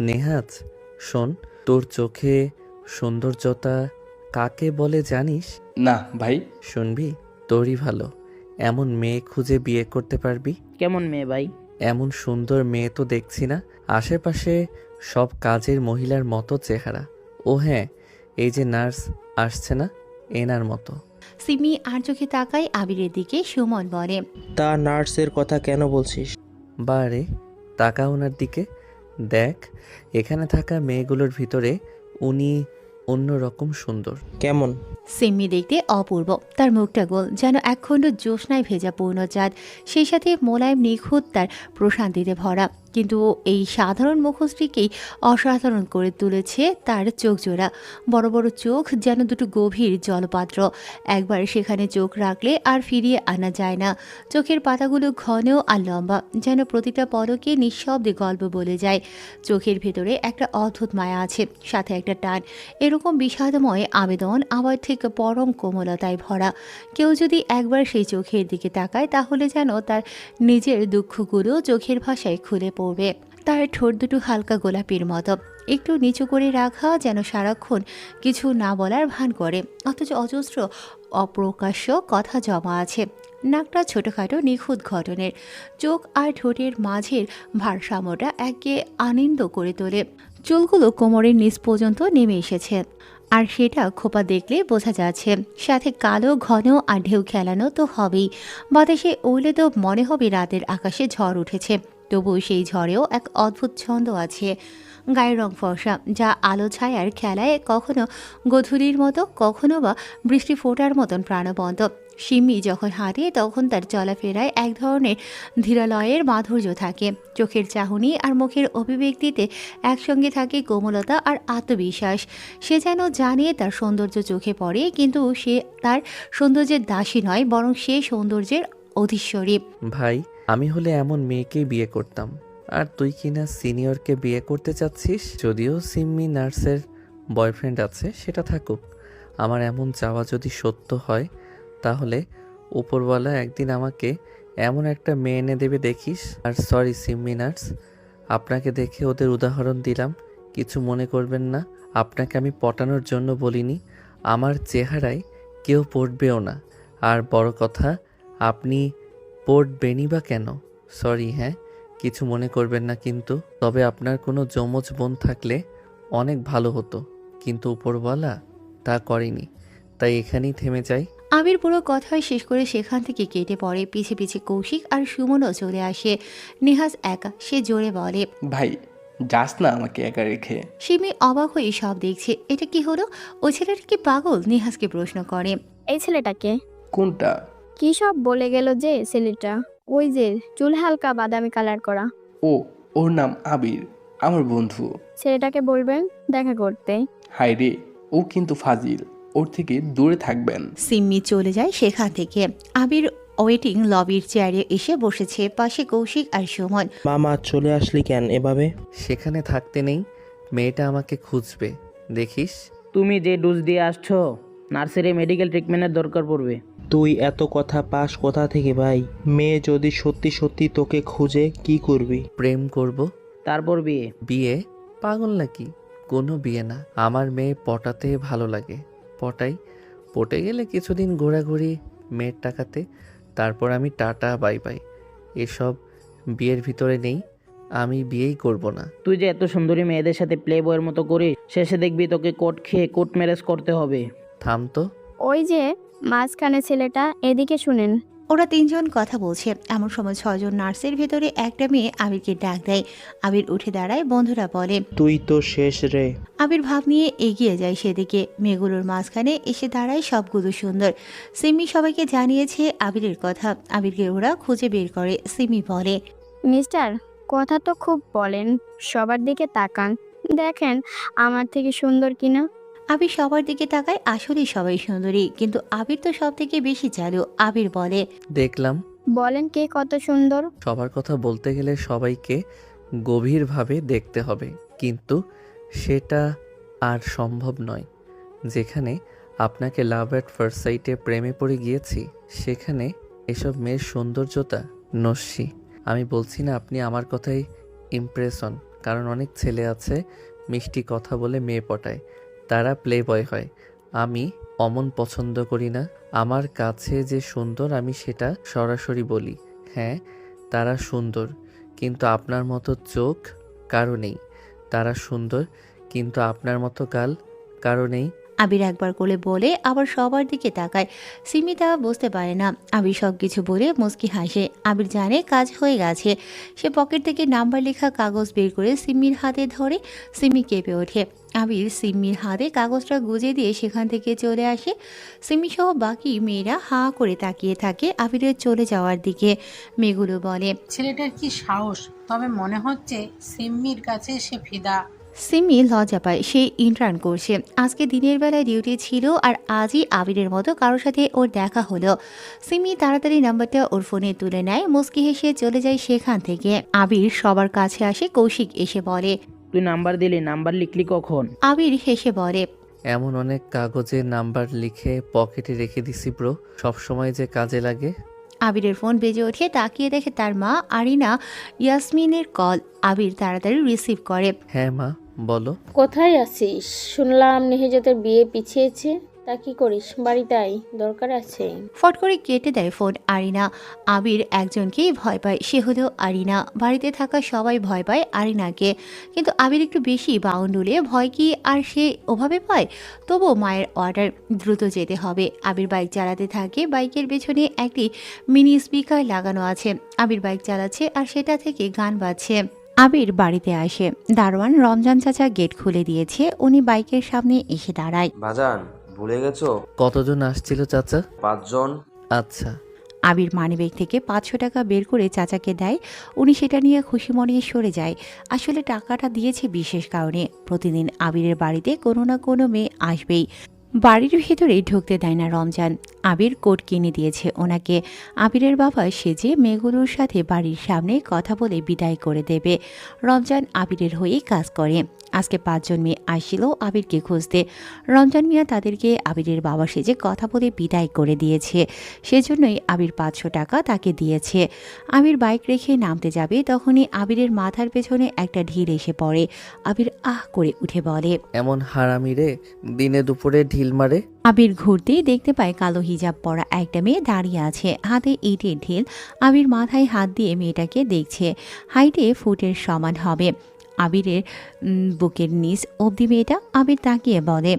নেহাত, শোন, তোর চোখে সৌন্দর্যতা কাকে বলে জানিস? না ভাই। শুনবি? তোরই ভালো, এমন মেয়ে খুঁজে বিয়ে করতে পারবি। কেমন মেয়ে ভাই? এমন সুন্দর মেয়ে তো দেখছি না, আশেপাশে সব কাজের মহিলার মতো চেহারা। ও হ্যাঁ, এই যে নার্স আসছে না, এনার মতো। সিমি আর চোখে তাকায় আবিরের দিকে। সুমন বলে, তা নার্সের কথা কেন বলছিস? বারে, তাকা ওনার দিকে। দেখ, এখানে থাকা মেয়েগুলোর ভিতরে উনি অন্যরকম সুন্দর। কেমন? সিম্মি দেখতে অপূর্ব, তার মুখটা গোল, যেন একখণ্ড জ্যোৎস্নায় ভেজা পূর্ণচাঁদ, সেই সাথে মোলায়েম নিখুঁত, তার প্রশান্তিতে ভরা। কিন্তু এই সাধারণ মুখশ্রীকেই অসাধারণ করে তুলেছে তার চোখ জোড়া। বড় বড় চোখ যেন দুটো গভীর জলপাত্র, একবার সেখানে চোখ রাখলে আর ফিরিয়ে আনা যায় না। চোখের পাতাগুলো ঘন আর লম্বা, যেন প্রতিটা পলকে নিঃশব্দে গল্প বলে যায়। চোখের ভেতরে একটা অদ্ভুত মায়া আছে, সাথে একটা টান, এরকম বিষাদময় আবেদন, আবার ঠিক পরম কোমলতায় ভরা। কেউ যদি একবার সেই চোখের দিকে তাকায়, তাহলে যেন তার নিজের দুঃখগুলো চোখের ভাষায় খুলে পড়বে। তার ঠোঁট দুটো হালকা গোলাপির মতো, একটু নিচু করে রাখা, যেন সারাক্ষণ কিছু না বলার ভান করে, অথচ অজস্র অপ্রকাশ্য কথা জমা আছে। নাকটা ছোটোখাটো নিখুঁত গঠনের, চোখ আর ঠোঁটের মাঝের ভারসাম্যটা একে আনন্দ করে তোলে। চুলগুলো কোমরের নিচ পর্যন্ত নেমে এসেছে, আর সেটা খোপা দেখলে বোঝা যাচ্ছে। সাথে কালো ঘন আর ঢেউ খেলানো তো হবেই, বাতাসে উড়লে তো মনে হবে রাতের আকাশে ঝড় উঠেছে। তবুও সেই ঝড়েও এক অদ্ভুত ছন্দ আছে। গায়ের রং ফর্সা, যা আলো ছায়ার খেলায় কখনো গধূলির মতো, কখনো বা বৃষ্টি ফোটার মতন প্রাণবন্ত। সিম্মি যখন হাঁটে, তখন তার চলাফেরায় এক ধরনের ধীরালয়ের মাধুর্য থাকে। চোখের চাহনি আর মুখের অভিব্যক্তিতে একসঙ্গে থাকে কোমলতা আর আত্মবিশ্বাস। সে যেন জানে তার সৌন্দর্য চোখে পড়ে, কিন্তু সে তার সৌন্দর্যের দাসী নয়, বরং সে সৌন্দর্যের অধীশ্বরী। ভাই, আমি হলে এমন মেয়েকেই বিয়ে করতাম। আর তুই কিনা সিনিয়রকে বিয়ে করতে চাচ্ছিস। যদিও সিম্মি নার্সের বয়ফ্রেন্ড আছে, সেটা থাকুক। আমার এমন চাওয়া যদি সত্য হয়, তাহলে উপরওয়ালা একদিন আমাকে এমন একটা মেয়ে এনে দেবে দেখিস। আর সরি সিম্মি নার্স, আপনাকে দেখে ওদের উদাহরণ দিলাম, কিছু মনে করবেন না। আপনাকে আমি পটানোর জন্য বলিনি, আমার চেহারায় কেউ পড়বেও না। আর বড় কথা, আপনি পড়বেনই বা কেন? সরি, হ্যাঁ, কিছু মনে করবেন না কিন্তু। তবে আপনার কোনো যমজ বোন থাকলে অনেক ভালো হতো, কিন্তু উপরওয়ালা তা করেনি, তাই এখানেই থেমে যাই। আবির পুরো কথা শেষ করে সেখান থেকে কেটে পড়ে। পিছে পিছে কৌশিক আর সুমনও চলে আসে। নেহাজ একা, সে জোরে বলে, ভাই, যাস না আমাকে একা রেখে। সিমি অবাক হয়ে সব দেখছে। এটা কি হলো? ও ছেলেটা কি পাগল? নেহাজকে প্রশ্ন করে। এই ছেলেটাকে কোনটা? কি সব বলে গেল যে ছেলেটা? ওই যে চুল হালকা বাদামি কালার করা। ও, ওর নাম আবির, আমার বন্ধু। ছেলেটাকে বলবেন দেখা করতে। হাই রে, ও কিন্তু ফাজিল, ওর থেকে দূরে থাকবেন। সিম্মি চলে যায় সেখান থেকে। আবির ওয়েটিং লবির চেয়ারে এসে বসেছে, পাশে কৌশিক আর সুমন। মামা চলে আসলি কেন এভাবে? সেখানে থাকতে নেই, মেয়েটা আমাকে খুঁজবে, দেখিস। তুমি যে ডোজ দিয়ে আসছো, নার্সারি মেডিকেল ট্রিটমেন্টের দরকার পড়বে। তুই এত কথা পাস কোথা থেকে ভাই? মেয়ে যদি সত্যি সত্যি তোকে খুঁজে কি করবি? প্রেম করব। তারপর বিয়ে। বিয়ে? পাগল নাকি? কোনো বিয়ে না, আমার মেয়ে পটাতে ভালো লাগে, পটাই। পটে গেলে কিছুদিন ঘোরাঘুরি মেয়ের টাকাতে, তারপর আমি টাটা বাই বাই। এসব বিয়ের ভিতরে নেই, আমি বিয়েই করব না। তুই যে এত সুন্দরী মেয়েদের সাথে প্লে বয়ের মতো করিস, শেষে দেখবি তোকে কোর্ট খেয়ে কোর্ট ম্যারেজ করতে হবে। থাম তো। ওই যে মাঝখানে ছেলেটা, এদিকে শুনেন। ওরা তিনজন কথা বলছে, এমন সময় ছয়জন নার্সের ভেতরে একটা মেয়ে আবিরকে ডাক দেয়। আবির উঠে দাঁড়ায়। বন্ধুরা বলে, তুই তো শেষ রে। আবির ভাব নিয়ে এগিয়ে যায় সেদিকে। মেয়েগুলোর মাঝখানে এসে দাঁড়ায় সবগুলো সুন্দর। সিমি সবাইকে জানিয়েছে আবিরের কথা। আবিরকে ওরা খুঁজে বের করে। সিমি বলে, মিস্টার, কথা তো খুব বলেন, সবার দিকে তাকান, দেখেন আমার থেকে সুন্দর কিনা। আবির সবার দিকে তাকায়। আসলেই সবাই সুন্দরী, কিন্তু আবির তো সব থেকে বেশি চালু। আবির বলে, দেখলাম। বলেন কে কত সুন্দর। সবার কথা বলতে গেলে সবাইকে গভীরভাবে দেখতে হবে, কিন্তু সেটা আর সম্ভব নয়। যেখানে আপনাকে লাভ অ্যাট ফার্স্ট সাইটে প্রেমে পড়ে গিয়েছি, সেখানে এসব মেয়ের সৌন্দর্যতা নস্যি, আমি বলছি না আপনি আমার কথাই ইমপ্রেস হন, কারণ অনেক ছেলে আছে মিষ্টি কথা বলে মেয়ে পটায়, তারা প্লে বয় হয়। আমি অমন পছন্দ করি না। আমার কাছে যে সুন্দর আমি সেটা সরাসরি বলি। হ্যাঁ, তারা সুন্দর, কিন্তু আপনার মতো চোখ কারো নেই। তারা সুন্দর, কিন্তু আপনার মতো গাল কারো নেই। আবির একবার করে বলে আবার সবার দিকে তাকায়। সিমি তা বুঝতে পারে না। আবির সব কিছু বলে মুচকি হাসে। আবির জানে কাজ হয়ে গেছে। সে পকেট থেকে নাম্বার লেখা কাগজ বের করে সিমির হাতে ধরে। সিমি কেঁপে ওঠে। আবির সিমির হাতে কাগজটা গুজে দিয়ে সেখান থেকে চলে আসে। সিমি সহ বাকি মেয়েরা হাঁ করে তাকিয়ে থাকে আবিরের চলে যাওয়ার দিকে। মেয়েগুলো বলে, ছেলেটার কি সাহস, তবে মনে হচ্ছে সিম্মির কাছে সে ফিদা। সিমি লজ্জা পায়, সে ইন্টার্ন করছে। আজকে দিনের বেলায় ডিউটি ছিল আর আজই আবিরের মতো কারোর সাথে ওর দেখা হলো। সিমি তাড়াতাড়ি নাম্বারটা ওর ফোনে তুলে নেয়, মুচকি হেসে চলে যায় সেখান থেকে। আবির সবার কাছে আসে। কৌশিক এসে বলে, তুই নাম্বার দিলি, নাম্বার লিখলি কখন? আবির হেসে বলে, এমন অনেক কাগজে নাম্বার লিখে পকেটে রেখে দিছি ব্রো, সবসময় যে কাজে লাগে। আবিরের ফোন বেজে ওঠে। তাকিয়ে দেখে তার মা আরিনা ইয়াসমিনের কল। আবির তাড়াতাড়ি রিসিভ করে। হ্যাঁ মা, বলো। কোথায় আছিস? শুনলাম নেহেজাতের বিয়ে পিছিয়েছে, তা কি করিস? বাড়িতে আয়, দরকার আছে। ফট করে কেটে দেয় ফোন আরিনা। আবির একজনকেই ভয় পায়, সে হলো আরিনা। বাড়িতে থাকা সবাই ভয় পায় আরিনাকে, কিন্তু আবির একটু বেশি বাউন্ডুলে। ভয় কি আর সে ওভাবে পায়? তবু মায়ের অর্ডার, দ্রুত যেতে হবে। আবির বাইক চালাতে থাকে। বাইকের পেছনে একটি মিনি স্পিকার লাগানো আছে। আবির বাইক চালাচ্ছে আর সেটা থেকে গান বাজছে। আবির বাড়িতে আসে। দারোয়ান রমজান চাচা গেট খুলে দিয়েছে। উনি বাইকের সামনে এসে দাঁড়ায়। বাজান, ভুলে গেছো? কতজন আসছিল চাচা? 5 জন। আচ্ছা। আবির মানিব্যাগ থেকে 500 টাকা বের করে চাচাকে দেয়। উনি সেটা নিয়ে খুশি মনে সরে যায়। আসলে টাকাটা দিয়েছে বিশেষ কারণে। প্রতিদিন আবিরের বাড়িতে কোনো না কোনো মেয়ে আসবেই। বাড়ির ভিতরে ঢুকতে দেয় না রমজান। আবির কোট কিনে দিয়েছে ওনাকে। আবিরের বাবা সেজে মেয়েগুলোর সাথে বাড়ির সামনে কথা বলে বিদায় করে দেবে। রমজান আবিরের হয়ে কাজ করে। আজকে 5 জন মেয়ে আসছিল আবিরকে খুঁজতে। রমজান মিয়া তাদেরকে আবিরের বাবা সেজে কথা বলে বিদায় করে দিয়েছে। সেজন্যই আবির 500 টাকা তাকে দিয়েছে। আবির বাইক রেখে নামতে যাবে, তখনই আবিরের মাথার পেছনে একটা ঢিল এসে পড়ে। আবির আহ করে উঠে বলে, এমন হারামি রে, দিনে দুপুরে ঢিল মারে। আবির ঘুরতেই দেখতে পায় কালো হিজাব পরা একটা মেয়ে দাঁড়িয়ে আছে, হাতে ইটের ঢিল। আবির মাথায় হাত দিয়ে মেয়েটাকে দেখছে। হাইটে ফুটের সমান হবে আবিরের বুকের নিচ অবধি মেয়েটা। আবির তাকিয়ে বলে,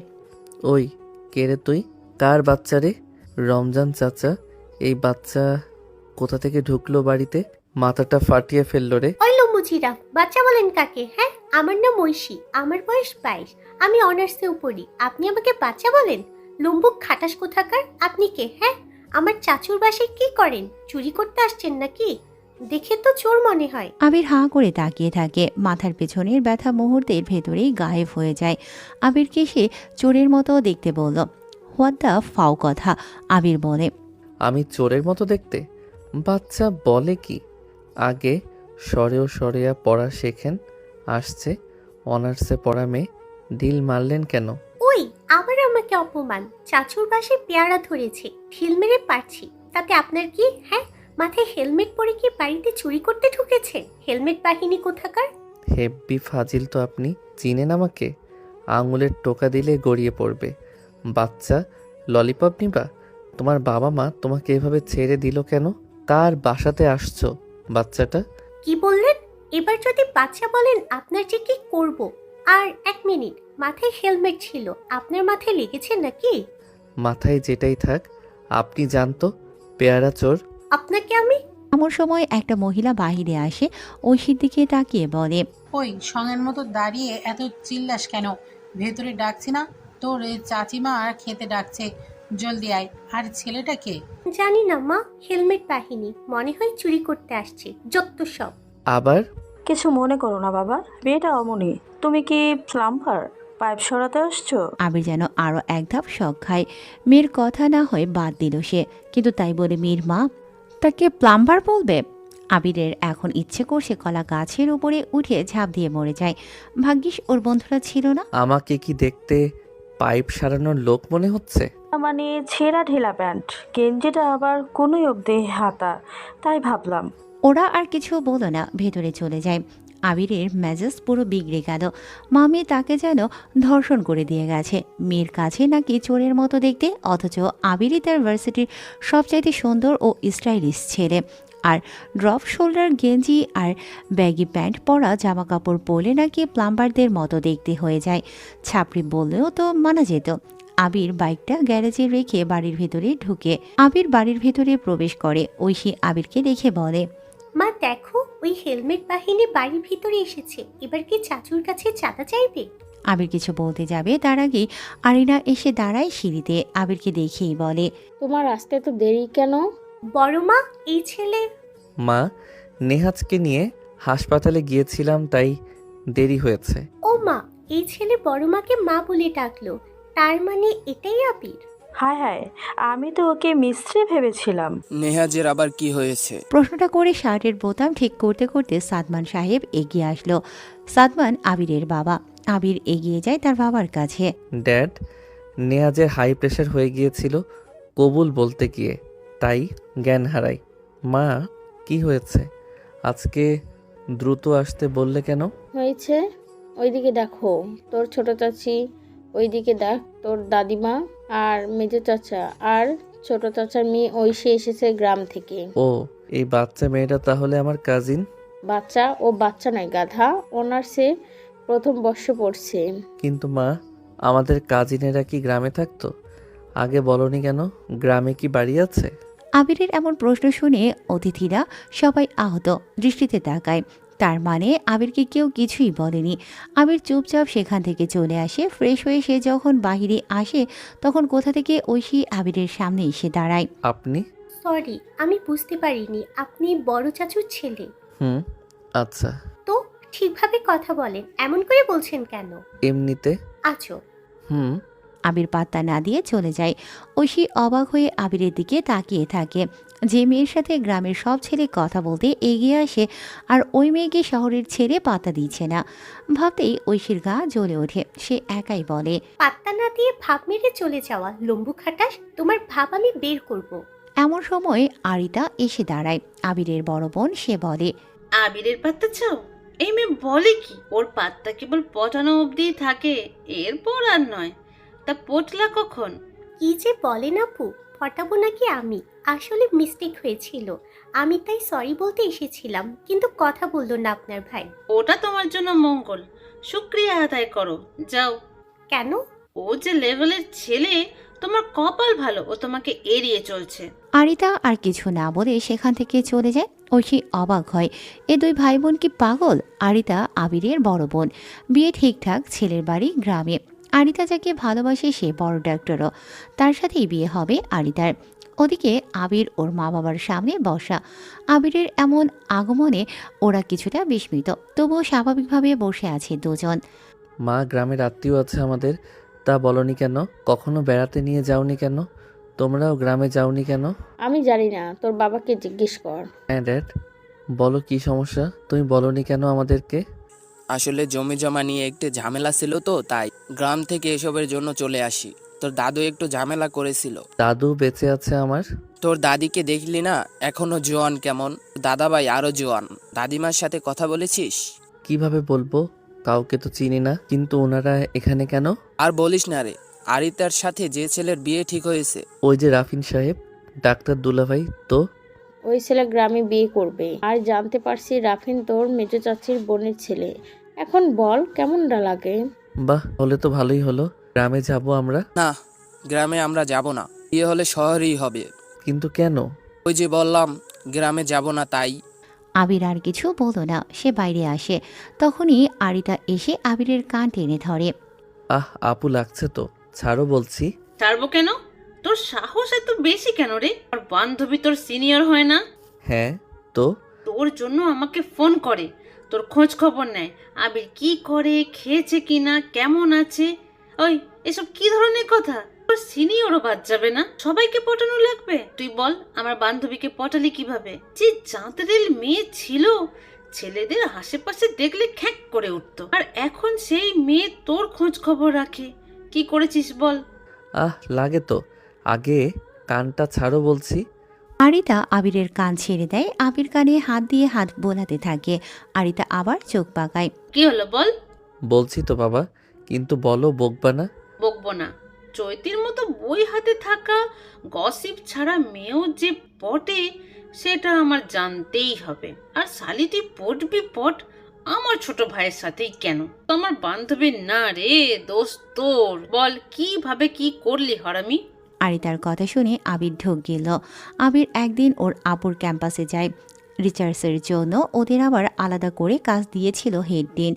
ওই কে রে তুই? কার বাচ্চা রে? রমজান চাচা, এই বাচ্চা কোথা থেকে ঢুকলো বাড়িতে? মাথাটা ফাটিয়ে ফেললো রে। ওই লম্বুচিরা, বাচ্চা বলেন কাকে? হ্যাঁ, আমার নাম ঐশী, আমার বয়স 22, আমি অনার্সেও পড়ি। আপনি আমাকে বাচ্চা বলেন? লম্বুক খাটাস কোথাকার, আপনি কে? হ্যাঁ, আমার চাচুর বাসায় কি করেন? চুরি করতে আসছেন নাকি? দেখে তো চোর মনে হয়। আবির হাঁ করে তাকিয়ে থাকে। মাথার পেছনের ব্যথা মুহূর্তের ভেতরেই গায়েব হয়ে যায়। আবিরকে সে চোরের মতো দেখতে বলল। হোয়াট দ্য ফাও কথা। আবির বলে, আমি চোরের মতো দেখতে? বাচ্চা বলে কি? আগে সরেও সরেয়া পড়া শেখেন। আসছে অনার্সে পড়া মেয়ে, ঢিল মারলেন কেন? ওই আবার আমাকে অপমান। চাচুর বাসায় পেয়ারা ধরেছে, ঢিল মেরে পারছি, তাতে আপনার কি? হ্যাঁ, মাথায় হেলমেট পরে কি বাড়িতে চুরি করতে ঢুকেছে? হেলমেট বাহিনী কোথাকার। হেব্বি ফাজিল তো আপনি। চিনেন আমাকে? আঙুলের টোকা দিলে গড়িয়ে পড়বে। বাচ্চা ললিপপ নিবা? তোমার বাবা মা তোমাকে এভাবে ছেড়ে দিল কেন? কার বাসাতে আসছো বাচ্চাটা? কি বললেন? এবার যদি বাচ্চা বলেন আপনার যে কি করব। আর 1 মিনিট, মাথায় হেলমেট ছিল, আপনার মাথায় লেগেছে নাকি? মাথায় যেটাই থাক, আপনি জানতো পেয়ারা চোর। আপনাকে আমি। এমন সময় একটা মহিলা বাহিরে আসে। ঐশীর দিকে তাকিয়ে বলে, ওই সঙ্গের মতো দাঁড়িয়ে এত চিল্লাস কেন? ভেতরে ডাকছি না? তোর চাচিমা আর খেতে ডাকছে, জলদি আয়। আর ছেলেটা কে? জানি না মা, হেলমেট বাহিনী, মনে হয় চুরি করতে আসছে, যত সব। আবার কিছু মনে করো না বাবা, মেয়েটা অমনি। তুমি কি প্লাম্বার, পাইপ সরাতে আসছো? আবির যেন আরো এক ধাপ শখ খায়। মেয়ের কথা না হয় বাদ দিল সে, কিন্তু তাই বলে মেয়ের মা তাকে প্লাম্বার বলবে? আবিরের এখন ইচ্ছে করছে কলা গাছের উপরে উঠে ঝাঁপ দিয়ে মরে যায়। ভাগ্যিস ওর বন্ধুরা ছিল না। আমাকে কি দেখতে পাইপ সারানোর লোক মনে হচ্ছে। মানে ছেঁড়া ঢেলা প্যান্ট, গেঞ্জিটা আবার কোনোই অব্দি হাতা, তাই ভাবলাম। ওরা আর কিছু বলো না, ভেতরে চলে যায়। আবিরের মেজাজ পুরো বিগড়ে গেল। মামি তাকে যেন ধর্ষণ করে দিয়ে গেছে। মেয়ের কাছে নাকি চোরের মতো দেখতে, অথচ আবিরই তার ভার্সিটির সবচাইতে সুন্দর ও স্টাইলিশ ছেলে। আর ড্রপ শোল্ডার গেঞ্জি আর ব্যাগি প্যান্ট পরা জামা কাপড় পরলে নাকি প্লাম্বারদের মতো দেখতে হয়ে যায়। ছাপড়ি বললেও তো মানা যেত। আবির বাইকটা গ্যারেজে রেখে বাড়ির ভেতরে ঢুকে আবির বাড়ির ভেতরে প্রবেশ করে। ঐশী আবিরকে দেখে বলে, মা দেখো, ওই হেলমেট বাহিনী বাড়ির ভিতরে এসেছে। এবার কি চাচুর কাছে চাঁদা চাইবে? আবির কিছু বলতে যাবে, তার আগেই আরিনা এসে দাঁড়ায় সিঁড়িতে। আবিরকে দেখেই বলে, তোমার আসতে তো দেরি কেন? বড় মা, এই ছেলে। মা, নেহাজকে নিয়ে হাসপাতালে গিয়েছিলাম, তাই দেরি হয়েছে। ও মা, এই ছেলে বড় মাকে মা বলে ডাকলো, তার মানে এটাই আবির? হায় হায়, আমি তো ওকে মিস্ত্রি ভেবেছিলাম। নেহাজের আবার কি হয়েছে? প্রশ্নটা করে শার্টের বোতাম ঠিক করতে করতে সাদমান সাহেব এগিয়ে আসলো। সাদমান আবিরের বাবা। আবির এগিয়ে যায় তার বাবার কাছে। ড্যাড, নেহাজের হাই প্রেশার হয়ে গিয়েছিল কবুল বলতে গিয়ে, তাই জ্ঞান হারাই। মা, কি হয়েছে? আজকে দ্রুত আসতে বললে কেন? হয়েছে, ওইদিকে দেখো তোর ছোট চাচি, ওইদিকে দেখ তোর দাদিমা আর মেজো চাচা আর ছোট চাচার মেয়ে ঐশী এসেছে গ্রাম থেকে। ও, এই বাচ্চা মেয়েটা তাহলে আমার কাজিন? বাচ্চা? ও বাচ্চা নয় গাধা, অনার্সে প্রথম বর্ষে পড়ছে। কিন্তু মা, আমাদের কাজিনেরা কি গ্রামে থাকতো? আগে বলনি কেন? গ্রামে কি বাড়ি আছে? আবিরের এমন প্রশ্ন শুনে অতিথিরা সবাই আহত দৃষ্টিতে তাকায়। তার মানে আবিরকে কেউ কিছুই বলেনি। আবির চুপচাপ সেখান থেকে চলে আসে। ফ্রেশ হয়ে সে যখন বাহিরে আসে, তখন কোথা থেকে ঐশী আবিরের সামনে এসে দাঁড়ায়। আপনি? সরি, আমি বুঝতে পারিনি আপনি বড় চাচুর ছেলে। আচ্ছা। তো ঠিকভাবে কথা বলেন, এমন করে বলছেন কেন? এমনিতে। আছো। আবির পাত্তা না দিয়ে চলে যায়। ঐশী অবাক হয়ে আবিরের দিকে তাকিয়ে থাকে। যে মেয়ের সাথে গ্রামের সব ছেলে কথা বলতে এগিয়ে আসে, আর ওই মেয়েকে শহরের ছেলে পাত্তা দিচ্ছে না। ভাবতেই ঐশীর গা জ্বলে ওঠে। সে একাই বলে, পাত্তা না দিয়ে ভাব মেরে চলে যাওয়া লম্বু খাটাস, তোমার ভাব আমি বের করব। এমন সময় আরিতা এসে দাঁড়ায়। আবিরের বড় বোন। সে বলে, আবিরের পাত্তা চাও? এই মেয়ে বলে কি? ওর পাত্তা কেবল পটানো অবধি থাকে, এরপর আর নয়। তা পটলা কখন? কি যে বলেন আপু, পটাবো নাকি আমি? আসলে মিস্টেক হয়েছিল, আমি তাই সরি বলতে এসেছিলাম, কিন্তু কথা বললো না আপনার ভাই। ওটা তোমার জন্য মঙ্গল, শুক্রিয়া আদায় করো। যাও। কেন? ও যে লেভেলের ছেলে, তোমার কপাল ভালো ও তোমাকে এড়িয়ে চলছে। আরিতা আর কিছু না বলে সেখান থেকে চলে যায়। ঐশী অবাক হয়, এ দুই ভাই বোন কি পাগল? আরিতা আবিরের বড় বোন, বিয়ে ঠিকঠাক, ছেলের বাড়ি গ্রামে। আরিতা যাকে ভালোবাসে সে বড় ডাক্তারও, তার সাথেই বিয়ে হবে আরিতার। ওদিকে আবির ওর মা বাবার সামনে বসা। আবিরের এমন আগমনে ওরা কিছুটা বিস্মিত, তবুও স্বাভাবিকভাবে বসে আছে দুজন। মা, গ্রামের আত্মীয় আছে আমাদের, তা বলনি কেন? কখনো বেড়াতে নিয়ে যাওনি কেন? তোমরাও গ্রামে যাওনি কেন? আমি জানি না, তোর বাবাকে জিজ্ঞেস কর। হ্যাঁ ড্যাড, বলো কি সমস্যা? তুমি বলনি কেন আমাদেরকে? আসলে জমি জমা নিয়ে একটু ঝামেলা ছিল তো, তাই গ্রাম থেকে এসবের জন্য চলে আসি। তোর দাদু একটু ঝামেলা করেছিল। দাদু বেঁচে আছে আমার? তোর দাদিকে দেখলি না, এখনো জোয়ান কেমন। দাদাভাই আরো জোয়ান। দাদিমার সাথে কথা বলেছিস? কিভাবে বলবো, কাউকে তো চিনি না। কিন্তু ওনারা এখানে কেন? আর বলিস না রে, আরিতার সাথে যে ছেলের বিয়ে ঠিক হয়েছে। ওই যে রাফিন সাহেব, ডাক্তার দুলাভাই তো। ওই ছেলে গ্রামে বিয়ে করবে। আর জানতে পারছি রাফিন তোর মেজো চাচির বোনের ছেলে। এখন বল কেমনটা লাগে? বাহ, হলে তো ভালোই হলো। গ্রামে যাব আমরা? না, গ্রামে আমরা যাব না। বিয়ে হলে শহরেই হবে। কিন্তু কেন? ওই যে বললাম, গ্রামে যাব না তাই। আবির আর কিছু বলো না, সে বাইরে আসে। তখনই আরিতা এসে আবিরের কান টেনে ধরে। আপু লাগছে তো, ছাড়ো বলছি। ছাড়বো কেন? তোর সাহস এত বেশি কেন রে? আর বান্ধবী তোর সিনিয়র হয় না? হ্যাঁ তো? তোর জন্য আমাকে ফোন করে, তোর খোঁজ খবর নেয়, আবির কি করে, খেয়েছে কিনা, কেমন আছে। ওই এসব কি ধরনের কথা? তোর সিনিয়রও বাদ যাবে না? সবাইকে পটানো লাগবে? তুই বল, আমার বান্ধবীকে পটালি কিভাবে? যে জাঁতরেল মেয়ে ছিল, ছেলেদের আশেপাশে দেখলে খ্যাক করে উঠতো, আর এখন সেই মেয়ে তোর খোঁজ খবর রাখে। কি করেছিস বল। লাগে তো, আগে কানটা ছাড়ো বলছি। আরিতা আবিরের কান ছেড়ে দেয়, আবির কানে হাত দিয়ে হাত বোলাতে থাকে। আরিতা আবার চোখ পাকায়। কি হলো বল। বলছি তো বাবা, কিন্তু বলো, বকবা না। বকবো না। চৈতির মতো বই হাতে থাকা গসিপ ছাড়া মেয়েও যে পটে সেটা আমার জানতেই হবে। আর শালি তুই পটবি পট, আমার ছোট ভাইয়ের সাথেই কেন? তো আমার বান্ধবী না রে, দোষ তোর। বল কিভাবে কি করলি হরামি? আরিতার কথা শুনে আবির ঢোক গেল। আবির একদিন ওর আপুর ক্যাম্পাসে যায় রিচার্জের জন্য। ওদের আবার আলাদা করে কাজ দিয়েছিল হেড ডিন।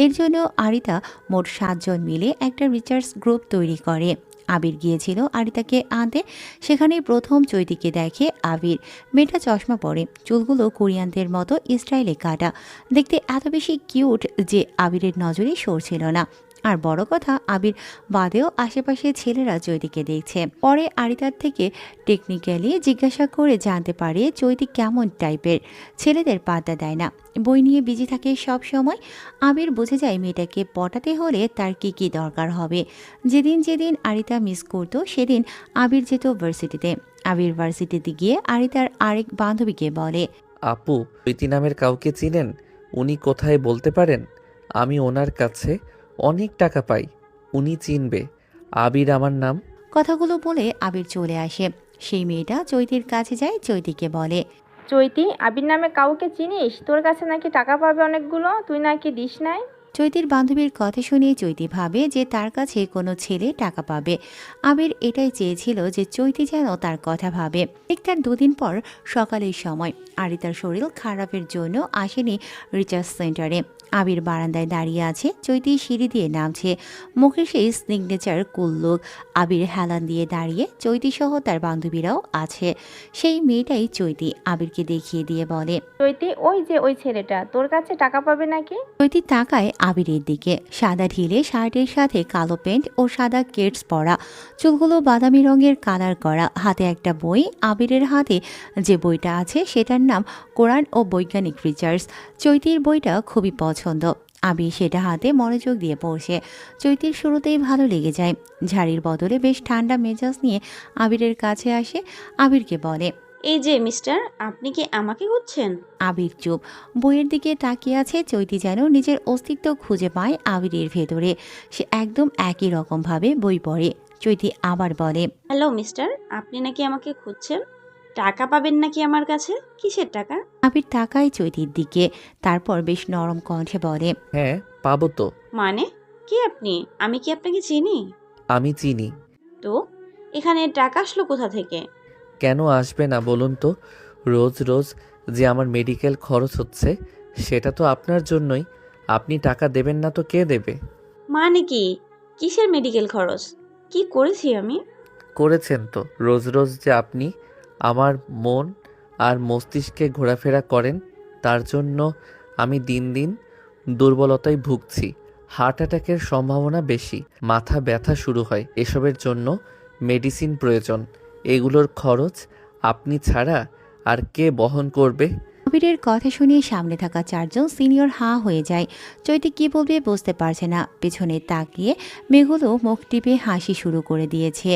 এর জন্য আরিতা মোট 7 জন মিলে একটা রিচার্জ গ্রুপ তৈরি করে। আবির গিয়েছিল আরিতাকে আনতে। সেখানেই প্রথম চৈতিকে দেখে আবির। মেয়েটা চশমা পরে, চুলগুলো কোরিয়ানদের মতো স্টাইলে কাটা, দেখতে এত বেশি কিউট যে আবিরের নজরে সরছিল না। আর বড় কথা, আবির বাদেও আশেপাশে ছেলেরা চৈতিকে দেখছে। পরে আরিতার থেকে টেকনিক্যালি জিজ্ঞাসা করে জানতে পারে চৈতি কেমন টাইপের। ছেলেদের পাত্তা দেয় না, বই নিয়ে বিজি থাকে সব সময়। আবির বুঝে যায় মেয়েটাকে পটাতে হলে তার কি কি দরকার হবে। যেদিন যেদিন আরিতা মিস করতো সেদিন আবির যেত ভার্সিটিতে। আবির ভার্সিটিতে গিয়ে আরিতার আরেক বান্ধবীকে বলে, আপু, প্রীতি নামের কাউকে চিনেন? উনি কোথায় বলতে পারেন? আমি ওনার কাছে অনেক টাকা পাই, উনি চিনবে। আবির আমার নাম। কথাগুলো বলে আবির চলে আসে। সেই মেয়েটা চৈতির কাছে যায়, চৈতিকে বলে, চৈতি, আবির নামে কাউকে চিনিস? তোর কাছে নাকি টাকা পাবে অনেকগুলো, তুই নাকি দিস নাই। চৈতির বান্ধবীর কথা শুনে চৈতি ভাবে যে তার কাছে কোনো ছেলে টাকা পাবে। আবির এটাই চেয়েছিল যে চৈতি যেন তার কথা ভাবে। ঠিক তার 2 দিন পর সকালের সময় আরিতার শরীর খারাপের জন্য আসেনি রিচার্জ সেন্টারে। আবির বারান্দায় দাঁড়িয়ে আছে, চৈতি সিঁড়ি দিয়ে নামছে। মুখে সেই সিগনেচার কুল লুক। আবির হেলান দিয়ে দাঁড়িয়ে, চৈতি সহ তার বান্ধবীরাও আছে। সেই মেয়েটাই চৈতি আবিরকে দেখিয়ে দিয়ে বলে, চৈতি, ওই যে ওই ছেলেটা, তোর কাছে টাকা পাবে নাকি? চৈতি তাকায় আবিরের দিকে। সাদা ঢিলে শার্টের সাথে কালো প্যান্ট ও সাদা কেটস পরা, চুলগুলো বাদামি রঙের কালার করা, হাতে একটা বই। আবিরের হাতে যে বইটা আছে সেটার নাম কোরআন ও বৈজ্ঞানিক রিসার্চ। চৈতির বইটা খুবই পছন্দ। আবির সেটা হাতে মনোযোগ দিয়ে পড়ছে। চৈতির শুরুতেই ভালো লেগে যায়। ঝাড়ির বদলে বেশ ঠান্ডা মেজাজ নিয়ে আবিরের কাছে আসে। আবিরকে বলে, এই যে মিস্টার, আপনি কি আমাকে খুঁজছেন? আবির চুপ, বইয়ের দিকে তাকিয়ে আছে। চৈতি যেন নিজের অস্তিত্ব খুঁজে পায় আবিরের ভেতরে। সে একদম একই রকমভাবে বই পড়ে। চৈতি আবার বলে, হ্যালো মিস্টার, আপনি নাকি আমাকে খুঁজছেন? টাকা পাবেন নাকি আমার কাছে? কিসের টাকা? আবির তাকায় চৈতির দিকে, তারপর বেশ নরম কণ্ঠে বলে, হ্যাঁ, পাবো তো। মানে কি আপনি? আমি কি আপনাকে চিনি? আমি চিনি। তো এখানে টাকা আসলো কোথা থেকে? কেন আসবে না বলুন তো? রোজ রোজ যে আমার মেডিকেল খরচ হচ্ছে সেটা তো আপনার জন্যই। আপনি টাকা দেবেন না তো কে দেবে? মানে কি? কিসের মেডিকেল খরচ? কি করেছি আমি? করেছেন তো। রোজ রোজ যে আপনি আমার মন আর মস্তিষ্কে ঘোরাফেরা করেন, তার জন্য আমি দিন দিন দুর্বলতায় ভুগছি। হার্ট অ্যাটাকের সম্ভাবনা বেশি, মাথা ব্যথা শুরু হয়। এসবের জন্য মেডিসিন প্রয়োজন। এগুলোর খরচ আপনি ছাড়া আর কে বহন করবে? আবিরের কথা শুনে সামনে থাকা 4 জন সিনিয়র হাঁ হয়ে যায়। চৈতি কি বলবে বুঝতে পারছে না। পেছনে তাকিয়ে মেয়েগুলো মুখ টিপে হাসি শুরু করে দিয়েছে।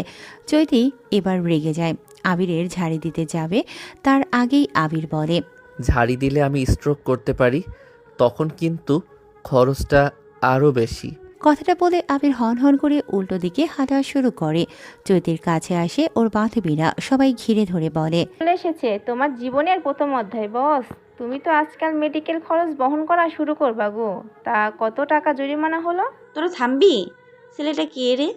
চৈতি এবার রেগে যায়। আবিরের ঝাড়ি দিতে যাবে, তার আগেই আবির বলে, ঝাড়ি দিলে আমি স্ট্রোক করতে পারি, তখন কিন্তু খরচটা আরও বেশি। কথাটা বলে আবির হন হন করে উল্টো দিকে হাঁটা শুরু করে। চৈতির কাছে আসে ওর বান্ধবীরা, সবাই ঘিরে ধরে বলে, চলে এসেছে তোমার জীবনের প্রথম অধ্যায় বস। তুমি তো আজকাল মেডিকেল খরচ বহন করা শুরু করবা গো। তা কত টাকা জরিমানা হলো? তোরা থামবি? ছেলেটা কে রে?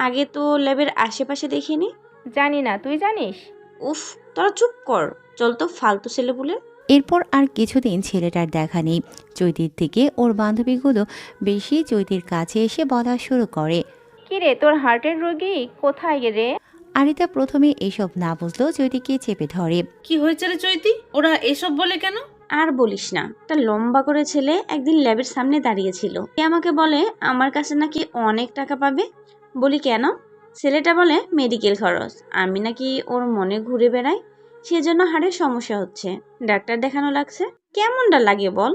আগে তো ল্যাবের আশেপাশে দেখিনি। জানি না, তুই জানিস? উফ, তোরা চুপ কর। চল তো, ফালতু ছেলে বলে। এরপর আর কিছুদিন ছেলেটার দেখা নেই। চৈতির থেকে ওর বান্ধবীগুলো বেশি চৈতির কাছে এসে বলা শুরু করে, কি রে, তোর হার্টের রোগী কোথায় রে? আরিতা প্রথমে এসব না বুঝলেও চৈতিকে চেপে ধরে। কি হয়েছে রে চৈতি? ওরা এসব বলে কেন? আর বলিস না, একটা লম্বা করে ছেলে একদিন ল্যাবের সামনে দাঁড়িয়েছিল। সে আমাকে বলে আমার কাছে নাকি অনেক টাকা পাবে। বলি কেন? ছেলেটা বলে মেডিকেল খরচ। আমি নাকি ওর মনে ঘুরে বেড়াই, সেজন্য হাড়ের সমস্যা হচ্ছে, ডাক্তার দেখানো লাগছে। কেমনটা লাগে বল?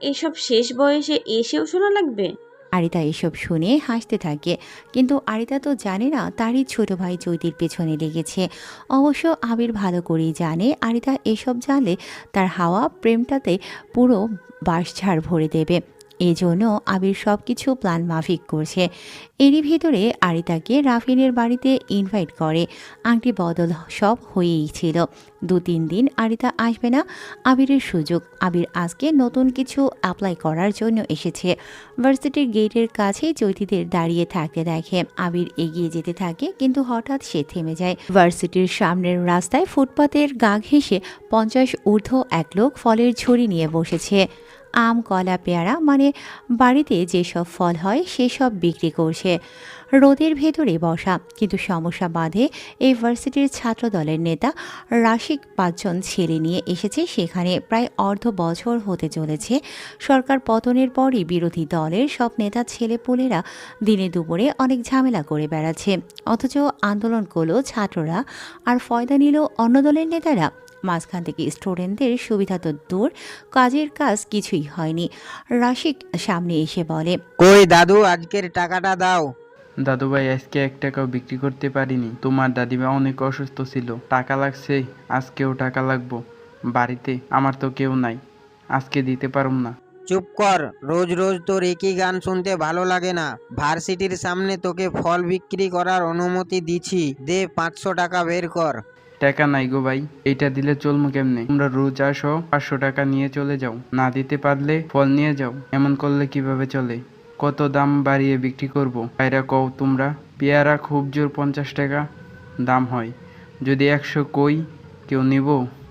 এইসব শেষ বয়সে এসেও শোনা লাগবে? আরিতা এসব শুনে হাসতে থাকে, কিন্তু আরিতা তো জানে না তারই ছোট ভাই চৈতির পেছনে লেগেছে। অবশ্য আবির ভালো করেই জানে আরিতা এসব জানলে তার হাওয়া প্রেমটাতে পুরো বাঁশঝাড় ভরে দেবে। এজন্য আবির সব কিছু প্ল্যান মাফিক করছে। এরই ভিতরে আরিতাকে রাফিনের বাড়িতে ইনভাইট করে। আংটি বদল সব হয়েই ছিল। 2-3 দিন আরিতা আসবে না, আবিরের সুযোগ। আবির আজকে নতুন কিছু অ্যাপ্লাই করার জন্য এসেছে। ভার্সিটির গেটের কাছেই চৈতিদের দাঁড়িয়ে থাকতে দেখে। আবির এগিয়ে যেতে থাকে, কিন্তু হঠাৎ সে থেমে যায়। ভার্সিটির সামনের রাস্তায় ফুটপাতের গা ঘেঁষে 50 ঊর্ধ্ব এক লোক ফলের ঝুড়ি নিয়ে বসেছে। আম, কলা, পেয়ারা, মানে বাড়িতে যেসব ফল হয় সেসব বিক্রি করছে। রোদের ভেতরে বসা, কিন্তু সমস্যা বাঁধে এই ভার্সিটির ছাত্র দলের নেতা রাশিক 5 জন ছেলে নিয়ে এসেছে সেখানে। প্রায় অর্ধ বছর হতে চলেছে সরকার পতনের পরই বিরোধী দলের সব নেতা ছেলেপুলেরা দিনে দুপুরে অনেক ঝামেলা করে বেড়াচ্ছে, অথচ আন্দোলন করলো ছাত্ররা আর ফয়দা নিল অন্য দলের নেতারা। মাঝখান থেকে স্টুডেন্টদের সুবিধা তো দূর, কাজের কাজ কিছুই হয়নি। রাশিক সামনে এসে বলে, কই দাদু, আজকের টাকাটা দাও। দাদু ভাই, আজকে 1 টাকাও বিক্রি করতে পারিনি। তোমার দাদিমা অনেক অসুস্থ ছিল, টাকা লাগছে। আজকেও টাকা লাগবো, বাড়িতে আমার তো কেউ নাই, আজকে দিতে পারুম না। চুপ কর, রোজ রোজ তোর একই গান শুনতে ভালো লাগে না। ভার্সিটির সামনে তোকে ফল বিক্রি করার অনুমতি দিছি, দে 500 টাকা বের কর। টাকা নাই গো ভাই, এইটা দিলে চলমু কেমনে? তোমরা রোজ আসো, 500 টাকা নিয়ে চলে যাও, না দিতে পারলে ফল নিয়ে যাও। এমন করলে কিভাবে চলে? কত দাম বাড়িয়ে বিক্রি করব? ভাইরা কও তোমরা। পেয়ারা খুব জোর 50 টাকা দাম হয়, যদি 100 কই কেউ নিব?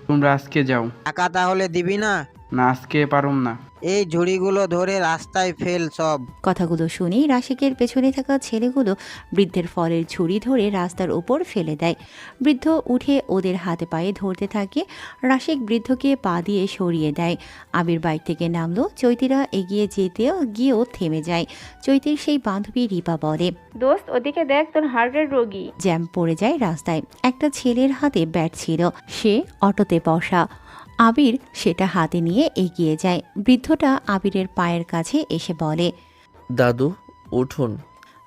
তোমরা আজকে যাও। টাকা তাহলে দিবি না? না, আজকে পারুম না। এই ঝুড়িগুলো ধরে রাস্তায় ফেল সব। কথাগুলো শুনেই রাশিকের পেছনে থাকা ছেলেগুলো বৃদ্ধের ফলের ঝুড়ি ধরে রাস্তার উপর ফেলে দেয়। বৃদ্ধ উঠে ওদের হাতে পায়ে ধরতে থাকে। রাশিক বৃদ্ধকে পা দিয়ে সরিয়ে দেয়। আবির বাইক থেকে নামলো। চৈতিরা এগিয়ে গিয়েও থেমে যায়। চৈতির সেই বান্ধবী রিপা বলে, দোস্ত, ওদিকে দেখ, তোর হার্টের রোগী। জ্যাম পড়ে যায় রাস্তায়। একটা ছেলের হাতে ব্যাট ছিল, সে অটোতে বসা। আবির সেটা হাতে নিয়ে এগিয়ে যায়। বৃদ্ধটা আবিরের পায়ের কাছে এসে বলে, দাদু উঠুন।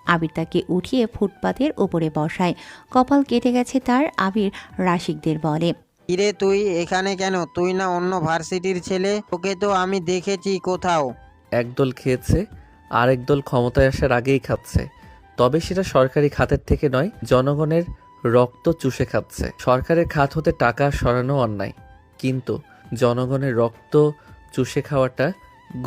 আবির তাকে উঠিয়ে ফুটপাতের ওপরে বসায়। কপাল কেটে গেছে তার। আবির রাশিকদের বলে, কিরে তুই এখানে কেন? তুই না অন্য ভার্সিটির ছেলে? তোকে তো আমি দেখেছি কোথাও। একদল খেয়েছে, আরেক দল ক্ষমতায় আসার আগেই খাচ্ছে। তবে সেটা সরকারি খাতের থেকে নয়, জনগণের রক্ত চুষে খাচ্ছে। সরকারের খাত হতে টাকা সরানো অন্যায়, কিন্তু জনগণের রক্ত চুষে খাওয়াটা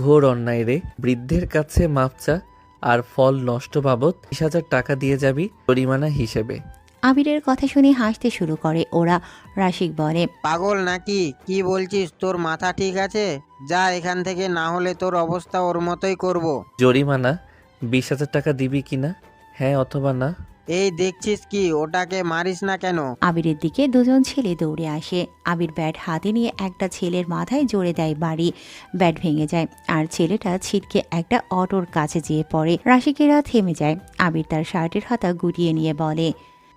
ঘোর অন্যায় রে। বৃদ্ধের কাছে মাপচা আর ফল নষ্ট বাবদ 30,000 টাকা দিয়ে যাবি জরিমানা হিসেবে। আবিরের কথা শুনে হাসতে শুরু করে ওরা। রাশিক বলে, পাগল নাকি? কি বলছিস? তোর মাথা ঠিক আছে? যা এখান থেকে, না হলে তোর অবস্থা ওর মতোই করব। জরিমানা 20,000 টাকা দিবি কিনা? হ্যাঁ অথবা না। এই দেখছিস কি, ওটাকে মারিস না কেন? আবিরের দিকে 2 জন ছেলে দৌড়ে আসে। আবির ব্যাট হাতে নিয়ে একটা ছেলের মাথায় জোরে দেয় বাড়ি। ব্যাট ভেঙে যায় আর ছেলেটা ছিটকে একটা অটোর কাছে যেয়ে পড়ে। রাশিকেরা থেমে যায়। আবির তার শার্টের হাতা গুটিয়ে নিয়ে বলে,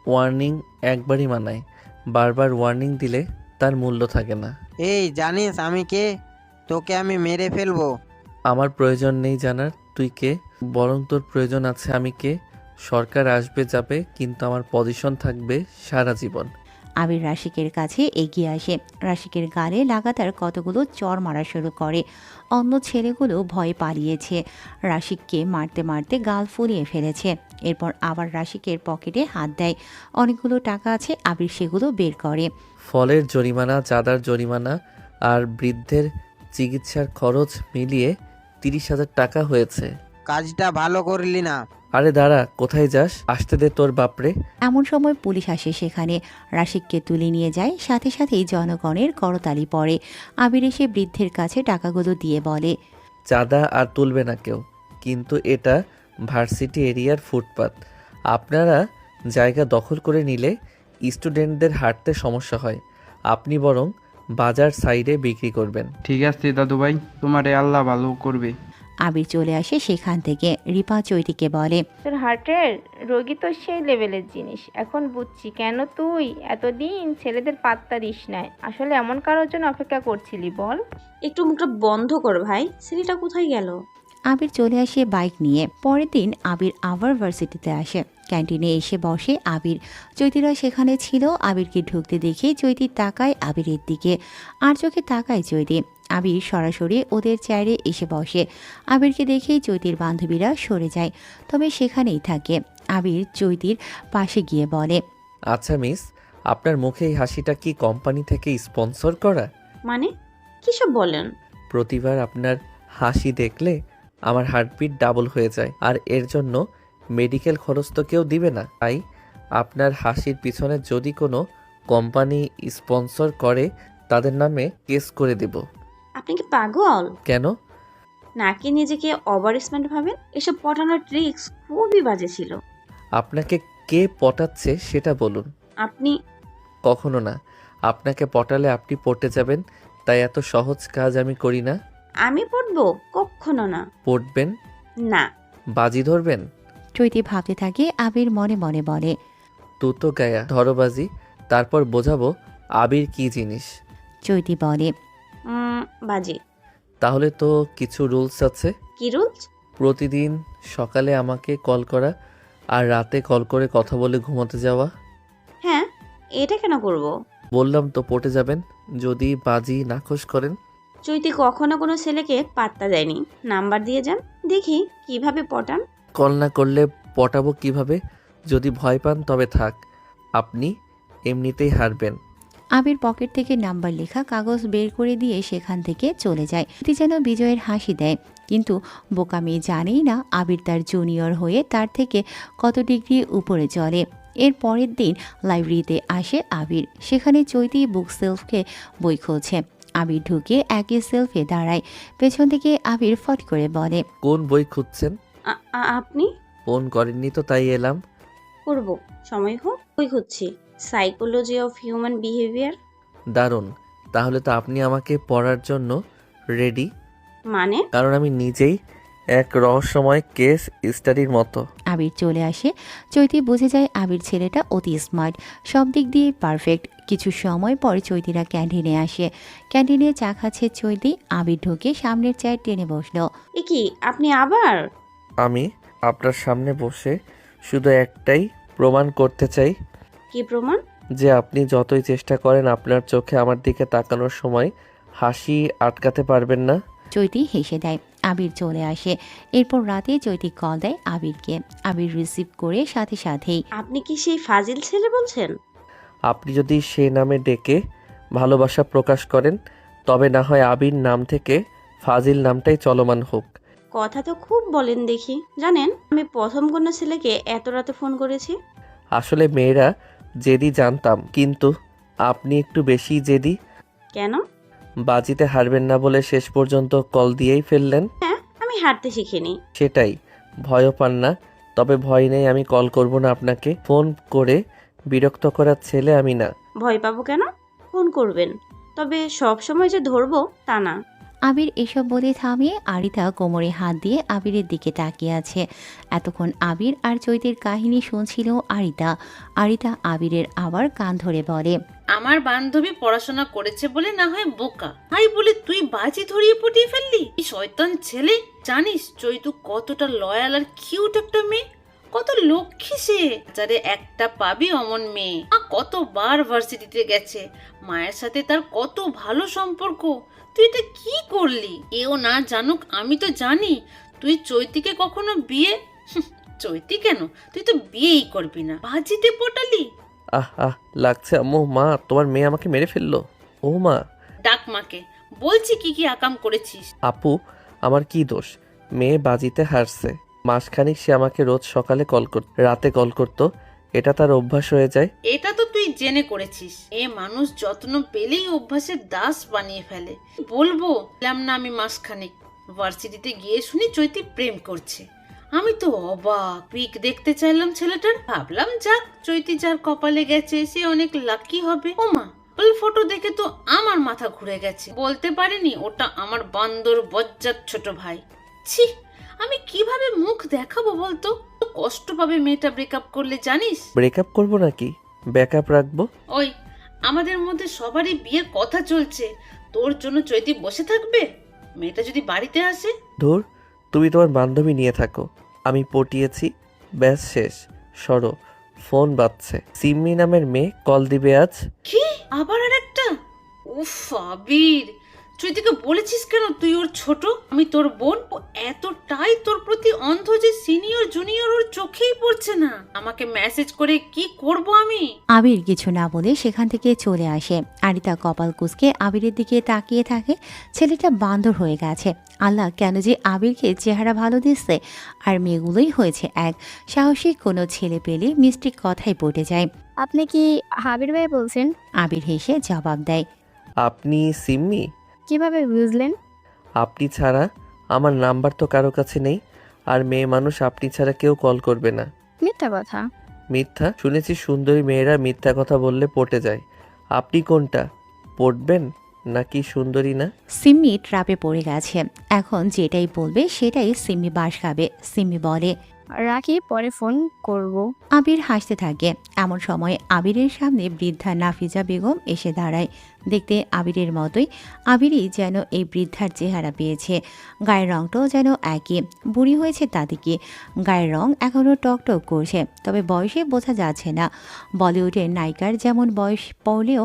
ওয়ার্নিং একবারই মানায়, বারবার ওয়ার্নিং দিলে তার মূল্য থাকে না। এই জানিস আমি কে? তোকে আমি মেরে ফেলবো। আমার প্রয়োজন নেই জানার তুই কে, বরং তোর প্রয়োজন আছে আমি কে। সরকার আসবে যাবে, কিন্তু আমার পজিশন থাকবে সারা জীবন। আবির রাশিকের কাছে এগিয়ে আসে। রাশিকের গালে লাগাতার কতগুলো চড় মারা শুরু করে। অন্য ছেলেগুলো ভয়ে পালিয়েছে। রাশিককে মারতে মারতে গাল ফুলিয়ে ফেলেছে। এরপর আবার রাশিকের পকেটে হাত দেয়। অনেকগুলো টাকা আছে। আবির সেগুলো বের করে। ফলের জরিমানা, চাঁদার জরিমানা আর বৃদ্ধের চিকিৎসার খরচ মিলিয়ে 30,000 টাকা হয়েছে। কাজটা ভালো করলি না। আরে দাঁড়া, কোথায় যাস? আসতে দে তোর বাপরে। এমন সময় পুলিশ আসে সেখানে। রাশিককে তুলে নিয়ে যায়। সাথে সাথেই জনগণের করতালি পড়ে। আবির এসে বৃদ্ধের কাছে টাকাগুলো দিয়ে বলে, চাঁদা আর তুলবে না কেউ, কিন্তু এটা ভার্সিটি এরিয়ার ফুটপাত। আপনারা জায়গা দখল করে নিলে স্টুডেন্টদের হাঁটতে সমস্যা হয়। আপনি বরং বাজার সাইডে বিক্রি করবেন। ঠিক আছে দাদু ভাই, তোমারে আল্লাহ ভালো করবে। আবির চলে আসে সেখান থেকে। রিপা চৈতিকে বলে, তোর হার্টের রোগী তো সেই লেভেলের জিনিস। এখন বুঝছি কেন তুই এতদিন ছেলেদের পাত্তা দিস নাই। আসলে এমন কারোর জন্য অপেক্ষা করছিলি বল? একটু মুখটা বন্ধ কর ভাই, ছেলেটা কোথায় গেল? আবির চলে আসে বাইক নিয়ে। পরের দিন আবির আবার ভার্সিটিতে আসে। ক্যান্টিনে এসে বসে আবির। চৈতিরা সেখানে ছিল। আবিরকে ঢুকতে দেখে চৈতি তাকায় আবিরের দিকে, আর চোখে তাকায় চৈতি। আবির সরাসরি ওদের চেয়ারে এসে বসে। আবিরকে দেখেই চৈতির বান্ধবীরা সরে যায়, তবে সেখানেই থাকে। আবির চৈতির পাশে গিয়ে বলে, আচ্ছা মিস, আপনার মুখে এই হাসিটা কি কোম্পানি থেকে স্পন্সর করা? মানে কিসব বলেন? প্রতিবার আপনার হাসি দেখলে আমার হার্টবিট ডাবল হয়ে যায়, আর এর জন্য মেডিকেল খরচ তো কেউ দিবে না। তাই আপনার হাসির পিছনে যদি কোনো কোম্পানি স্পন্সর করে তাদের নামে কেস করে দেব। আপনি কি পাগল? কেন? নাকি নিজেকে ওভার স্মার্ট ভাবেন? এসব পটানোর ট্রিক্স খুবই বাজে ছিল। আপনাকে কে পটাচ্ছে সেটা বলুন। আপনি কখনো না। আপনাকে পটালে আপনি পটে যাবেন, তাই এত সহজ কাজ আমি করি না। আমি পড়বো? কখনো না। পটবেন? না। বাজি ধরবেন? চৈতি ভাবতে থাকে। আবির মনে মনে বলে, তু তো গায়া, ধরো বাজি, তারপর বোঝাবো আবির কি জিনিস। চৈতি বলে, বাজি। তাহলে তো কিছু রুলস আছে। কি রুলস? প্রতিদিন সকালে আমাকে কল করা, আর রাতে কল করে কথা বলে ঘুমোতে যাওয়া। হ্যাঁ, এটা কেন করব? বললাম তো পটে যাবেন যদি বাজি নাখোশ করেন। চৈতি কখনো কোনো ছেলেকে পাত্তা দেয়নি। নাম্বার দিয়ে যান, দেখি কিভাবে পটান। কল না করলে পটাবো কিভাবে? যদি ভয় পান তবে থাক, আপনি এমনিতেই হারবেন। আবির পকেট থেকে নাম্বার লেখা কাগজ বের করে দিয়ে সেখান থেকে চলে যায়। চৈতি যেন বিজয়ের হাসি দেয়, কিন্তু বোকা মেয়ে জানেই না আবির তার জুনিয়র হয়ে তার থেকে কত ডিগ্রি উপরে চলে। এর পরের দিন লাইব্রেরিতে আসে আবির। সেখানে চৈতি বুক সেলফকে বই খুলছে। আবির ঢুকে একই সেলফে দাঁড়ায়। পেছন থেকে আবির ফট করে বলে, কোন বই খুঁজছেন? আপনি? ফোন করেননি তো, তাই এলাম। করব, সময় হোক। বই খুঁজছি, সাইকোলজি অফ হিউম্যান বিহেভিয়ার। দারুণ, তাহলে তো আপনি আমাকে পড়ার জন্য রেডি। মানে? কারণ আমি নিজেই এক রহস্যময় কেস স্টাডির মতো। আবির চলে আসে। চৈতি বুঝে যায় আবির ছেলেটা অতি স্মার্ট, সব দিক দিয়ে পারফেক্ট। কিছু সময় পর চৈতিরা ক্যান্টিনে আসে। ক্যান্টিনে চা খাচ্ছে চৈতি। আবির ঢুকে সামনের চেয়ার টেনে বসলো। এ কি, আপনি আবার? আমি আপনার সামনে বসে শুধু একটাই প্রমাণ করতে চাই। কি প্রমাণ? যে আপনি যতই চেষ্টা করেন আপনার চোখে আমার দিকে তাকানোর সময় হাসি আটকাতে পারবেন না। চৈতি হেসে দেয়। আবির চলে আসে। এরপর রাতে চৈতি কল দেয় আবিরকে। আবির রিসিভ করে সাথে সাথেই, আপনি কি সেই ফাজিল ছেলে বলছেন? আপনি যদি সে নামে ডেকে ভালোবাসা প্রকাশ করেন তবে না হয় আবির নাম থেকে ফাজিল নামটাই চলমান হোক। কথা তো খুব বলেন দেখি। জানেন, আমি প্রথম কোনো ছেলেকে এত রাতে ফোন করেছি? আসলে মেয়েরা জেদি জানতাম, কিন্তু আপনি একটু বেশি জেদি। কেন? বাজিতে হারবেন না বলে শেষ পর্যন্ত কল দিয়েই ফেললেন। হ্যাঁ, আমি হারতে শিখিনি। সেটাই, ভয়ও পান না। তবে ভয় নেই, আমি কল করব না আপনাকে। ফোন করে বিরক্ত করার ছেলে আমি না। ভয় পাবো কেন? ফোন করবেন, তবে সব সময় যে ধরবো তা না। আবির এসব বলে থামিয়ে আরিতা কোমরে হাত দিয়ে আবিরের দিকে তাকিয়ে আছে। এতক্ষণ আবির আর চৈতির কাহিনী শুনছিল আরিতা। আরিতা আবিরের আবার কান ধরে বলে, আমার বান্ধবী পড়াশোনা করেছে বলে না হয় বোকা, তাই বলে তুই বাজি ধরিয়ে পটিয়ে ফেললি? এই শয়তান ছেলে! জানিস চৈতু কতটা লয়াল আর কিউট একটা মেয়ে, কত লক্ষ্মী সে। যারে একটা পাবি অমন মেয়ে। কতবার ভার্সিটিতে গেছে, মায়ের সাথে তার কত ভালো সম্পর্ক। তুই এটা কি করলি? কেউ না জানুক, আমি তো জানি। তুই চৈতিকে কখনো বিয়ে চৈতি কেন, তুই তো বিয়েই করবি না, বাজিতে পটালি। আহ আহ লাগছে আম্মু। মা, তোমার মেয়ে আমাকে মেরে ফেললো। ও মা! ডাক মাকে, বলছি কি কি আকাম করেছিস। আপু, আমার কি দোষ? মেয়ে বাজিতে হারছে। মাসখানিক সে আমাকে রোজ সকালে কল করত, রাতে কল করতো। এটা তার অভ্যাস হয়ে যায়। এটা তো তুই জেনে করেছিস। এ মানুষ যত্ন পেলেই অভ্যাসের দাস বানিয়ে ফেলে। বলবো না আমি মাসখানেক ভার্সিটিতে গিয়ে শুনি চৈতি প্রেম করছে। আমি তো অবাক। পিক দেখতে চাইলাম ছেলেটার, ভাবলাম যাক চৈতি যার কপালে গেছে সে অনেক লাকি হবে। ওমা, ওই ফটো দেখে তো আমার মাথা ঘুরে গেছে। বলতে পারিনি ওটা আমার বান্দর বজ্জাত ছোট ভাই। ছি, আমি কিভাবে মুখ দেখাবো বলতো? কষ্ট পাবে মেয়েটা ব্রেকআপ করলে জানিস। ব্রেকআপ করবো নাকি ব্যাকআপ রাখবো? ওই, আমাদের মধ্যে সবারই বিয়ের কথা চলছে, তোর জন্য চৈতি বসে থাকবে? মেয়েটা যদি বাড়িতে আসে? ধুর, তুমি তোমার বান্ধবী নিয়ে থাকো, আমি পটিয়েছি, ব্যাস শেষ। সরো, ফোন বাজছে। সিম্মি নামের মেয়ে কল দিবে আজ। কি আবার আরেকটা? উফ আবির, তুই তোকে বলেছিস কেন তুই ওর ছোট, আমি তোর বোন। ও এতটাই তোর প্রতি অন্ধ যে সিনিয়র জুনিয়র ওর চোখেই পড়ছে না। আমাকে মেসেজ করে কি করব আমি? আবির কিছু না বলে সেখান থেকে চলে আসে। আরিতা কপাল কুঁচকে আবিরের দিকে তাকিয়ে থাকে। ছেলেটা বান্দর হয়ে গেছে। আল্লাহ, কেন যে আবিরকে চেহারা ভালো দিচ্ছে। আর মেয়েগুলোই হয়েছে এক। সাহসী কোনো ছেলে পেলে মিষ্টি কথাই পটে যায়। আপনি কি হাবির ভাই বলছেন? আবির হেসে জবাব দেয়, আপনি সিম্মি? কিভাবে বুঝলেন? আপনি ছাড়া আমার নাম্বার তো কারো কাছে নেই, আর মেয়ে মানুষ আপনি ছাড়া কেউ কল করবে না। মিথ্যা কথা। মিথ্যা? শুনেছি সুন্দরী মেয়েরা মিথ্যা কথা বললে পটে যায়। আপনি কোনটা, পটবেন নাকি সুন্দরী না? সিম্মি ট্রাপে পড়ে গেছে। এখন যেটাই বলবে সেটাই সিম্মি বাস খাবে। সিম্মি বলে, রাখি, পরে ফোন করব। আবির হাসতে থাকে। এমন সময় আবিরের সামনে বৃদ্ধা নাফিজা বেগম এসে দাঁড়ায়। দেখতে আবিরের মতোই। আবিরই যেন এই বৃদ্ধার চেহারা পেয়েছে। গায়ের রংটাও যেন একই। বুড়ি হয়েছে তাদিকে। গায়ের রং এখনও টকটক করছে, তবে বয়সে বোঝা যাচ্ছে না। বলিউডের নায়িকার যেমন বয়স পড়লেও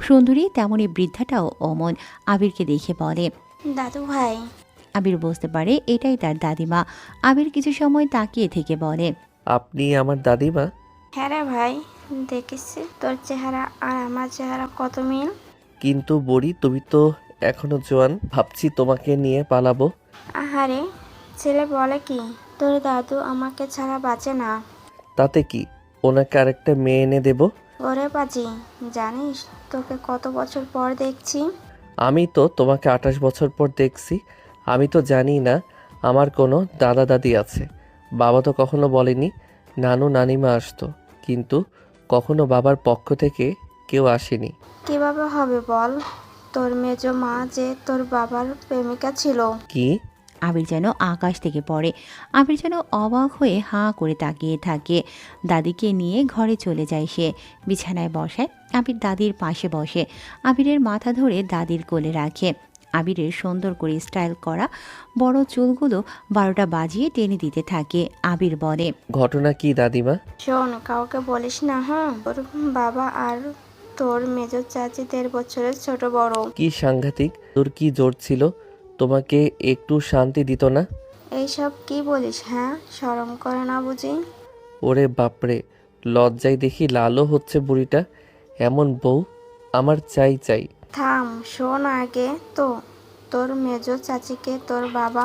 সুন্দরী, তেমনই বৃদ্ধাটাও অমন। আবিরকে দেখে বলে, দাদু ভাই। আবির বুঝতে পারে এটাই তার দাদিমা। আবির কিছু সময় তাকিয়ে থেকে বলে, আপনি আমার দাদিমা? হ্যাঁ রে ভাই, দেখেছি তোর চেহারা আর আমার চেহারা কত মিল। কিন্তু বুড়ি, তুমি তো এখনো জোয়ান। ভাবছি তোমাকে নিয়ে পালাবো। আহারে, ছেলে বলে কি তোর দাদু আমাকে ছাড়া বাঁচে না। তাতে কি, ওনাকে আরেকটা মেয়ে এনে দেব। ওরে বাজি, জানিস তোকে কত বছর পর দেখছি। আমি তো তোমাকে 28 বছর পর দেখছি। আমি তো জানি না আমার কোনো দাদা দাদি আছে। বাবা তো কখনো বলেনি। নানু নানিমা আসতো, কিন্তু কখনো বাবার পক্ষ থেকে কেউ আসেনি। কিভাবে হবে বল? তোর মেজো মা যে তোর বাবার প্রেমিকা ছিল। কি? আবির যেন আকাশ থেকে পড়ে। আবির যেন অবাক হয়ে হাঁ করে তাকিয়ে থাকে। দাদিকে নিয়ে ঘরে চলে যায় সে। বিছানায় বসায়। আবির দাদির পাশে বসে। আবিরের মাথা ধরে দাদির কোলে রাখে। আবিরের সুন্দর করে স্টাইল করা বড় চুলগুলো 12টা বাজিয়ে টেনে দিতে থাকে। আবির বলে, ঘটনা কি দাদিমা? শোন, কাউকে বলিস না। হ্যাঁ, তোর বাবা আর তোর মেজো চাচি 1.5 বছরের ছোট বড়। কি সাংঘাতিক! তোর কি জোর ছিল? তোমাকে একটু শান্তি দিত না? এইসব কি বলিস? হ্যাঁ, শরম করে না বুঝি? ওরে বাপরে, লজ্জায় দেখি লালও হচ্ছে বুড়িটা। এমন বউ আমার চাই চাই। থাম, শোন আগে তো। তোর মেজো চাচিকে তোর বাবা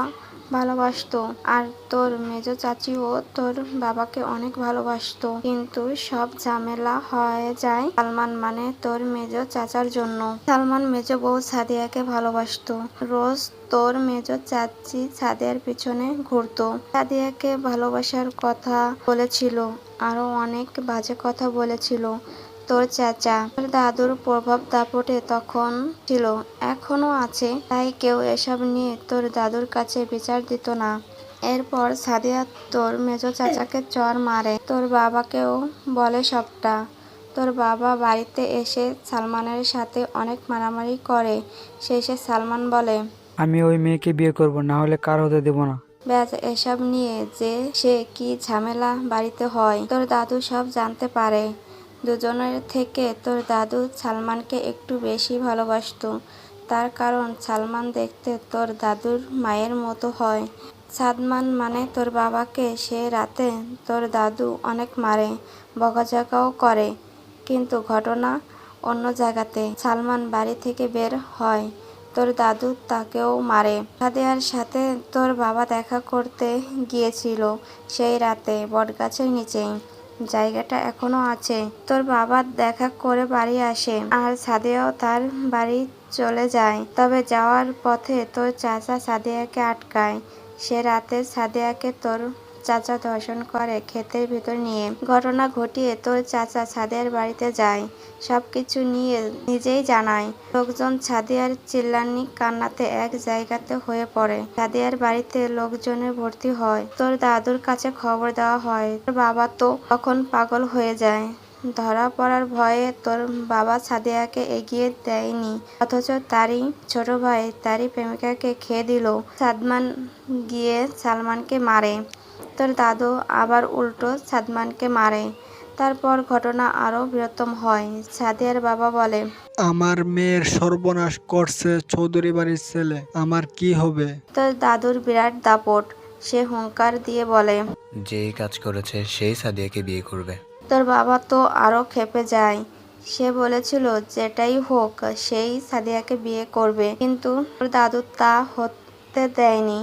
ভালোবাসতো, আর তোর মেজো চাচিও তোর বাবাকে অনেক ভালোবাসতো। কিন্তু সব ঝামেলা হয়ে যায় সালমান মানে তোর মেজো চাচার জন্য। সালমান মেজো বউ সাদিয়াকে ভালোবাসতো। রোজ তোর মেজো চাচি সাদিয়ার পিছনে ঘুরতো। সাদিয়াকে ভালোবাসার কথা বলেছিল, আরো অনেক বাজে কথা বলেছিল তোর চাচা। তোর দাদুর প্রভাব দাপটে তখন ছিল, এখনো আছে। তাই কেউ এসব নিয়ে তোর দাদুর কাছে বিচার দিত না। এরপর সাদিয়া তোর মেজো চাচাকে চর মারে। তোর বাবাকেও বলে সবটা। তোর বাবা বাড়িতে এসে সালমানের সাথে অনেক মারামারি করে। শেষে সালমান বলে, আমি ওই মেয়েকে বিয়ে করব, না হলে কার হতে দেব না। ব্যাস, এসব নিয়ে যে সে কি ঝামেলা বাড়িতে হয় তোর দাদু সব জানতে পারে। দুজনের থেকে তোর দাদু সালমানকে একটু বেশি ভালোবাসতো। তার কারণ সালমান দেখতে তোর দাদুর মায়ের মতো হয়। সাদমান মানে তোর বাবাকে সে রাতে তোর দাদু অনেক মারে, বকাঝকাও করে। কিন্তু ঘটনা অন্য জায়গাতে। সালমান বাড়ি থেকে বের হয়, তোর দাদু তাকেও মারে। সাদিয়ার সাথে তোর বাবা দেখা করতে গিয়েছিল সেই রাতে বটগাছের নিচেই। জায়গাটা এখনো আছে। তোর বাবা দেখা করে বাড়ি আসে, আর সাদিয়াও তার বাড়ি চলে যায়। তবে যাওয়ার পথে তোর চাচা সাদিয়াকে আটকায়। সে রাতে সাদিয়াকে তোর চাচা ধর্ষণ করে ক্ষেতের ভিতর নিয়ে। ঘটনা ঘটিয়ে তোর চাচা সাদিয়ার বাড়িতে যায়, সবকিছু নিয়ে নিজেই জানায়। লোকজন সাদিয়ার চিল্লানি কান্নাতে এক জায়গাতে হয়ে পড়ে। সাদিয়ার বাড়িতে লোকজনের ভর্তি হয়। তোর দাদুর কাছে খবর দেওয়া হয়। তোর বাবা তো তখন পাগল হয়ে যায়। ধরা পড়ার ভয়ে তোর বাবা সাদিয়াকে এগিয়ে দেয়নি, অথচ তারই ছোট ভাই তারই প্রেমিকাকে খেয়ে দিল। সাদমান গিয়ে সালমানকে মারে, তোর দাদু আবার উল্টো সাদমানকে মারে। তারপর ঘটনা আরো বৃহত্তম হয়। সাদিয়ার বাবা বলে, আমার মেয়ের সর্বনাশ করছে চৌধুরী বাড়ির ছেলে, আমার কি হবে? তোর দাদুর বিরাট দাপট, সে হুঙ্কার দিয়ে বলে, যেই কাজ করেছে সেই সাদিয়াকে বিয়ে করবে। তোর বাবা তো আরো ক্ষেপে যায়। সে বলেছিল যেটাই হোক সেই সাদিয়াকে বিয়ে করবে, কিন্তু তোর দাদু তা হতে দেয়নি।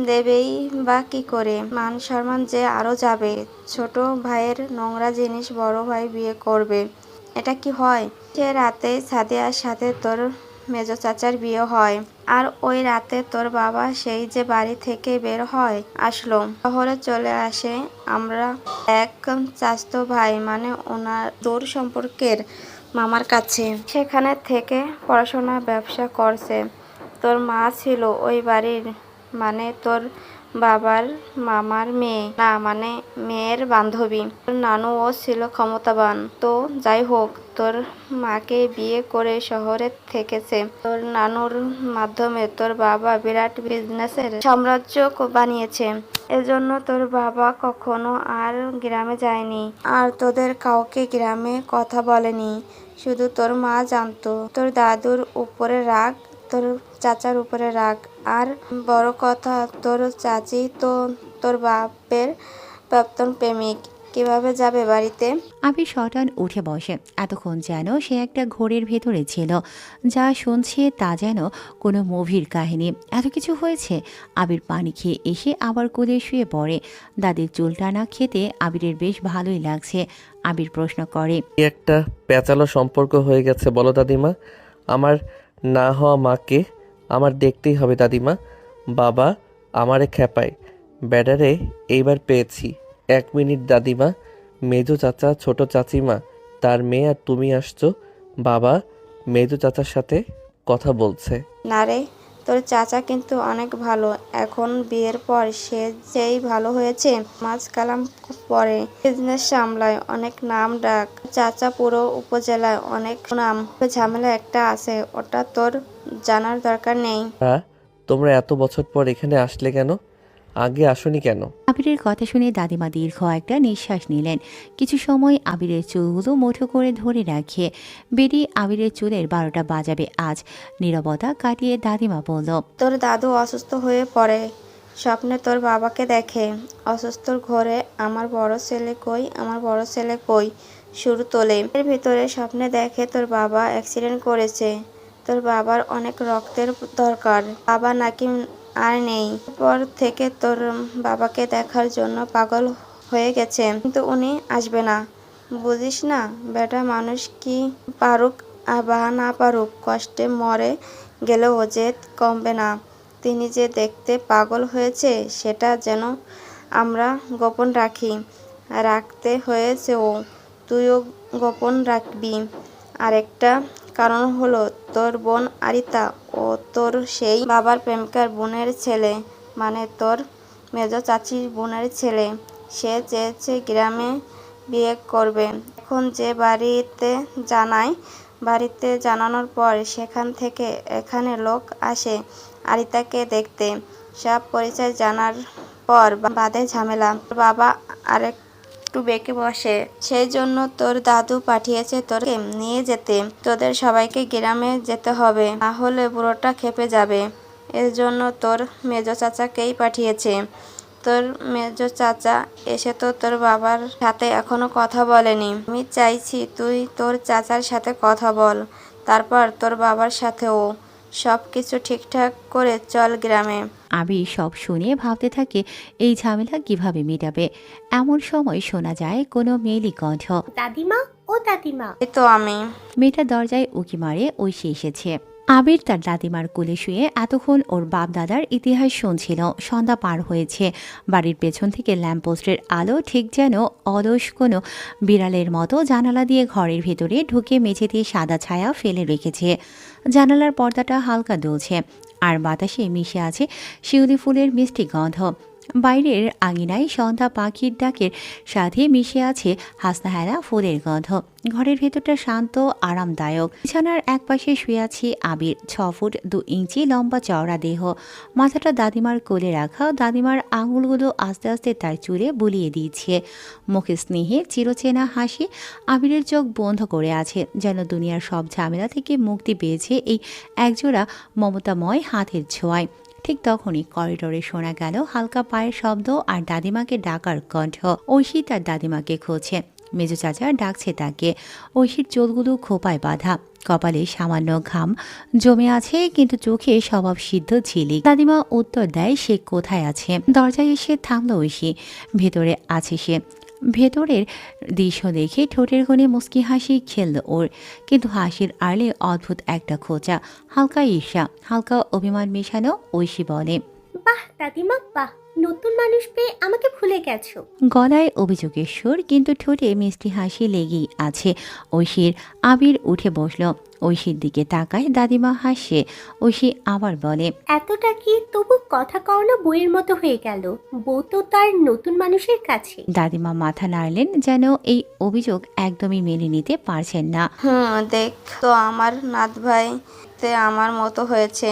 দেবেই বা কি করে? মান সম্মান যে আরো যাবে। ছোট ভাইয়ের নোংরা জিনিস বড় ভাই বিয়ে করবে, এটা কি হয়? সে রাতে সাদিয়ার সাথে তোর মেজো চাচার বিয়ে হয়, আর ওই রাতে তোর বাবা সেই যে বাড়ি থেকে বের হয় আসলো, শহরে চলে আসে। আমরা এক চাচাতো ভাই মানে ওনার দূর সম্পর্কের মামার কাছে, সেখানে থেকে পড়াশোনা ব্যবসা করছে। তোর মা ছিল ওই বাড়ির, মানে তোর বাবার মামার মেয়ে, না মানে মেয়ের বান্ধবী। তোর নানুও ছিল ক্ষমতাবান। তো যাই হোক, তোর মাকে বিয়ে করে শহরে থেকেছে। তোর নানুর মাধ্যমে তোর বাবা বিরাট বিজনেসের সাম্রাজ্য বানিয়েছে। এজন্য তোর বাবা কখনো আর গ্রামে যায়নি, আর তোদের কাউকে গ্রামে কথা বলেনি। শুধু তোর মা জানতো। তোর দাদুর উপরে রাগ, তোর চাচার উপরে রাগ, আর বড় কথা তোর চাচি তো তোর বাপের প্রাক্তন প্রেমিক। কিভাবে যাবে বাড়িতে? আবির শটান উঠে বসে। এতক্ষণ যেন সে একটা ঘোরের ভেতরে ছিল। যা শুনছে তা যেন কোনো মুভির কাহিনী। এত কিছু হয়েছে। আবির পানি খেয়ে এসে আবার কোলে শুয়ে পড়ে। দাদির চুল টানা খেতে আবিরের বেশ ভালোই লাগছে। আবির প্রশ্ন করে, কি একটা প্যাঁচালো সম্পর্ক হয়ে গেছে বলো দাদিমা? আমার না হওয়া মাকে আমার দেখতেই হবে দাদিমা। বাবা আমারে খেপায়, ব্যাডারে এইবার পেয়েছি। 1 মিনিট দাদিমা, মেজো চাচা ছোট চাচিমা তার মেয়ে আর তুমি আসছো। বাবা মেজো চাচার সাথে কথা বলছে। না রে, তোর চাচা কিন্তু অনেক ভালো। এখন বিয়ের পর সে যেই ভালো হয়েছে। মাছ কালাম পরে বিজনেস সামলায়, অনেক নাম ডাক। চাচা পুরো উপজেলায় অনেক নাম। ঝামেলা একটা আছে, ওটা তোর জানার দরকার নেই। হ্যাঁ, তোমরা এত বছর পর এখানে আসলে কেন? আগে আসোনি কেন? আবিরের কথা শুনে দাদিমা দীর্ঘ একটা নিঃশ্বাস নিলেন। কিছু সময় আবিরের চুলগুলো মুঠো করে ধরে রাখে। বেরি আবিরের চুলের 12টা বাজাবে আজ। নীরবতা কাটিয়ে দাদিমা বলল, তোর দাদু অসুস্থ হয়ে পড়ে, স্বপ্নে তোর বাবাকে দেখে। অসুস্থর ঘরে আমার বড় ছেলে কই, আমার বড় ছেলে কই শুরু তোলে। এর ভিতরে স্বপ্নে দেখে তোর বাবা অ্যাক্সিডেন্ট করেছে। তোর বাবার অনেক রক্তের দরকার, বাবা নাকি আর নেই। পর থেকে তোর বাবাকে দেখার জন্য পাগল হয়ে গেছে, কিন্তু উনি আসবে না। বুঝিস না বেটা, মানুষ কি পারুক বা না পারুক, কষ্টে মরে গেলেও জেদ কমবে না। তিনি যে দেখতে পাগল হয়েছে সেটা যেন আমরা গোপন রাখতে হয়েছে। ও তুইও গোপন রাখবি। আরেকটা কারণ হলো তোর বোন আরিতা, ও তোর সেই বাবার প্রেমিকার বোনের ছেলে, মানে তোর মেজো চাচির বোনের ছেলে। সে চেয়েছে গ্রামে বিয়ে করবে। এখন যে বাড়িতে জানানোর পর সেখান থেকে এখানে লোক আসে আরিতাকে দেখতে। সব পরিচয় জানার পর বাদে ঝামেলা। বাবা আরেকটু বেঁকে বসে। সেই জন্য তোর দাদু পাঠিয়েছে তোরকে নিয়ে যেতে। তোদের সবাইকে গ্রামে যেতে হবে, না হলে বুড়োটা খেপে যাবে। এর জন্য তোর মেজো চাচাকেই পাঠিয়েছে। তোর মেজো চাচা এসে তো তোর বাবার সাথে এখনো কথা বলেনি। আমি চাইছি তুই তোর চাচার সাথে কথা বল, তারপর তোর বাবার সাথেও। সব কিছু ঠিকঠাক করে চল গ্রামে। আবির সব শুনে ভাবতে থাকে এই ঝামেলা কিভাবে মেটাবে। এমন সময় শোনা যায় কোনো মেয়েলি কণ্ঠ, দাদিমা, ও দাদিমা। এই তো আমি। মেয়েটা দরজায় উকি মারে ঐশী এসেছে। আবির তার দাদিমার কোলে শুয়ে এতক্ষণ ওর বাপ দাদার ইতিহাস শুনছিল। সন্ধ্যা পার হয়েছে। বাড়ির পেছন থেকে ল্যাম্পপোস্টের আলো ঠিক যেন অলস কোনো বিড়ালের মতো জানালা দিয়ে ঘরের ভেতরে ঢুকে মেঝেতে সাদা ছায়া ফেলে রেখেছে। জানালার পর্দাটা হালকা দুলছে, আর বাতাসে মিশে আছে শিউলি ফুলের মিষ্টি গন্ধ। বাইরের আঙিনায় সন্ধ্যা পাখির ডাকের সাথে মিশে আছে হাসনাহেনা ফুলের গন্ধ। ঘরের ভেতরটা শান্ত আরামদায়ক। বিছানার একপাশে শুয়ে আছে আবির। 6 ফুট 2 ইঞ্চি লম্বা চওড়া দেহ, মাথাটা দাদিমার কোলে রাখা। দাদিমার আঙুলগুলো আস্তে আস্তে তার চুলে বুলিয়ে দিচ্ছে। মুখে স্নেহের চিরচেনা হাসি। আবিরের চোখ বন্ধ করে আছে, যেন দুনিয়ার সব ঝামেলা থেকে মুক্তি পেয়েছে এই একজোড়া মমতাময় হাতের ছোঁয়ায়। ঠিক তখনই করিডোরে শোনা গেল হালকা পায়ের শব্দ আর দাদিমাকে ডাকার কণ্ঠ। ঐশী তার দাদিমাকে খোঁজে। মেজো চাচা ডাকছে তাকে। ঐশীর চোলগুলো খোপায় বাঁধা, কপালে সামান্য ঘাম জমে আছে, কিন্তু চোখে স্বভাব সিদ্ধ ঝিলিক। দাদিমা উত্তর দেয় সে কোথায় আছে। দরজায় এসে থামল ঐশী। ভেতরে আছে সে। ভেতরের দৃশ্য দেখে ঠোঁটের কোণে মুচকি হাসি খেলল ওর, কিন্তু হাসির আড়লে অদ্ভুত একটা খোঁচা, হালকা ঈর্ষা, হালকা অভিমান মেশানো। ঐশী বলে, বাহ দাদিমা বাহ, নতুন মানুষ পেয়ে আমাকে ভুলে গেছো। গলায় অভিযোগের সুর, কিন্তু ঠোঁটে মিষ্টি হাসি লেগেই আছে ঐশীর। আবির উঠে বসল, ঐশীর দিকে তাকায়। দাদিমা হাসে। ঐশী আবার বলে, এতটা কি তবু কথা কও না বইয়ের মতো হয়ে গেল। বউ তো তার নতুন মানুষের কাছে। দাদিমা মাথা নাড়লেন, যেন এই অভিযোগ একদমই মেনে নিতে পারছেন না। দেখ তো আমার নাত ভাই তে আমার মতো হয়েছে,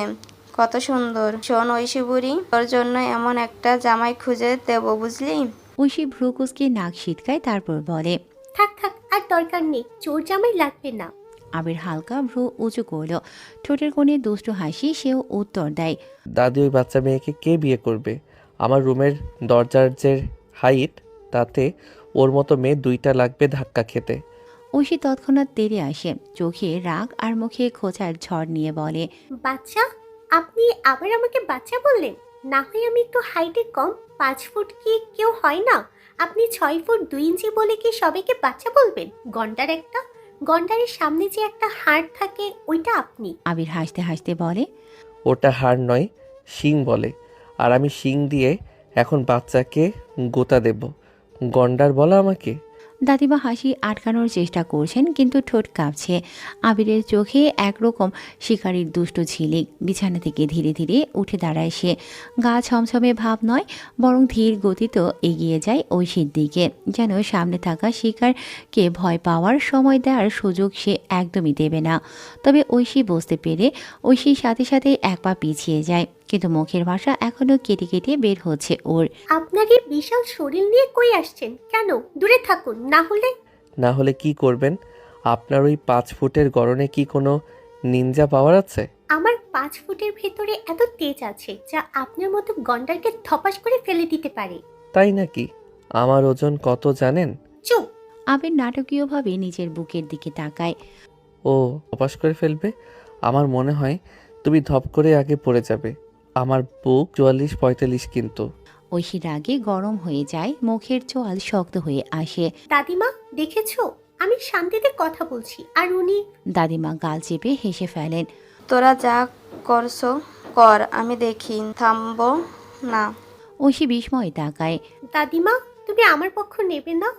কত সুন্দর। শোন ঐশী বুড়ি, তোর জন্য এমন একটা জামাই খুঁজে দেব, বুঝলি? ঐশী ভ্রু কুঁচকে নাক সিটকায়, তারপর বলে, থাক থাক, আর দরকার নেই, চোর জামাই লাগবে না। আবির হালকা ভ্রু উঁচু করল, ঠোঁটের কোণে দুষ্টু হাসি। সেও উত্তর দেয়, দাদি ওই বাচ্চা মেয়েকে কে বিয়ে করবে? আমার রুমের দরজার যে হাইট, তাতে ওর মতো মেয়ে 2টা লাগবে ধাক্কা খেতে। ঐশী তৎক্ষণাৎ তেড়ে আসে, চোখে রাগ আর মুখে খোঁচার ঝড় নিয়ে বলে, বাচ্চা? আপনি আবার আমাকে বাচ্চা বললেন? না হয় আমি একটু হাইটে কম, 5 ফুট কি কেউ হয় না? আপনি 6 ফুট 2 ইঞ্চি বলে কি সবাইকে বাচ্চা বলবেন? গন্ডার একটা। গন্ডারের সামনে যে একটা হাড় থাকে, ওইটা আপনি। আবির হাসতে হাসতে বলে, ওটা হাড় নয়, শিং বলে। আর আমি শিং দিয়ে এখন বাচ্চাকে গোতা দেব? গন্ডার বলা আমাকে? দাদিমা হাসি আটকানোর চেষ্টা করছেন, কিন্তু ঠোঁট কাঁপছে। আবিরের চোখে একরকম শিকারীর দুষ্ট ঝিলিক। বিছানা থেকে ধীরে ধীরে উঠে দাঁড়ায় সে। গা ছমছমে ভাব নয়, বরং ধীর গতিতে এগিয়ে যায় ঐশীর দিকে, যেন সামনে থাকা শিকারকে ভয় পাওয়ার সময় দেওয়ার সুযোগ সে একদমই দেবে না। তবে ঐশী বুঝতে পেরে ঐশীর সাথে সাথে এক পা পিছিয়ে যায়, কিন্তু মুখের ভাষা এখনো কেটে কেটে বের হচ্ছে ওর। আপনার এই বিশাল শরীর নিয়ে কই আসছেন? কেন? দূরে থাকুন, না হলে কি করবেন? আপনার ওই 5 ফুটের গড়নে কি কোনো নিনজা পাওয়ার আছে? আমার 5 ফুটের ভেতরে এত তেজ আছে যা আপনার মতো গন্ডারকে ধপাস করে ফেলে দিতে পারে। তাই নাকি? আমার ওজন কত জানেন? চুপ। আবির নাটকীয়ভাবে নিজের বুকের দিকে তাকায়। ও ধপাস করে ফেলবে? আমার মনে হয় তুমি ধপ করে আগে পড়ে যাবে। আমার বুক 44-45 কিন্তু। ঐশী রাগে গরম হয়ে যায়, মুখের চোয়াল শক্ত হয়ে আসে। দাদিমা দেখেছো, আমি শান্তিতে কথা বলছি আর উনি। দাদিমা গাল চেপে হেসে ফেলেন। তোরা যা করছো কর, আমি দেখি, থামবো না। ঐশী বিস্ময় তাকায়। দাদিমা তুমি আমার পক্ষ নেবে না?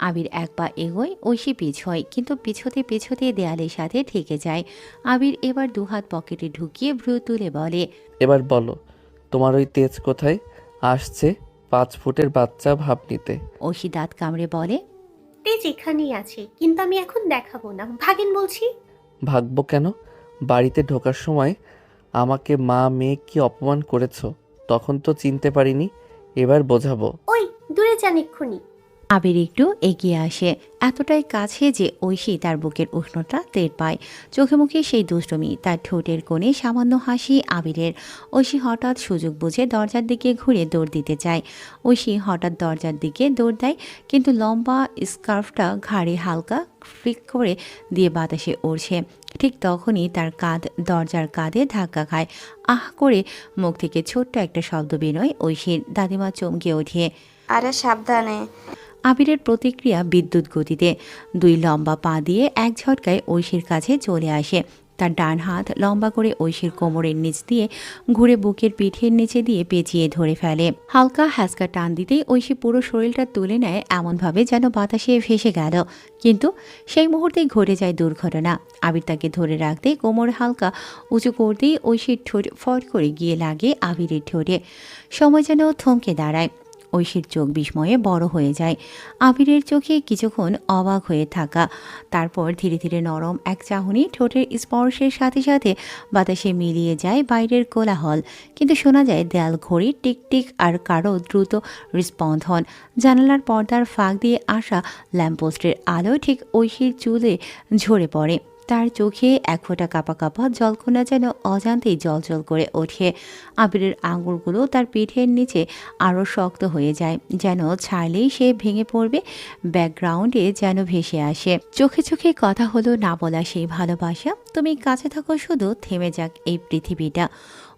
আবির এক পা এগোয়, ঐশী পিছয়, কিন্তু পিছোতে পিছোতে দেয়ালের সাথে ঠেকে যায়। আবির এবার দুহাত পকেটে ঢুকিয়ে ভ্রু তুলে বলে, এবার বলো, তোমার ওই তেজ কোথায় আসছে 5 ফুটের বাচ্চা ভাব নিতে? ঐশী দাঁত কামড়ে বলে, তেজ এখানেই আছে, কিন্তু আমি এখন দেখাবো না, ভাগেন বলছি। ভাগবো কেন? বাড়িতে ঢোকার সময় আমাকে মা মেয়ে কি অপমান করেছো, তখন তো চিনতে পারিনি, এবার বোঝাবো। ওই দূরে যান এক্ষুনি। আবির একটু এগিয়ে আসে, এতটাই কাছে যে ঐশী তার বুকের উষ্ণতা টের পায়। চোখে মুখে সেই দুষ্টুমি, তার ঠোঁটের কোণে সামান্য হাসি আবিরের। ঐশী হঠাৎ সুযোগ বুঝে দরজার দিকে ঘুরে দৌড় দিতে চায়। ঐশী হঠাৎ দরজার দিকে দৌড় দেয়, কিন্তু লম্বা স্কার্ফটা ঘাড়ে হালকা ফ্লিক করে দিয়ে বাতাসে উড়ছে। ঠিক তখনই তার কাঁধ দরজার কাঁধে ধাক্কা খায়। আহ করে মুখ থেকে ছোট্ট একটা শব্দ বেরোয় ঐশীর। দাদিমা চমকে ওঠে। আরে সাবধানে। আবিরের প্রতিক্রিয়া বিদ্যুৎ গতিতে 2 লম্বা পা দিয়ে এক ঝটকায় ঐশীর কাছে চলে আসে। তার ডান হাত লম্বা করে ঐশীর কোমরের নিচ দিয়ে ঘুরে বুকের পিঠের নিচে দিয়ে পেঁচিয়ে ধরে ফেলে। হালকা হ্যাঁচকা টান দিতেই ঐশী পুরো শরীরটা তুলে নেয় এমনভাবে যেন বাতাসে ভেসে গেল। কিন্তু সেই মুহূর্তেই ঘটে যায় দুর্ঘটনা। আবির তাকে ধরে রাখতে কোমর হালকা উঁচু করতেই ঐশীর ঠোঁট ফট করে গিয়ে লাগে আবিরের ঠোঁটে। সময় যেন থমকে দাঁড়ায়। ঐশীর চোখ বিস্ময়ে বড় হয়ে যায়। আবিরের চোখে কিছুক্ষণ অবাক হয়ে থাকা, তারপর ধীরে ধীরে নরম এক চাহনি ঠোঁটের স্পর্শের সাথে সাথে বাতাসে মিলিয়ে যায় বাইরের কোলাহল। কিন্তু শোনা যায় দেয়াল ঘড়ির টিকটিক আর কারো দ্রুত হৃস্পন্দন। জানালার পর্দার ফাঁক দিয়ে আসা ল্যাম্পপোস্টের আলো ঠিক ঐশীর চুলে ঝরে পড়ে। তার চোখে এক ফোঁটা কাঁপা কাঁপা জলকণা যেন অজান্তেই জলজল করে ওঠে। আবিরের আঙুলগুলো তার পিঠের নিচে আরও শক্ত হয়ে যায়, যেন ছাড়লেই সে ভেঙে পড়বে। ব্যাকগ্রাউন্ডে যেন ভেসে আসে চোখে চোখে কথা হলো না বলা সেই ভালোবাসা। তুমি কাছে থাকো শুধু, থেমে যাক এই পৃথিবীটা।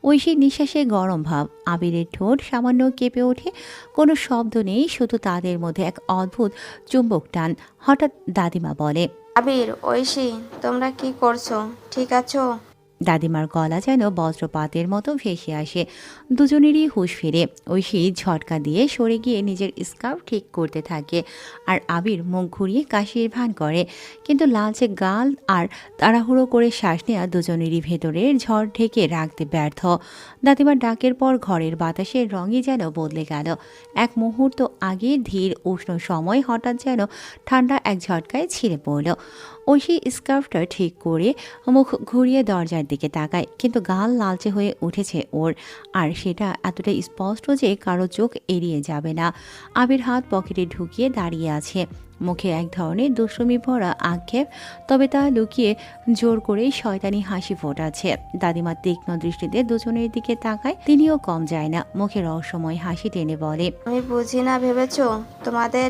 ঐশীর নিঃশ্বাসে গরম ভাব, আবিরের ঠোঁট সামান্য কেঁপে ওঠে। কোনো শব্দ নেই, শুধু তাদের মধ্যে এক অদ্ভুত চুম্বক টান। হঠাৎ দাদিমা বলে, আবির, ঐশী, তোমরা কি করছো? ঠিক আছো? দাদিমার গলা যেন বজ্রপাতের মতো ভেসে আসে। দুজনেরই হুঁশ ফিরে। ঐশী ঝটকা দিয়ে সরে গিয়ে নিজের স্কার্ফ ঠিক করতে থাকে, আর আবির মুখ ঘুরিয়ে কাশির ভান করে। কিন্তু লালচে গাল আর তাড়াহুড়ো করে শ্বাস নেওয়া দুজনেরই ভেতরের ঝড় ঢেকে রাখতে ব্যর্থ। দাদিমার ডাকের পর ঘরের বাতাসের রঙই যেন বদলে গেল। এক মুহূর্ত আগে ধীর উষ্ণ সময় হঠাৎ যেন ঠান্ডা এক ঝটকায় ছিঁড়ে পড়ল। ঐশী স্কার্ফটা ঠিক করে মুখ ঘুরিয়ে দরজার দিকে তাকায়, কিন্তু গাল লালচে হয়ে উঠেছে ওর, আর সেটা এতটা স্পষ্ট যে কারো চোখ এড়িয়ে যাবে না। আবির হাত পকেটে ঢুকিয়ে দাঁড়িয়ে আছে, মুখে এক ধরনের দুষ্টুমি ভরা আক্ষেপ, তবে তা লুকিয়ে জোর করেই শয়তানি হাসি ফোটাচ্ছে। দাদিমা তীক্ষ্ণ দৃষ্টিতে দুজনের দিকে তাকায়, তিনিও কম যায় না। মুখে রহস্যময় হাসি টেনে বলে, আমি বুঝি না ভেবেছো? তোমাদের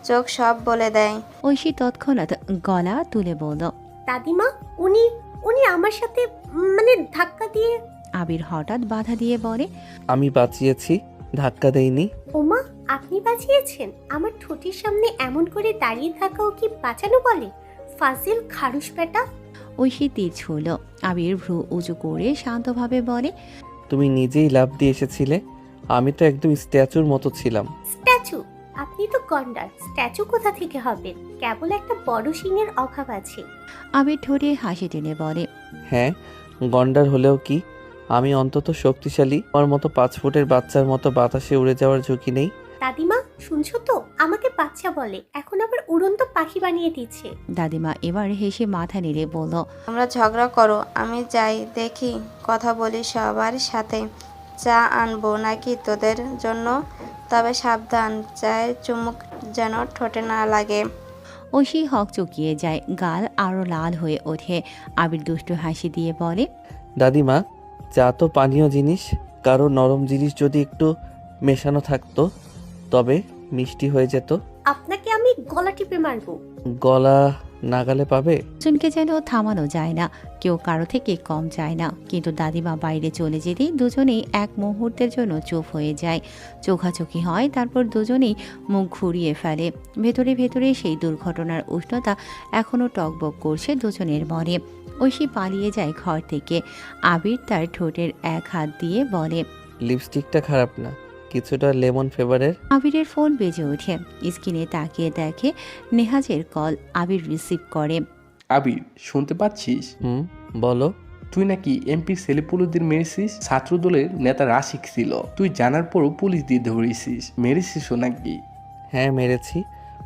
চোখ সব বলে দেয়। ঐশী তৎক্ষণাৎ গলা তুলে বলল, দাদিমা, উনি উনি আমার সাথে ধাক্কা দিয়ে। আবির হঠাৎ বাধা দিয়ে বলে, আমি বাঁচিয়েছি, ধাক্কা দেইনি। ওমা, আপনি বাঁচিয়েছেন? আমার ঠোঁটের সামনে এমন করে দাঁড়িয়ে থাকাও কি বাঁচানো বলে? ফাজিল খারুস বেটা। ঐশী তীর ছুঁল। আবির ভ্রু উঁচু করে শান্তভাবে বলে, তুমি নিজেই লাফ দিয়ে এসেছিলে, আমি তো একদম স্ট্যাচুর মতো ছিলাম। স্ট্যাচু? আপনি তো গন্ডার, স্ট্যাচু কোথা থেকে হবেন? কেবল একটা বড় সিংহের অভাব আছে। আবির ঠোঁটে হাসি টেনে বলে, হ্যাঁ, গন্ডার হলেও কি, আমি অন্তত শক্তিশালী। আমার মতো 5 ফুটের বাচ্চার মতো বাতাসে উড়ে যাওয়ার ঝুঁকি নেই। দাদিমা, শুনছো তো? আমাকে বাচ্চা বলে, এখন আবার উড়ন্ত পাখি বানিয়ে দিচ্ছে। দাদিমা এবার হেসে মাথা নেড়ে বলল, তোমরা ঝগড়া করো, আমি যাই দেখি, কথা বলি সবার সাথে। চা আনবো নাকি তোদের জন্য? তবে সাবধান, চায়ের চুমুক যেন ঠোঁটে না লাগে। ঐশী হক চুকিয়ে যায়, গাল আরো লাল হয়ে ওঠে। আবির দুষ্টু হাসি দিয়ে বলে, দাদিমা, চা তো পানীয় জিনিস, কারো নরম জিনিস যদি একটু মেশানো থাকতো তবে মিষ্টি হয়ে যেত। আপনাকে আমি গলা টিপে মারবো। গলা নাগালে পাবে? দুজনকে যেন থামানো যায় না, কেউ কারো থেকে কম যায় না। কিন্তু দাদিমা বাইরে চলে যেতেই দুজনেই এক মুহূর্তের জন্য চুপ হয়ে যায়। চোখাচোখি হয়, তারপর দুজনেই মুখ ঘুরিয়ে ফেলে। ভেতরে ভেতরে সেই দুর্ঘটনার উষ্ণতা এখনও টকবক করছে দুজনের মনে। ঐশী পালিয়ে যায় ঘর থেকে। আবির তার ঠোঁটের এক হাত দিয়ে বলে, লিপস্টিকটা খারাপ না, কিছুটা লেমন ফ্লেভারের। আবিরের ফোন বেজে ওঠে। স্ক্রিনে তাকিয়ে দেখে নেহাজের কল। আবির রিসিভ করে। আবির, শুনতে পাচ্ছিস? বলো। তুই নাকি এমপি ছেলেপুলেদের মেরেছিস। ছাত্র দলের নেতা রাশিক ছিল, তুই জানার পরও পুলিশ দিয়ে ধরেছিস। মেরেছিস নাকি? হ্যাঁ, মেরেছি।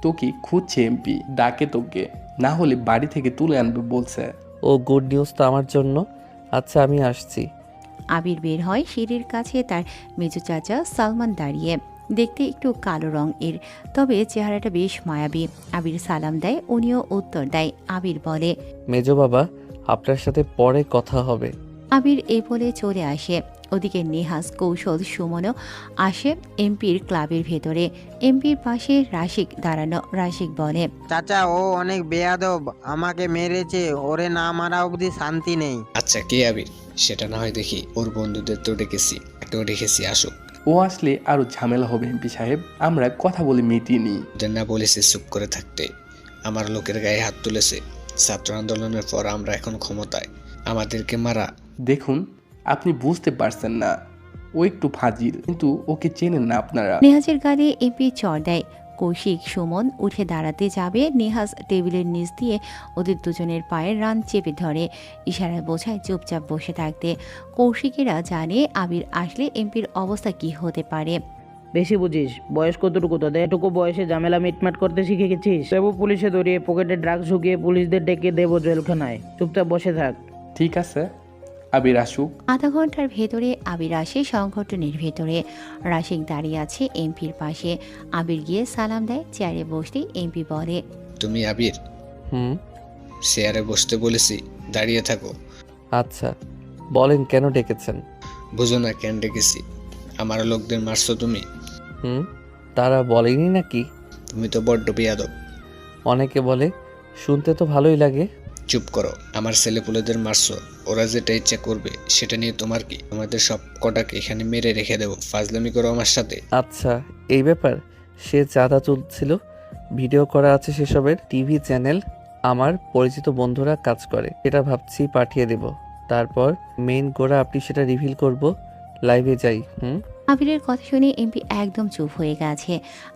তোকে খুঁজছে এমপি, ডাকে তোকে, না হলে বাড়ি থেকে তুলে আনবে বলছে। ও গুড নিউজ তো আমার জন্য। আচ্ছা, আমি আসছি। আবির বের হয়। সিঁড়ির কাছে তার মেজো চাচা সালমান দাঁড়িয়ে, দেখতে একটু কালো রং এর, তবে চেহারাটা বেশ মায়াবী। আবির সালাম দেয়, উনিও উত্তর দেয়। আবির বলে, মেজো বাবা, আপনার সাথে পরে কথা হবে। আবির এই বলে চলে আসে। ওদিকে নেহাজ, কৌশল, সুমনও আসে এমপির ক্লাবের ভেতরে। এমপির পাশে রাশিক দাঁড়ানো। রাশিক বলে, চাচা, ও অনেক বেয়াদব, আমাকে মেরেছে, ওরে না মারা অবধি শান্তি নেই। আচ্ছা, কে আবির সেটা না হয় দেখি। ওর বন্ধুদের তো ডেকেছি, একেও ডেকেছি, আসুক। ও আসলে আরো ঝামেলা হবে এমপি সাহেব, আমরা কথা বলে মিটিয়ে নিই। ওদের না বলেছে চুপ করে থাকতে, আমার লোকের গায়ে হাত তুলেছে। ছাত্র আন্দোলনের পর আমরা এখন ক্ষমতায়, আমাদেরকে মারা। দেখুন, আপনি বুঝতে পারছেন না, ও একটু ফাজিল, কিন্তু ওকে চেনেন না আপনারা। নেহাজের গালে এমপি চড় দেয়। কৌশিক সুমন উঠে দাঁড়াতে যাবে, নেহাজ টেবিলের নিচ দিয়ে ওদের দুজনের পায়ের রান চেপে ধরে, ইশারায় বোঝায় চুপচাপ বসে থাকতে। কৌশিকেরা জানে আবির আসলে এমপির অবস্থা কি হতে পারে। বেশি বুঝিস, বয়স কতটুকু তোদের? এটুকু বয়সে ঝামেলা মিটমাট করতে শিখে গেছিস? দেবো পুলিশে ধরিয়ে, পকেটে ড্রাগস ঢুকিয়ে পুলিশদের ডেকে দেবো জেলখানায়। চুপচাপ বসে থাক। ঠিক আছে, আবির আসুক। আধা ঘন্টার ভেতরে আবির আসে সংগঠনের ভেতরে। রাশিক দাঁড়িয়ে আছে এমপির পাশে। আবির গিয়ে সালাম দেয়, চেয়ারে বসতে এমপি বলে, তুমি আবির? চেয়ারে বসতে বলেছি, দাঁড়িয়ে থাকো। আচ্ছা, বলেন কেন ডেকেছেন? বুঝো না কেন ডেকেছি? আমার লোকদের মারছো তুমি। তারা বলেনি নাকি? তুমি তো বড্ড বেয়াদব। অনেকে বলে, শুনতে তো ভালোই লাগে। চুপ করো, আমার ছেলেপুলেদের মারছো, ওরা যেটা ইচ্ছা করবে সেটা নিয়ে তোমার কি? তোমাদের সব কটাকে এখানে মেরে রেখে দেবো। ফাজলামি করো আমার সাথে? আচ্ছা, এই ব্যাপার। সে চাঁদা তুলছিল, ভিডিও করা আছে সেসবের। টিভি চ্যানেল আমার পরিচিত বন্ধুরা কাজ করে, সেটা ভাবছি পাঠিয়ে দেব। তারপর মেইন গোড়া আপনি সেটা রিভিল করব। লাইভে যাই। আবিরের কথা শুনে এমপি একদম চুপ হয়ে গেছে।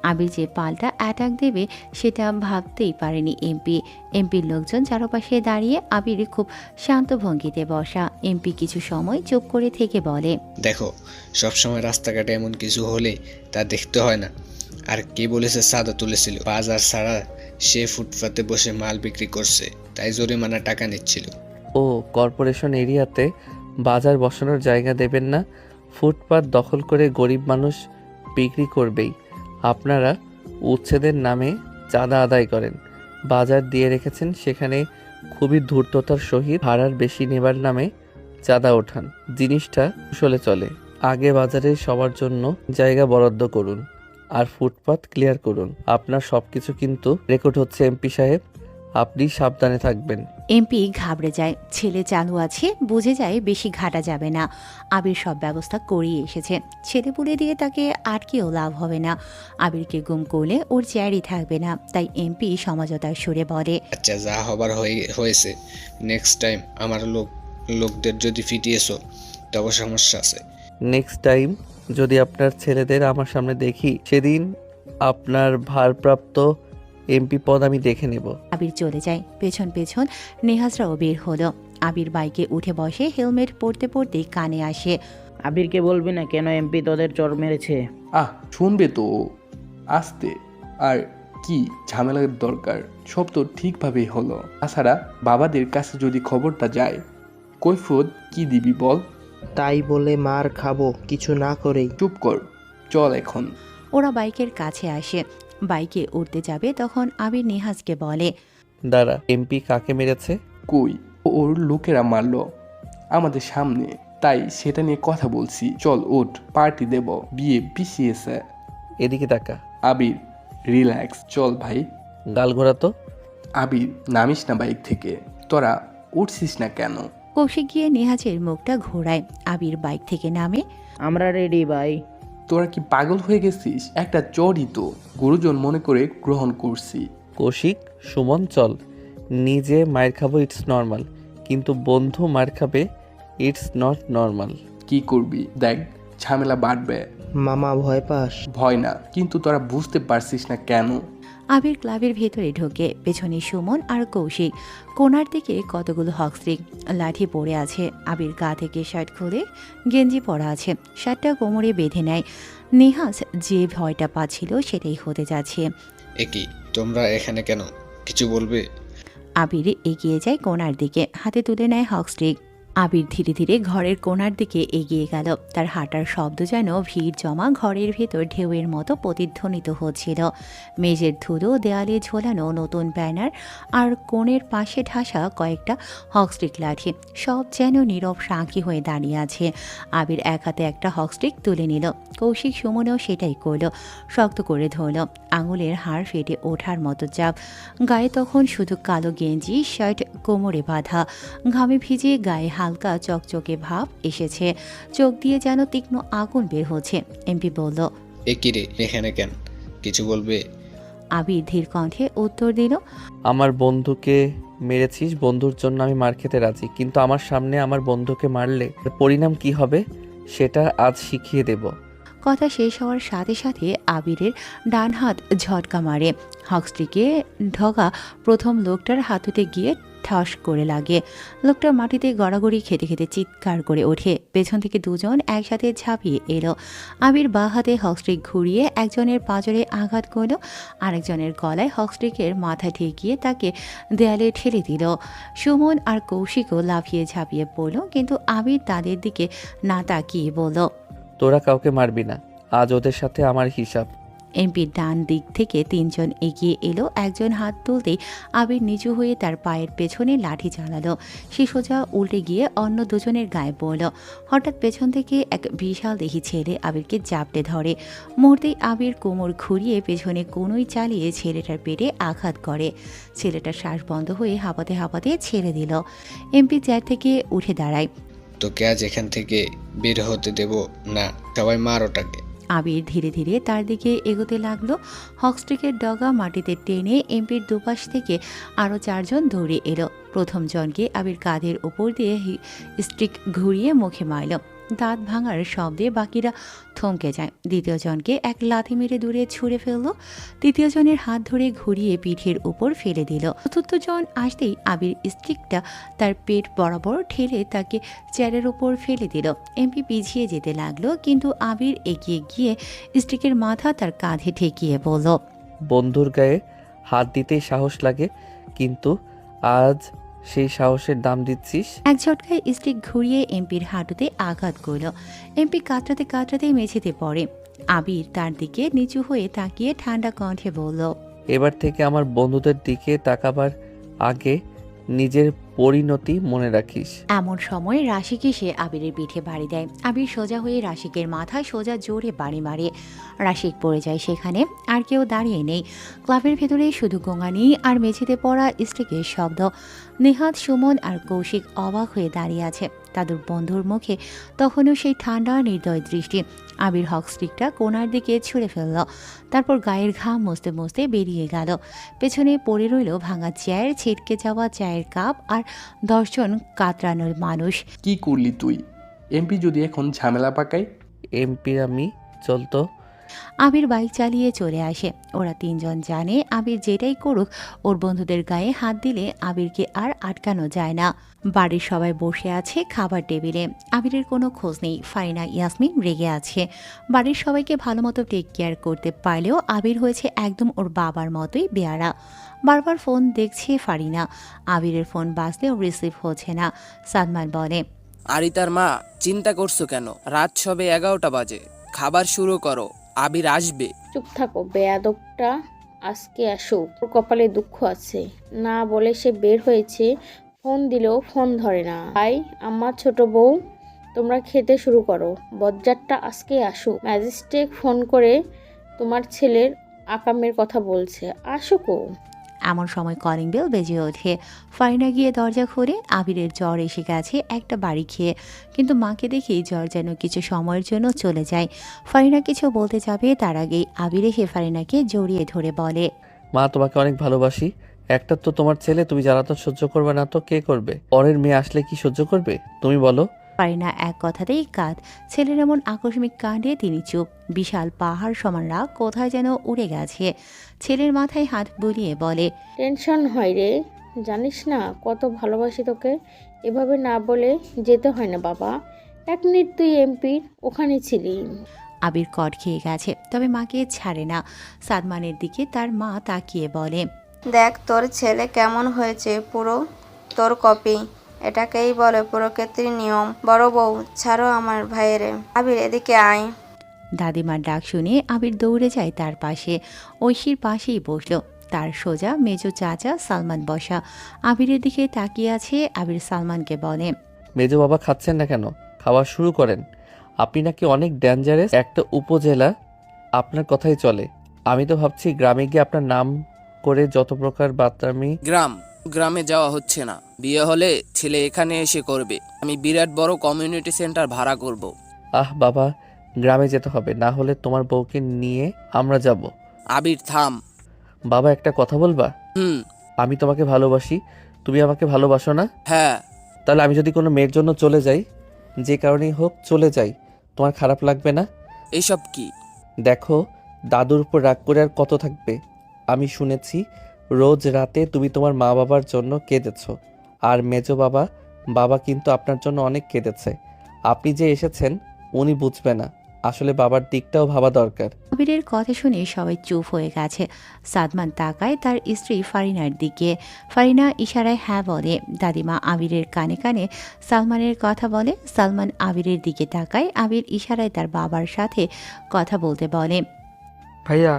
আবির যে পাল্টা অ্যাটাক দেবে সেটা ভাবতেই পারেনি এমপি। এমপির লোকজন চারপাশে দাঁড়িয়ে, আবির খুব শান্ত ভঙ্গিতে বসা। এমপি কিছু সময় চুপ করে থেকে বলে, দেখো, সবসময় রাস্তাঘাটে এমন কিছু হলে তা দেখতে হয় না। আর কে বলেছে চাঁদা তুলেছিল? বাজার ছাড়া সে ফুটপাতে বসে মাল বিক্রি করছে, তাই জরিমানা টাকা নিচ্ছিল। ও, কর্পোরেশন এরিয়াতে বাজার বসানোর জায়গা দেবেন না, ফুটপাত দখল করে গরিব মানুষ বিক্রি করবেই। আপনারা উচ্ছেদের নামে চাঁদা আদায় করেন, বাজার দিয়ে রেখেছেন, সেখানে খুবই ধূর্ততার সহিত ভাড়ার বেশি নেবার নামে চাঁদা ওঠান। জিনিসটা কুশলে চলে। আগে বাজারে সবার জন্য জায়গা বরাদ্দ করুন আর ফুটপাত ক্লিয়ার করুন। আপনার সবকিছু কিন্তু রেকর্ড হচ্ছে এমপি সাহেব, আপনি সাবধানে থাকবেন। এমপি ঘাবড়ে যায়। ছেলে চালু আছে, বুঝে যায় বেশি ঘাটা যাবে না। আবির সব ব্যবস্থা করিয়ে এসেছে, ছেলে পুলে দিয়ে তাকে আটকেও লাভ হবে না। আবিরকে গুম করলে ওর চেয়ারই থাকবে না, তাই এমপি সমঝোতার সুরে বলে, আচ্ছা, যা হবার হয়েছে। নেক্সট টাইম আমার লোকদের যদি ফিটিয়েছো তবে সমস্যা আছে। নেক্সট টাইম যদি আপনার ছেলেদের আমার সামনে দেখি, সেদিন আপনার ভারপ্রাপ্ত এমপি পদ আমি দেখে নেব। আবির চলে যায়। পেছন পেছন নেহাজরাও বের হলো। আবির বাইকে উঠে বসে, হেলমেট পরতে পরতেই কানে আসে, আবিরকে বলবি না কেন এমপি তোদের চর মেরেছে? শুনবে তো, আস্তে। আর কি ঝামেলার দরকার? সব তো ঠিকভাবেই হলো। তাছাড়া বাবাদের কাছে যদি খবরটা যায়, কৈফিয়ত কি দিবি বল? তাই বলে মার খাবো কিছু না করেই? চুপ কর, চল এখন। ওরা বাইকের কাছে আসে, বাইকে উঠতে যাবে তখন আবির নেহাজকে বলে, দাঁড়া, এমপি কাকে মেরেছে? কই, ওর লোকেরা মারলো আমাদের সামনে, তাই সেটা নিয়ে কথা বলছি। চল ওঠ, পার্টি দেব, বিয়ে পিছিয়েছে। এদিকে তাকা। আবির রিল্যাক্স, চল ভাই। গাল ঘোরা তো। আবির নামিস না বাইক থেকে। তোরা উঠছিস না কেন? কৌশিক গিয়ে নেহাজের মুখটা ঘোরায়। আবির বাইক থেকে নামে, আমরা রেডি ভাই। তোরা কি পাগল হয়ে গেছিস? একটা চড়ই তো গুরুজন মনে করে গ্রহণ করছি। কৌশিক, সুমন, চল। নিজে মায়ের খাবো, ইটস নর্মাল, কিন্তু বন্ধু মায়ের খাবে, ইটস নট নর্মাল। কি করবি দেখ, ঝামেলা বাড়বে। মামা ভয় পাস? ভয় না, কিন্তু তোরা বুঝতে পারছিস না কেন। আবির ক্লাবের ভেতরে ঢোকে। পেছনে সুমন আর কৌশিক। কোনার দিকে কতগুলো হকস্টিক, লাঠি পড়ে আছে। আবির গা থেকে শার্ট খুলে গেঞ্জি পরা আছে, শার্টটা কোমরে বেঁধে নেয়। নেহাজ যে ভয়টা পাচ্ছিল সেটাই হতে যাচ্ছে। একই, তোমরা এখানে কেন? কিছু বলবে? আবির এগিয়ে যায় কোনার দিকে, হাতে তুলে নেয় হকস্টিক। আবির ধীরে ধীরে ঘরের কোণার দিকে এগিয়ে গেল। তার হাঁটার শব্দ যেন ভিড় জমা ঘরের ভেতর ঢেউয়ের মতো প্রতিধ্বনিত হচ্ছিল। মেঝের ধুলো, দেয়ালে ঝোলানো নতুন ব্যানার আর কোণের পাশে ঢাসা কয়েকটা হকস্টিক লাঠি, সব যেন নীরব সাক্ষী হয়ে দাঁড়িয়ে আছে। আবির এক হাতে একটা হকস্টিক তুলে নিল। কৌশিক সুমনেও সেটাই করল, শক্ত করে ধরল। আঙুলের হাড় ফেটে ওঠার মতো চাপ। গায়ে তখন শুধু কালো গেঞ্জি, শার্ট কোমরে বাঁধা, ঘামে ভিজে গায়ে হালকা চকচকে ভাব এসেছে। চোখ দিয়ে যেন তীক্ষ্ণ আগুন বের হচ্ছে। এমপি বলল, একি রে, এখানে কেন? কিছু বলবে? আবির ধীর কণ্ঠে উত্তর দিল, আমার বন্ধুকে মেরেছিস বন্ধুর জন্য আমি মার খেতে রাজি, কিন্তু আমার সামনে আমার বন্ধুকে মারলে পরিণাম কি হবে সেটা আজ শিখিয়ে দেব। কথা শেষ হওয়ার সাথে সাথে আবিরের ডান হাত ঝটকা মারে। হকস্টিকে ঢোকা প্রথম লোকটার হাতুতে গিয়ে ঠাস করে লাগে। লোকটা মাটিতে গড়াগড়ি খেতে খেতে চিৎকার করে ওঠে। পেছন থেকে দুজন একসাথে ঝাঁপিয়ে এলো। আবির বাঁ হাতে হকস্টিক ঘুরিয়ে একজনের পাঁজরে আঘাত করল, আরেকজনের গলায় হকস্টিকের মাথা ঠেকিয়ে তাকে দেয়ালে ঠেলে দিল। সুমন আর কৌশিকও লাফিয়ে ঝাঁপিয়ে পড়ল, কিন্তু আবির তাদের দিকে না তাকিয়ে বলল, তোরা কাউকে মারবি না, আজ ওদের সাথে আমার হিসাব। এমপির ডান দিক থেকে তিনজন এগিয়ে এলো। একজন হাত তুলতেই আবির নিচু হয়ে তার পায়ের পেছনে লাঠি চালালো। সে সোজা উল্টে গিয়ে অন্য দুজনের গায়ে পড়ল। হঠাৎ পেছন থেকে এক বিশাল দেহি ছেলে আবিরকে জাপটে ধরে। মুহূর্তেই আবির কোমর ঘুরিয়ে পেছনে কোনোই চালিয়ে ছেলেটার পেটে আঘাত করে। ছেলেটার শ্বাস বন্ধ হয়ে হাঁপাতে হাঁপাতে ছেড়ে দিল। এমপি চেয়ার থেকে উঠে দাঁড়ায়। তোকে আজ এখান থেকে বের হতে দেব না, সবাই মার ওটাকে। আবির ধীরে ধীরে তার দিকে এগোতে লাগলো। হকস্টিকের ডগা মাটিতে টেনে এমপির দুপাশ থেকে আরও চারজন দৌড়ে এলো। প্রথম জনকে আবির কাঁধের ওপর দিয়ে স্টিক ঘুরিয়ে মুখে মারল। দাঁত ভাঙার শব্দে বাকিরা থমকে যায়। দ্বিতীয় জনকে এক লাথি মেরে দূরে ছুঁড়ে ফেলল। তৃতীয় জনের হাত ধরে ঘুরিয়ে পিঠের উপর ফেলে দিল। চতুর্থ জন আসতেই আবির স্টিকটা তার পেট বরাবর ঠেলে তাকে চেয়ারের ওপর ফেলে দিল। এমপি পিছিয়ে যেতে লাগলো, কিন্তু আবির এগিয়ে গিয়ে স্টিকের মাথা তার কাঁধে ঠেকিয়ে বলল, বন্ধুর গায়ে হাত দিতেই সাহস লাগে, কিন্তু আজ সেই সাহসের দাম দিচ্ছিস। এক ঝটকায় স্টিক ঘুরিয়ে এমপির হাঁটুতে আঘাত করল। এমপি কাতরাতে কাতরাতে মেঝেতে পড়ে। আবির তার দিকে নিচু হয়ে তাকিয়ে ঠান্ডা কণ্ঠে বলল, এবার থেকে আমার বন্ধুদের দিকে তাকাবার আগে নিজের পরিণতি মনে রাখিস। এমন সময় রাশিক এসে আবিরের পিঠে বাড়ি দেয়। আবির সোজা হয়ে রাশিকের মাথায় সোজা জোরে বাড়ি মারে। রাশিক পড়ে যায় সেখানে। আর কেউ দাঁড়িয়ে নেই। ক্লাবের ভেতরে শুধু গোঙানি আর মেঝেতে পড়া স্টিকের শব্দ। নেহাত, সুমন আর কৌশিক অবাক হয়ে দাঁড়িয়ে আছে। তাদের বন্ধুর মুখে তখনও সেই ঠান্ডা নির্দয় দৃষ্টি। আবির হকস্টিকটা কোনার দিকে ছুঁড়ে ফেলল, তারপর গায়ের ঘাম মুছতে মুছতে বেরিয়ে গেল। পেছনে পড়ে রইল ভাঙা চেয়ার, ছিটকে যাওয়া চায়ের কাপ আর 10 জন কাতরানোর মানুষ। কি করলি তুই? এমপি যদি এখন ঝামেলা পাকায়? এমপি আমি চলতো। আবির বাইক চালিয়ে চলে আসে। ওরা তিনজন জানে আবির যেটাই করুক, ওর বন্ধুদের গায়ে হাত দিলে আবিরকে আর আটকানো যায় না। বাড়ির সবাই বসে আছে খাবার টেবিলে। আবিরের কোনো খোঁজ নেই। ফারিনা, ইয়াসমিন রেগে আছে। বাড়ির সবাইকে ভালো মতো টেক কেয়ার করতে পারলেও আবির হয়েছে একদম ওর বাবার মতোই বেয়ারা। বারবার ফোন দেখছে ফারিনা। আবিরের ফোন বাজলেও রিসিভ হচ্ছে না। সালমান বলে, আরিতার মা, চিন্তা করছো কেন? রাত সবে 11টা বাজে, খাবার শুরু করো, আবির আসবে। চুপ থাকো, বেয়াদবটা আজকে আসুক, ওর কপালে দুঃখ আছে। না বলে সে বের হয়েছে। ফোন দিলেও ফোন ধরে না। ভাই, আমার ছোট বউ, তোমরা খেতে শুরু করো। বজ্জারটা আজকে আসুক। ম্যাজিস্ট্রেট ফোন করে তোমার ছেলের আকামের কথা বলছে, আসুকও। এমন সময় কলিং বেল বেজে ওঠে। ফারিনা গিয়ে দরজা খোলে। আবিরের জ্বর এসে গেছে একটা বাড়ি খেয়ে, কিন্তু মাকে দেখেই জ্বর যেন কিছু সময়ের জন্য চলে যায়। ফারিনা কিছু বলতে যাবে, তার আগেই আবির এসে ফারিনাকে জড়িয়ে ধরে বলে, মা, তোমাকে অনেক ভালোবাসি। একটা তো তোমার ছেলে, তুমি জ্বালাতন সহ্য করবে না তো কে করবে? পরের মেয়ে আসলে কি সহ্য করবে তুমি বলো? ফারিনা এক কথাতেই কাঁদ। ছেলের এমন আকস্মিক কাণ্ডে তিনি চুপ। বিশাল পাহাড় সমান রাগ কোথায় যেন উড়ে গেছে। ছেলের মাথায় হাত বুলিয়ে বলে, টেনশন হয় রে, জানিস না কত ভালোবাসি তোকে। এভাবে না বলে যেতে হয় না বাবা। 1 মিনিট তুই এমপির ওখানে ছিলি। আবির কট খেয়ে গেছে, তবে মাকে ছাড়ে না। সাদমানের দিকে তার মা তাকিয়ে বলে, দেখ তোর ছেলে কেমন হয়েছে, পুরো তোর কপি। এটাকেই বলে প্রকৃতির নিয়ম। বড় বউ, ছাড়ো আমার ভাইয়েরে। আবির, এদিকে আয়। দাদিমার ডাক শুনে আবির দৌড়ে যায় তার পাশে। ঐশীর পাশেই বসলো। তার সোজা মেজো চাচা সালমান বসা। আবিরের দিকে তাকিয়ে আছে। আবির সালমানকে বলে, মেজো বাবা খাচ্ছেন না কেন? খাওয়া শুরু করেন। আপনি নাকি অনেক ডেঞ্জারাস একটা উপজেলা, আপনার কথাই চলে। আমি তো ভাবছি গ্রামে গিয়ে আপনার নাম করে যত প্রকার বাতরামি। গ্রামে যাওয়া হচ্ছে না। বিয়ে হলে ছেলে এখানে এসে করবে। আমি বিরাট বড় কমিউনিটি সেন্টার ভাড়া করব। আহ বাবা, গ্রামে যেতে হবে, না হলে তোমার বউকে নিয়ে আমরা যাব। আবির থাম। বাবা, একটা কথা বলবা? হুম। আমি তোমাকে ভালোবাসি, তুমি আমাকে ভালোবাসো না? হ্যাঁ। তাহলে আমি যদি কোনো মেয়ের জন্য চলে যাই, যে কারণেই হোক চলে যাই, তোমার খারাপ লাগবে না? এইসব কি? দেখো, দাদুর উপর রাগ করে আর কত থাকবে? আমি শুনেছি রোজ রাতে তুমি তোমার মা বাবার জন্য কেঁদেছো, আর মেজো বাবা কিন্তু আপনার জন্য অনেক কেঁদেছে। আপনি যে এসেছেন উনি বুঝবে না, আসলে বাবার দিকটাও ভাবা দরকার। আবিরের কথা শুনে সবাই চুপ হয়ে গেছে। সাদমান তাকায় তার স্ত্রী ফারিনার দিকে। ফারিনা ইশারায় হ্যাঁ বলে। দাদিমা আবিরের কানে কানে সালমানের কথা বলে। সালমান আবিরের দিকে তাকায়। আবির ইশারায় তার বাবার সাথে কথা বলতে বলে। ভাইয়া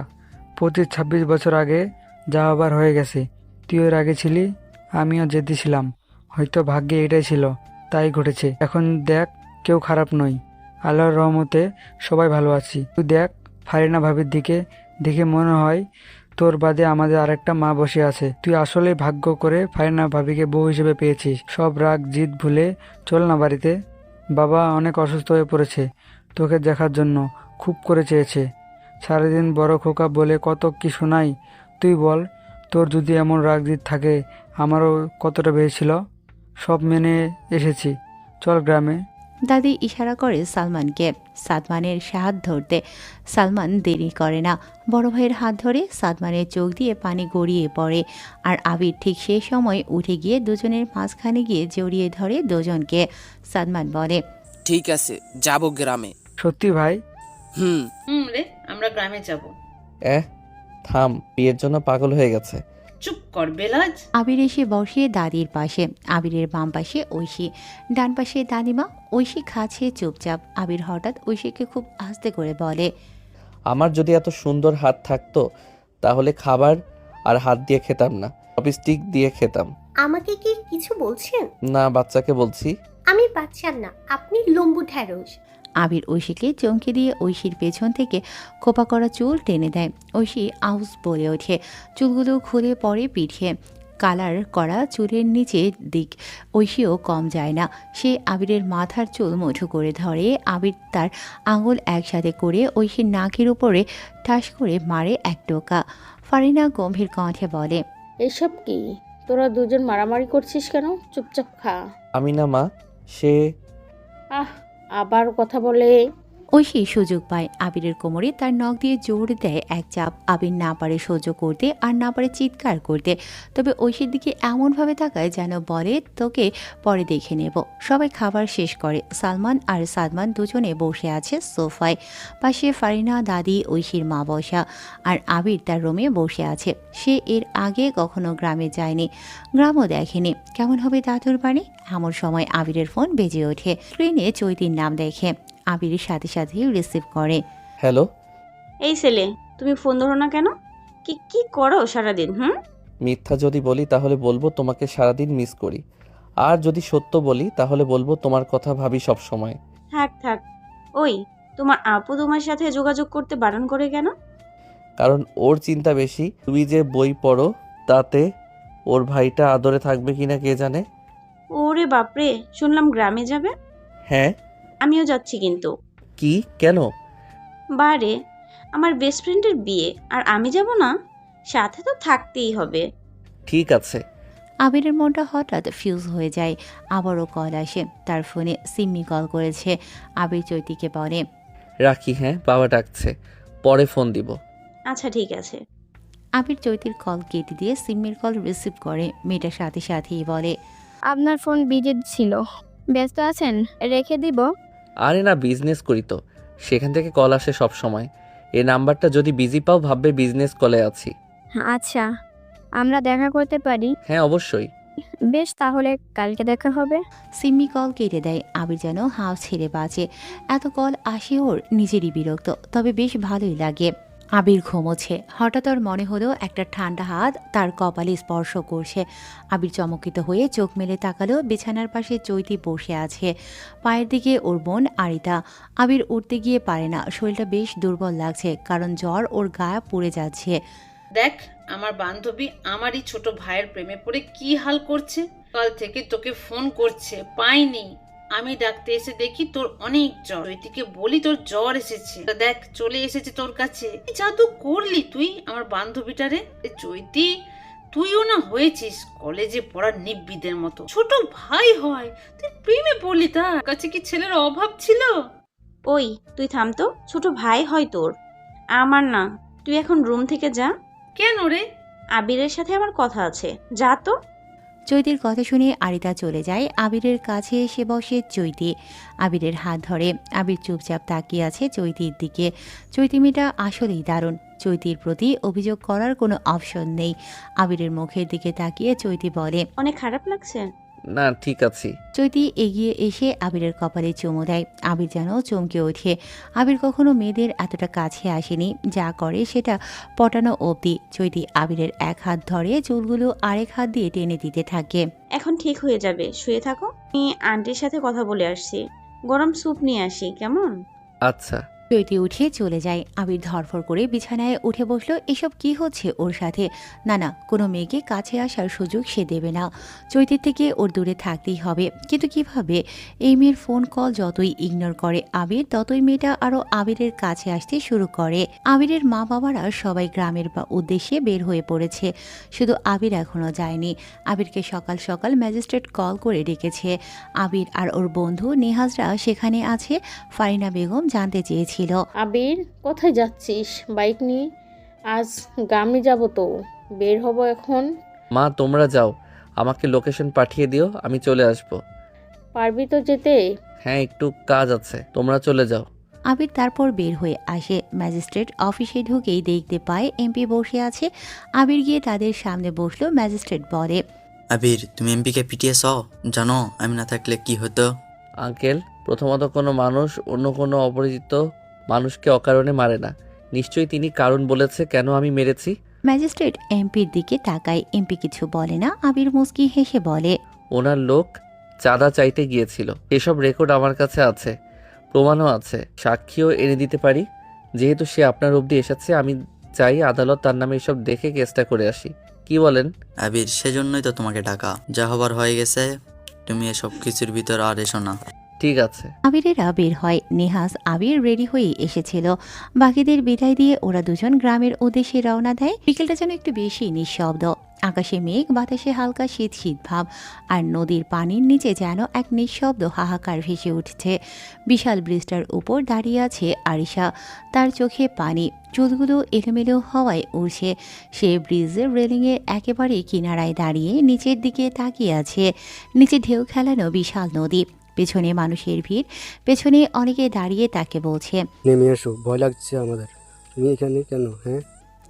25-26 বছর আগে যা আবার হয়ে গেছে। তুই ওর আগে ছিলি, আমিও জেদি ছিলাম। হয়তো ভাগ্যে এটাই ছিল, তাই ঘটেছে। এখন দেখ, কেউ খারাপ নই, আল্লাহর রহমতে সবাই ভালো আছি। তুই দেখ ফারিনা ভাবির দিকে, দেখে মনে হয় তোর বাদে আমাদের আরেকটা মা বসে আছে। তুই আসলে ভাগ্য করে ফারিনা ভাবিকে বউ হিসেবে পেয়েছিস। সব রাগ জিদ ভুলে চল না বাড়িতে। বাবা অনেক অসুস্থ হয়ে পড়েছে, তোকে দেখার জন্য খুব করে চেয়েছে। সারাদিন বড় খোকা বলে কত কি শোনাই। তুই বল, তোর যদি এমন রাগ জিদ থাকে, আমারও কতটা বেড়েছিল। সব মেনে এসেছি, চল গ্রামে। দাদি ইশারা করে সালমানকে। সাদমানের হাত ধরতে। সালমান দেরি করে না, বড় ভাইয়ের হাত ধরে সাদমানের চোখ দিয়ে পানি গড়িয়ে পড়ে। আর আবির ঠিক সেই সময় উঠে গিয়ে দুজনের মাঝখানে গিয়ে জড়িয়ে ধরে দুজনকে। সাদমান বলে, ঠিক আছে, যাব গ্রামে। সত্যি ভাই? রে, আমরা গ্রামে যাব। থাম, বিয়ের জন্য পাগল হয়ে গেছে। চুপ কর বেলাজ। আবির এসে বসে দাদির পাশে। আবিরের বাম পাশে ঐশী, ডান পাশে দাদিমা। ঐশী খাচ্ছে চুপচাপ। আবির হঠাৎ ঐশীকে খুব আস্তে করে বলে, আমার যদি এত সুন্দর হাত থাকতো তাহলে খাবার আর হাত দিয়ে খেতাম না, চপস্টিক দিয়ে খেতাম। আমাকে কি কিছু বলছেন? না, বাচ্চাকে বলছি। আমি বাচ্চার না, আপনি লম্বু ঢ্যাঁড়স। আবির ঐশীকে চমকে দিয়ে ঐশীর পেছন থেকে খোপা করা চুল টেনে দেয়। ঐশী আউস বলে ওঠে। চুলগুলো খুলে পড়ে পিঠে। কালার করা চুলের নিচের দিক ঐশীও কম যায় না। সে আবিরের মাথার চুল মুঠো করে ধরে। আবির তার আঙুল একসাথে করে ঐশীর নাকের উপরে ঠাস করে মারে এক টোকা। ফারিনা গম্ভীর কণ্ঠে বলে, এসব কি? তোরা দুজন মারামারি করছিস কেন? চুপচাপ খা। আমি না মা, সে। আবার কথা বলে। ঐশী সুযোগ পায়। আবিরের কোমরে তার নখ দিয়ে জোর দেয় এক চাপ। আবির না পারে সহ্য করতে আর না পারে চিৎকার করতে। তবে ঐশীর দিকে এমনভাবে তাকায় যেন বলে, তোকে পরে দেখে নেব। সবাই খাবার শেষ করে। সালমান আর সাদমান দুজনে বসে আছে সোফায়। পাশে ফারিনা, দাদি, ঐশীর মা বসা। আর আবির তার রুমে বসে আছে। সে এর আগে কখনো গ্রামে যায়নি, গ্রামও দেখেনি। কেমন হবে দাদুর বাড়ি? এমন সময় আবিরের ফোন বেজে ওঠে। স্ক্রিনে চৈতির নাম দেখে আবিরের সাথে সাথে রিসিভ করে। হ্যালো। এই ছেলে, তুমি ফোন ধরো না কেন? কি করো সারাদিন? মিথ্যা যদি বলি তাহলে বলবো তোমাকে সারাদিন মিস করি, আর যদি সত্য বলি তাহলে বলবো তোমার কথা ভাবি সব সময়। থাক। ওই, তোমার আপু তোমার সাথে যোগাযোগ করতে বারণ করে কেন? কারণ ওর চিন্তা বেশি। তুমি যে বই পড়ো তাতে ওর ভাইটা আদরে থাকবে কিনা কে জানে। ওরে বাপরে, শুনলাম গ্রামে যাবে। হ্যাঁ, আমিও যাচ্ছি। কিন্তু কি? কেন? বারে, আমার বেস্ট ফ্রেন্ডের বিয়ে, আর আমি যাব না? সাথে তো থাকতেই হবে। ঠিক আছে। আবিরের মনটা হঠাৎ ফিউজ হয়ে যায়। আবারও কল আসে। তার ফোনে সিম্মি কল করেছে। আবির চৈতিকে বলে, রাখি, হ্যাঁ বাবা ডাকছে, পরে ফোন দিব। আচ্ছা ঠিক আছে। আবির চৈতির কল কেটে দিয়ে সিম্মির কল রিসিভ করে। মেয়েটার সাথে সাথেই বলে, আপনার ফোন বিজি ছিল, ব্যস্ত আছেন? রেখে দিব? আরে না, বিজনেস করি তো, সেখান থেকে কল আসে সব সময়। এই নাম্বারটা যদি বিজি পাও ভাববে বিজনেস কলে আছি। আচ্ছা, আমরা দেখা করতে পারি? হ্যাঁ অবশ্যই। বেশ, তাহলে কালকে দেখা হবে। সিম্মি কল কেটে দেয়। আবির যেন হাও ছেড়ে বাঁচে। এত কল আসে ওর নিজেরই বিরক্ত, তবে বেশ ভালোই লাগে। আবির ঘুমোচ্ছে। হঠাৎ ওর মনে হলো একটা ঠান্ডা হাত তার কপালে স্পর্শ করছে। আবির চমকিত হয়ে চোখ মেলে তাকালো। বিছানার পাশে চৈতি বসে আছে, পায়ের দিকে ওর বোন আরিতা। আবির উঠতে গিয়ে পারে না, শরীরটা বেশ দুর্বল লাগছে, কারণ জ্বর ওর গায়ে পড়ে যাচ্ছে। দেখ, আমার বান্ধবী আমারই ছোট ভাইয়ের প্রেমে পড়ে কি হাল করছে। কাল থেকে তোকে ফোন করছে, পাইনি। আমি ডাকতে এসে দেখি তোর অনেক জ্বর। চৈতিকে বলি তোর জ্বর এসেছে, দেখ চলে এসেছে তোর কাছে। কি জাদু করলি তুই আমার বান্ধবীটারে? চৈতি, তুইও না হয়েছিস কলেজে পড়ার নিব্বিদের মতো, ছোট ভাই হয়, তুই প্রেমে পড়লি, তার কাছে কি ছেলের অভাব ছিল? ওই তুই থাম তো, ছোট ভাই হয় তোর, আমার না। তুই এখন রুম থেকে যা। কেন রে? আবিরের সাথে আমার কথা আছে, যা তো। চৈতির কথা শুনে আরিতা চলে যায়। আবিরের কাছে এসে বসে চৈতি। আবিরের হাত ধরে। আবির চুপচাপ তাকিয়ে আছে চৈতির দিকে। চৈতি মেয়েটা আসলেই দারুণ। চৈতির প্রতি অভিযোগ করার কোনো অপশন নেই। আবিরের মুখের দিকে তাকিয়ে চৈতি বলে, অনেক খারাপ লাগছে। না, ঠিক আছি। চৈতি এগিয়ে এসে আবিরের কপালে চুমু দেয়। আবির যেন চমকে ওঠে। আবির কখনো মেয়েদের এতটা কাছে আসেনি। যা করে সেটা পটানো অবধি। চৈতি আবিরের এক হাত ধরে চুলগুলো আরেক হাত দিয়ে টেনে দিতে থাকে। এখন ঠিক হয়ে যাবে, শুয়ে থাকো। আমি আন্টির সাথে কথা বলে আসছি, গরম স্যুপ নিয়ে আসি, কেমন? আচ্ছা। চৈতি উঠে চলে যায়। আবির ধরফর করে বিছানায় উঠে বসলো। এসব কি হচ্ছে ওর সাথে? না না, কোনো মেয়েকে কাছে আসার সুযোগ সে দেবে না। চৈতির থেকে ওর দূরে থাকতেই হবে। কিন্তু কিভাবে? এই মেয়ের ফোন কল যতই ইগনোর করে আবির, ততই মেয়েটা আরও আবিরের কাছে আসতে শুরু করে। আবিরের মা বাবারা সবাই গ্রামের উদ্দেশ্যে বের হয়ে পড়েছে। শুধু আবির এখনও যায়নি। আবিরকে সকাল সকাল ম্যাজিস্ট্রেট কল করে ডেকেছে। আবির আর ওর বন্ধু নেহাজরা সেখানে আছে। ফারিনা বেগম জানতে চেয়েছিল, আবির কোথায় যাচ্ছিস বাইক নিয়ে? আজ গ্রামে যাব তো, বের হব এখন। মা, তোমরা যাও, আমাকে লোকেশন পাঠিয়ে দিও, আমি চলে আসব। পারবি তো যেতে? হ্যাঁ, একটু কাজ আছে, তোমরা চলে যাও। আবির তারপর বের হয়ে আসে। ম্যাজিস্ট্রেট অফিসে ঢুকেই দেখতে পায় এমপি বসে আছে। আবির গিয়ে তাদের সামনে বসলো। ম্যাজিস্ট্রেট বলে, আবির, তুমি এমপিকে পিটিয়েছ? জানো আমি না থাকলে কি হতো? আঙ্কেল, প্রথমত কোনো মানুষ অন্য কোনো অপরিচিত মানুষকে অকারণে মারে না। নিশ্চয়ই তিনি কারণ বলেছে কেন আমি মেরেছি। ম্যাজিস্ট্রেট এমপির দিকে তাকায়। এমপি কিছু বলে না। আবির মুস্কি হেসে বলে, ওনার লোক চাঁদা চাইতে গিয়েছিল, এসব রেকর্ড আমার কাছে আছে, প্রমাণও আছে, সাক্ষীও এনে দিতে পারি। যেহেতু সে আপনার অবধি এসেছে, আমি চাই আদালত তার নামে এসব দেখে কেসটা করে আসি। কি বলেন? আবির, সেজন্যই তো তোমাকে ডাকা, যা হবার হয়ে গেছে, তুমি এসব কিছুর ভিতর আর এসো না। ঠিক আছে। আবিরেরা বের হয়। নেহাজ আবির রেডি হয়ে এসেছিল। বাকিদের বিদায় দিয়ে ওরা দুজন গ্রামের উদ্দেশ্যে রওনা দেয়। বিকেলটা যেন একটু বেশি নিঃশব্দ। আকাশে মেঘ, বাতাসে হালকা শীত শীত ভাব, আর নদীর পানির নিচে যেন এক নিঃশব্দ হাহাকার ভেসে উঠছে। বিশাল ব্রিজটার উপর দাঁড়িয়ে আছে আরিশা। তার চোখে পানি, চুলগুলো এলোমেলো হওয়ায় উড়ছে। সে ব্রিজের রেলিংয়ের একেবারে কিনারায় দাঁড়িয়ে নিচের দিকে তাকিয়ে আছে। নিচে ঢেউ খেলানো বিশাল নদী, পেছনে মানুষের ভিড়, পেছনে অনেকে দাঁড়িয়ে তাকে বলছে, নেমে এসো, ভয় লাগছে আমাদের, তুমি এখানে কেন? হ্যাঁ।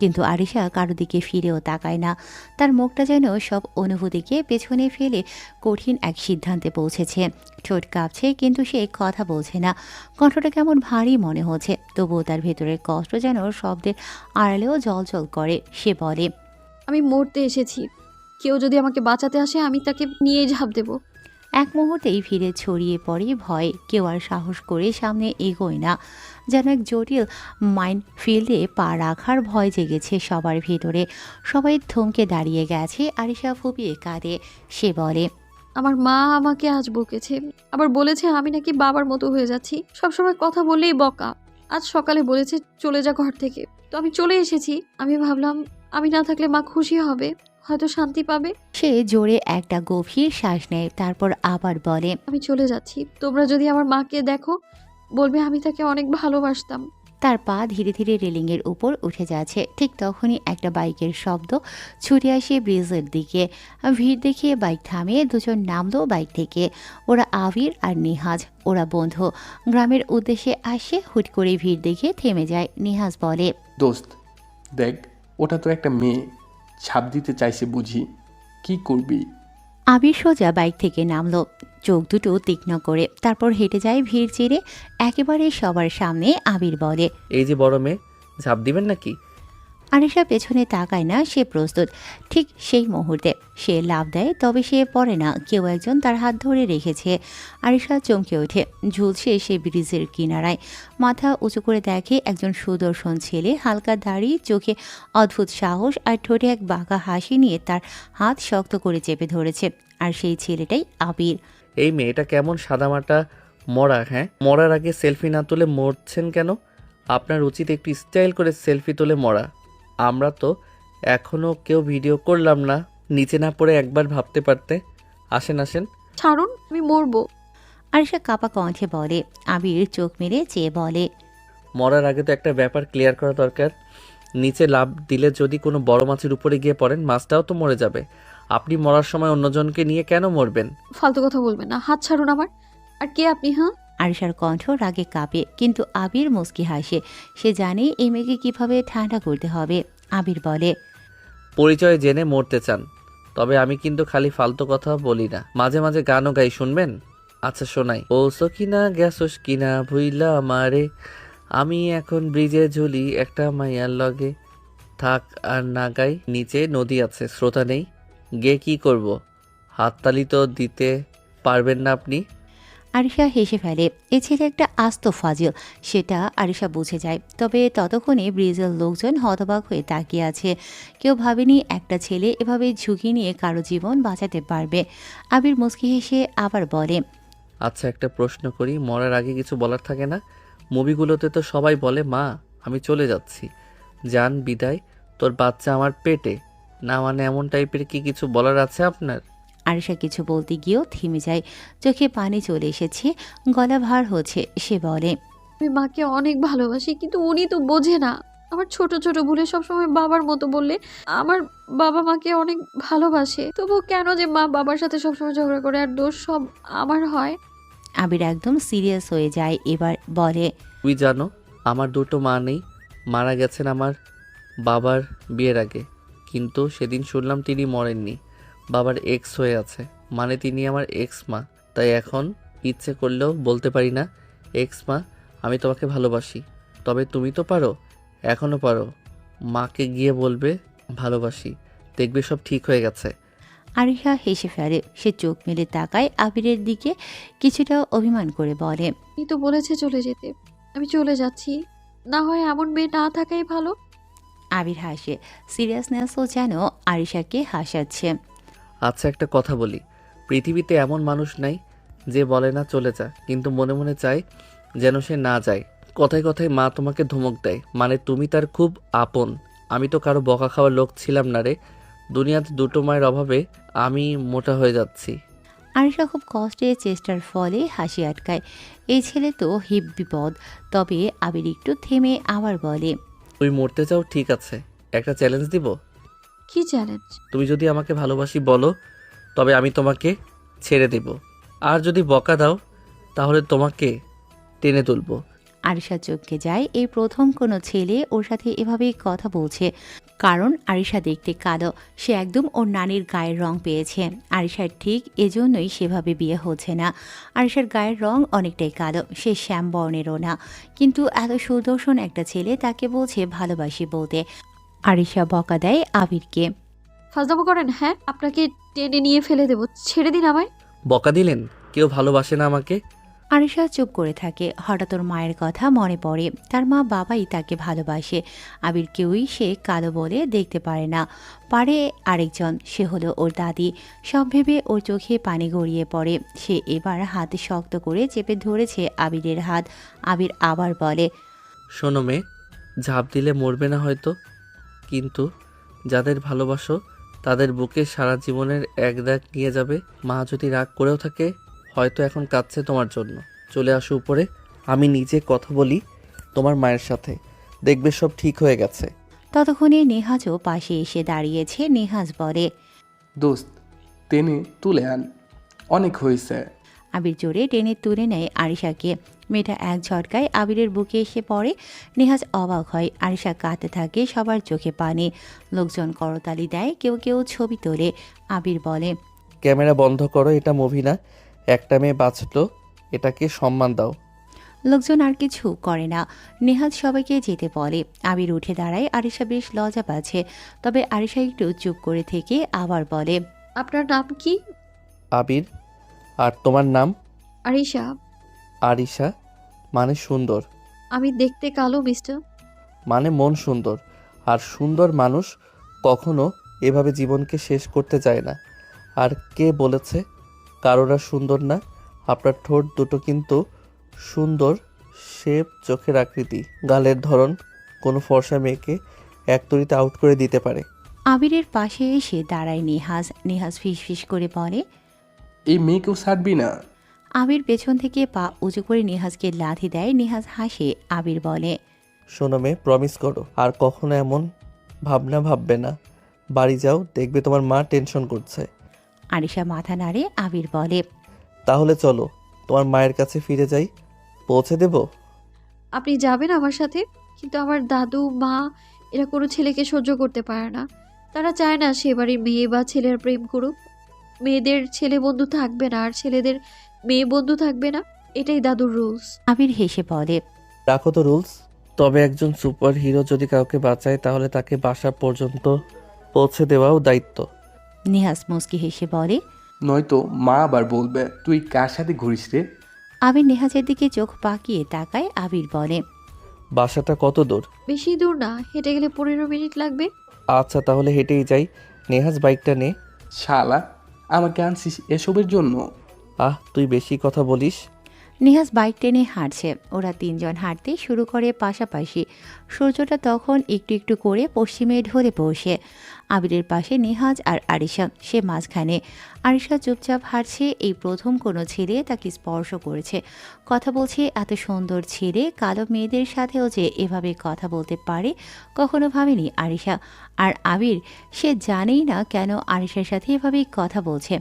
কিন্তু আরিশা কারো দিকে ফিরেও তাকায় না। তার মুখটা যেন সব অনুভূতিকে পেছনে ফেলে কঠিন এক সিদ্ধান্তে পৌঁছেছে। ঠোঁট কাঁপছে, কিন্তু সে কথা বলছে না। কণ্ঠটা কেমন ভারী মনে হচ্ছে। তবুও তার ভেতরের কষ্ট যেন শব্দের আড়ালেও জল করে। সে বলে, আমি মরতে এসেছি, কেউ যদি আমাকে বাঁচাতে আসে আমি তাকে নিয়ে ঝাঁপ দেব। এক মুহূর্তেই ফিরে ছড়িয়ে পড়ে ভয়। কেউ আর সাহস করে সামনে এগোয় না। যেন এক জটিল মাইন্ড ফিল্ডে পা রাখার ভয় জেগেছে সবার ভেতরে। সবাই থমকে দাঁড়িয়ে গেছে। আরিশা ফুপিয়ে কাঁদে। সে বলে, আমার মা আমাকে আজ বকেছে, আবার বলেছে আমি নাকি বাবার মতো হয়ে যাচ্ছি, সবসময় কথা বললেই বকা। আজ সকালে বলেছে চলে যা ঘর থেকে, তো আমি চলে এসেছি। আমি ভাবলাম আমি না থাকলে মা খুশি হবে, হয়তো শান্তি পাবে। সে জোরে একটা গভীর শ্বাস নেয়, তারপর আবার বলে, আমি চলে যাচ্ছি। তোমরা যদি আমার মাকে দেখো, বলবে আমি তাকে অনেক ভালোবাসতাম। তার পা ধীরে ধীরে রেলিংয়ের উপর উঠে যাচ্ছে। ঠিক তখনই একটা বাইকের শব্দ ছুটে আসে ব্রিজের দিকে। ভিড় দেখে বাইক থামিয়ে দুজন নামলো বাইক থেকে। ওরা আবির আর নেহাজ, ওরা বন্ধু। গ্রামের উদ্দেশ্যে আসে। হুট করে ভিড় দেখে থেমে যায়। নেহাজ বলে, দোস্ত দেখ, ওটা তো একটা মেয়ে, ছাপ দিতে চাইছে বুঝি, কি করবি? আবির সোজা বাইক থেকে নামলো, চোখ দুটো তীক্ষ্ণ করে। তারপর হেঁটে যায় ভিড় চিরে একেবারে সবার সামনে। আবির বলে, এই যে বড় মেয়ে, ঝাঁপ দিবেন নাকি? আরিশা পেছনে তাকায় না। সে প্রস্তুত। ঠিক সেই মুহূর্তে সে লাফ দেয়, তবে সে পড়ে না। কেউ একজন তার হাত ধরে রেখেছে। আরিশা চমকে ওঠে। ঝুলছে সে ব্রিজের কিনারায়। মাথা উঁচু করে দেখে একজন সুদর্শন ছেলে, হালকা দাড়ি, চোখে অদ্ভুত সাহস, আর ঠোঁটে এক বাঁকা হাসি নিয়ে তার হাত শক্ত করে চেপে ধরেছে। আর সেই ছেলেটাই আবির। এই মেয়েটা কেমন সাদামাটা মরা। হ্যাঁ, মরার আগে সেলফি না তুলে মরছেন কেন? আপনার উচিত একটু স্টাইল করে সেলফি তুলে মরা। আমরা তো এখনও কেউ ভিডিও করলাম না, নিচে না পড়ে একবার ভাবতে পারতে। আসেন আসেন। ছাড়ুন, আমি মরবো। আরিশা কাপা কণ্ঠে বলে। আবির চোখ মেরে চেয়ে বলে, মরার আগে তো একটা ব্যাপার ক্লিয়ার করা দরকার। নিচে লাফ দিলে যদি কোনো বড় মাছের উপরে গিয়ে পড়েন, মাছটাও তো মরে যাবে। আপনি মরার সময় অন্যজনকে নিয়ে কেন মরবেন? ফালতু কথা বলবেন না, হাত ছাড়ুন আমার। আর কে আপনি? হ্যাঁ, আরিশার কণ্ঠ রাগে কাঁপে, কিন্তু আবির মুচকি হাসে। সে জানে এই মেয়েকে কিভাবে ঠান্ডা করতে হবে। আবির বলে, পরিচয় জেনে মরতে চান? তবে আমি কিন্তু খালি ফালতু কথা বলি না, মাঝে মাঝে গানও গাই, শুনবেন? আচ্ছা শোনাই। ও সকিনা গ্যাসোস কিনা ভুইলা মারে, আমি এখন ব্রিজে ঝুলি একটা মাইয়ার লগে। থাক আর না গাই, নিচে নদী আছে, স্রোতা নেই, গে কি করব? হাততালি তো দিতে পারবেন না আপনি? আরিশা হেসে ফেলে। এ ছেলে একটা আস্ত ফাজিল, সেটা আরিশা বুঝে যায়। তবে ততক্ষণে ব্রিজের লোকজন হতবাক হয়ে তাকিয়ে আছে। কেউ ভাবেনি একটা ছেলে এভাবে ঝুঁকি নিয়ে কারো জীবন বাঁচাতে পারবে। আবির মুচকি হেসে আবার বলে, আচ্ছা একটা প্রশ্ন করি, মরার আগে কিছু বলার থাকে না? মুভিগুলোতে তো সবাই বলে, মা আমি চলে যাচ্ছি, জান বিদায়, তোর বাচ্চা আমার পেটে, না মানে এমন টাইপের কি কিছু বলার আছে আপনার? আরিশা কিছু বলতে গিয়েও থেমে যায়। চোখে পানি চলে এসেছে, গলা ভার হচ্ছে। সে বলে, আমি মাকে অনেক ভালোবাসি, কিন্তু উনি তো বোঝে না। আমার ছোট ছোট ভুলে সবসময় বাবার মতো বললে আমার বাবা মাকে অনেক ভালোবাসে, তবু কেন যে মা বাবার সাথে সবসময় ঝগড়া করে আর দোষ সব আমার হয়। আবির একদম সিরিয়াস হয়ে যায়। এবার বলে, তুই জানো আমার দুটো মা নেই, মারা গেছেন আমার বাবার বিয়ের আগে, কিন্তু সেদিন শুনলাম তিনি মরেননি, বাবার এক্স হয়ে আছে, মানে তিনি আমার এক্স মা। তাই এখন ইচ্ছে করলেও বলতে পারি না, এক্স মা আমি তোমাকে ভালোবাসি। তবে তুমি তো পারো, এখনও পারো, মাকে গিয়ে বলবে ভালোবাসি, দেখবে সব ঠিক হয়ে গেছে। আরিশা হেসে ফেলে। সে চোখ মেলে তাকায় আবিরের দিকে, কিছুটা অভিমান করে বলে, উনি তো বলেছে চলে যেতে, আমি চলে যাচ্ছি। না হয় এমন মেয়ে না থাকাই ভালো। আবির হাসে, সিরিয়াসনেসও যেন আরিশাকে হাসাচ্ছে। আচ্ছা একটা কথা বলি, পৃথিবীতে এমন মানুষ নাই যে বলে না চলে যা, কিন্তু মনে মনে চায় যেন সে না যায়। কথায় কথায় মা তোমাকে ধমক দেয়, মানে তুমি তার খুব আপন। আমি তো কারো বকা খাওয়ার লোক ছিলাম না রে, দুনিয়াতে দুটো মায়ের অভাবে আমি মোটা হয়ে যাচ্ছি। আরিশা খুব কষ্টে চেষ্টার ফলে হাসি আটকায়। এই ছেলে তো হিপ বিপদ। তবে আবির একটু থেমে আবার বলে, তুই মরতে চাও, ঠিক আছে, একটা চ্যালেঞ্জ দিব। কি চ্যালেঞ্জ? তুমি যদি আমাকে ভালোবাসি বলো, তবে আমি তোমাকে ছেড়ে দেব, আর যদি বকা দাও তাহলে তোমাকে টেনে তুলবো। আরিশা চমকে যায়। এই প্রথম কোনো ছেলে ওর সাথে এভাবে কথা বলছে। কারণ আরিশা দেখতে কালো, সে একদম ওর নানির গায়ের রং পেয়েছে। আরিশার ঠিক এজন্যই সেভাবে বিয়ে হচ্ছে না। আরিশার গায়ের রং অনেকটাই কালো, সে শ্যাম বর্ণেরও না, কিন্তু এত সুদর্শন একটা ছেলে তাকে বলছে ভালোবাসি বলতে। আরিশা বকা দেয় আবিরকে। ফাজলামো করেন? হ্যাঁ, আপনাকে টেনে নিয়ে ফেলে দেবো, ছেড়ে দিন আমায়। বকা দিলেন? কেউ ভালোবাসে না আমাকে? আরিশা চুপ করে থাকে। হঠাৎ ওর মায়ের কথা মনে পড়ে। তার মা বাবাই তাকে ভালোবাসে। আবির কেউই সে কালো বলে দেখতে পারে না, পারে আরেকজন, সে হলো ওর দাদি। সব ভেবে ওর চোখে পানি গড়িয়ে পড়ে। সে এবার হাতে শক্ত করে চেপে ধরেছে আবিরের হাত। আবির আবার বলে, শোনো মেয়ে, ঝাঁপ দিলে মরবে না হয়তো, কিন্তু যাদের ভালোবাসো তাদের বুকে সারা জীবনের এক দাগ নিয়ে যাবে। মা যদি রাগ করেও থাকে, হয়তো এখন কাঁদছে তোমার জন্য, চলে আসো উপরে, আমি নিজে কথা বলি তোমার মায়ের সাথে, দেখবে সব ঠিক হয়ে গেছে। ততক্ষণে নেহাজও পাশে এসে দাঁড়িয়েছে। নেহাজ বলে, দোস্ত টেনে তুলে আন, অনেক হয়েছে। আবির জোরে টেনে তুলে নেয় আরিশাকে। মেয়েটা এক ঝটকায় আবিরের বুকে এসে পড়ে। নেহাজ অবাক হয়। আরিশা কাঁদতে থাকে, সবার চোখে পানি। লোকজন করতালি দেয়, কেউ কেউ ছবি তোলে। আবির বলে, ক্যামেরা বন্ধ করো, এটা মুভি না, একটা মেয়ে বাঁচলো, এটাকে সম্মান দাও। লোকজন আর কিছু করে না। নেহাজ সবাইকে যেতে বলে। আবির উঠে দাঁড়ায়। আরিশা বেশ লজ্জা পাচ্ছে, তবে আরিশা একটু চুপ করে থেকে আবার বলে, আপনার নাম কি? আবির। আর তোমার নাম? আরিশা। আরিশা মানে সুন্দর। আমি দেখতে কালো মিস্টার। মানে মন সুন্দর, আর সুন্দর মানুষ কখনো এভাবে জীবনকে শেষ করতে চায় না। আর কে বলেছে কারোরা সুন্দর না? আপনার ঠোঁট দুটো কিন্তু সুন্দর, শেপ, চোখের আকৃতি, গালের ধরন কোনো ফর্সা মেয়েকে এক তরিতে আউট করে দিতে পারে। আবিরের পাশে এসে দাঁড়ায় নেহাজ। নেহাজ ফিসফিস করে বলে, এই মেয়েকেও ছাড়বি না? আবির পেছন থেকে পা উঁচু করে নেহাজকে লাথি দেয়। নেহাজ হাসে। আবির বলে, শোনো মেয়ে, প্রমিস করো আর কখনো এমন ভাবনা ভাববে না। বাড়ি যাও, দেখবে তোমার মা টেনশন করছে। আরিশা মাথা নাড়ে। আবির বলে, তাহলে চলো তোমার মায়ের কাছে ফিরে যাই, পৌঁছে দেব। আপনি যাবেন আমার সাথে? কিন্তু আমার দাদু মা এরা কোনো ছেলেকে সহ্য করতে পারে না। তারা চায় না সে বাড়ির মেয়ে বা ছেলের প্রেম করুক। মেয়েদের ছেলে বন্ধু থাকবে না আর ছেলেদের মেয়ে বন্ধু থাকবে না, এটাই দাদুর রুলস। আবির হেসে বলে, রাখো তো রুলস। তবে একজন সুপার হিরো যদি কাউকে বাঁচায় তাহলে তাকে বাসা পর্যন্ত পৌঁছে দেওয়াও দায়িত্ব। নেহাজ মুস্কি হেসে বলে, নয়তো মা আবার বলবে তুই কার সাথে ঘুরিস রে। আবির নেহাজের দিকে চোখ পাকিয়ে তাকায়। আবির বলে, বাসাটা কত দূর? বেশি দূর না, হেঁটে গেলে 15 মিনিট লাগবে। আচ্ছা তাহলে হেঁটেই যাই। নেহাজ বাইকটা নে। শালা, আমাকে আনছিস এসবের জন্য? তুই বেশি কথা বলিস। নেহাজ বাইক টেনে হাঁটছে। ওরা তিনজন হাঁটতে শুরু করে পাশাপাশি। সূর্যটা তখন একটু একটু করে পশ্চিমে ঢলে পড়ছে। আবিরের পাশে নেহাজ আর আরিশা, সে মাঝখানে। আরিশা চুপচাপ হাঁটছে। এই প্রথম কোনো ছেলে তাকে স্পর্শ করেছে, কথা বলছে। এত সুন্দর ছেলে কালো মেয়েদের সাথেও যে এভাবে কথা বলতে পারে কখনো ভাবেনি আরিশা। আর আবির, সে জানেই না কেন আরিশার সাথে এভাবে কথা বলছে।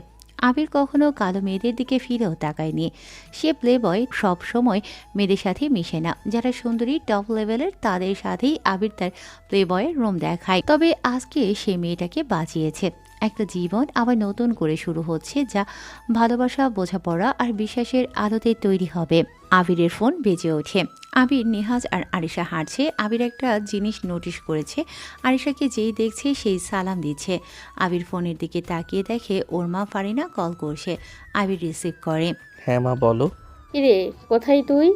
আবির কখনো কালো মেয়েদের দিকে ফিরেও তাকায়নি। সে প্লে বয়, সব সময় মেয়েদের সাথে মিশে না। যারা সুন্দরী টপ লেভেলের তাদের সাথেই আবির তার প্লে বয়ের রুম দেখায়। তবে আজকে সে মেয়েটাকে বাঁচিয়েছে। একটা জীবন আবার নতুন করে শুরু হচ্ছে, যা ভালোবাসা, বোঝাপড়া আর বিশ্বাসের আলোতে তৈরি হবে। আবিরের ফোন বেজে ওঠে। আবির, নেহাজ আর আরিশা হাঁটছে। আবির একটা জিনিস নোটিশ করেছে, আরিশাকে যেই দেখছে সেই সালাম দিচ্ছে। আবির ফোনের দিকে তাকিয়ে দেখে ওর মা ফারিনা কল করছে। আবির রিসিভ করে। হ্যাঁ মা বলো। কিরে, কোথায় তুই?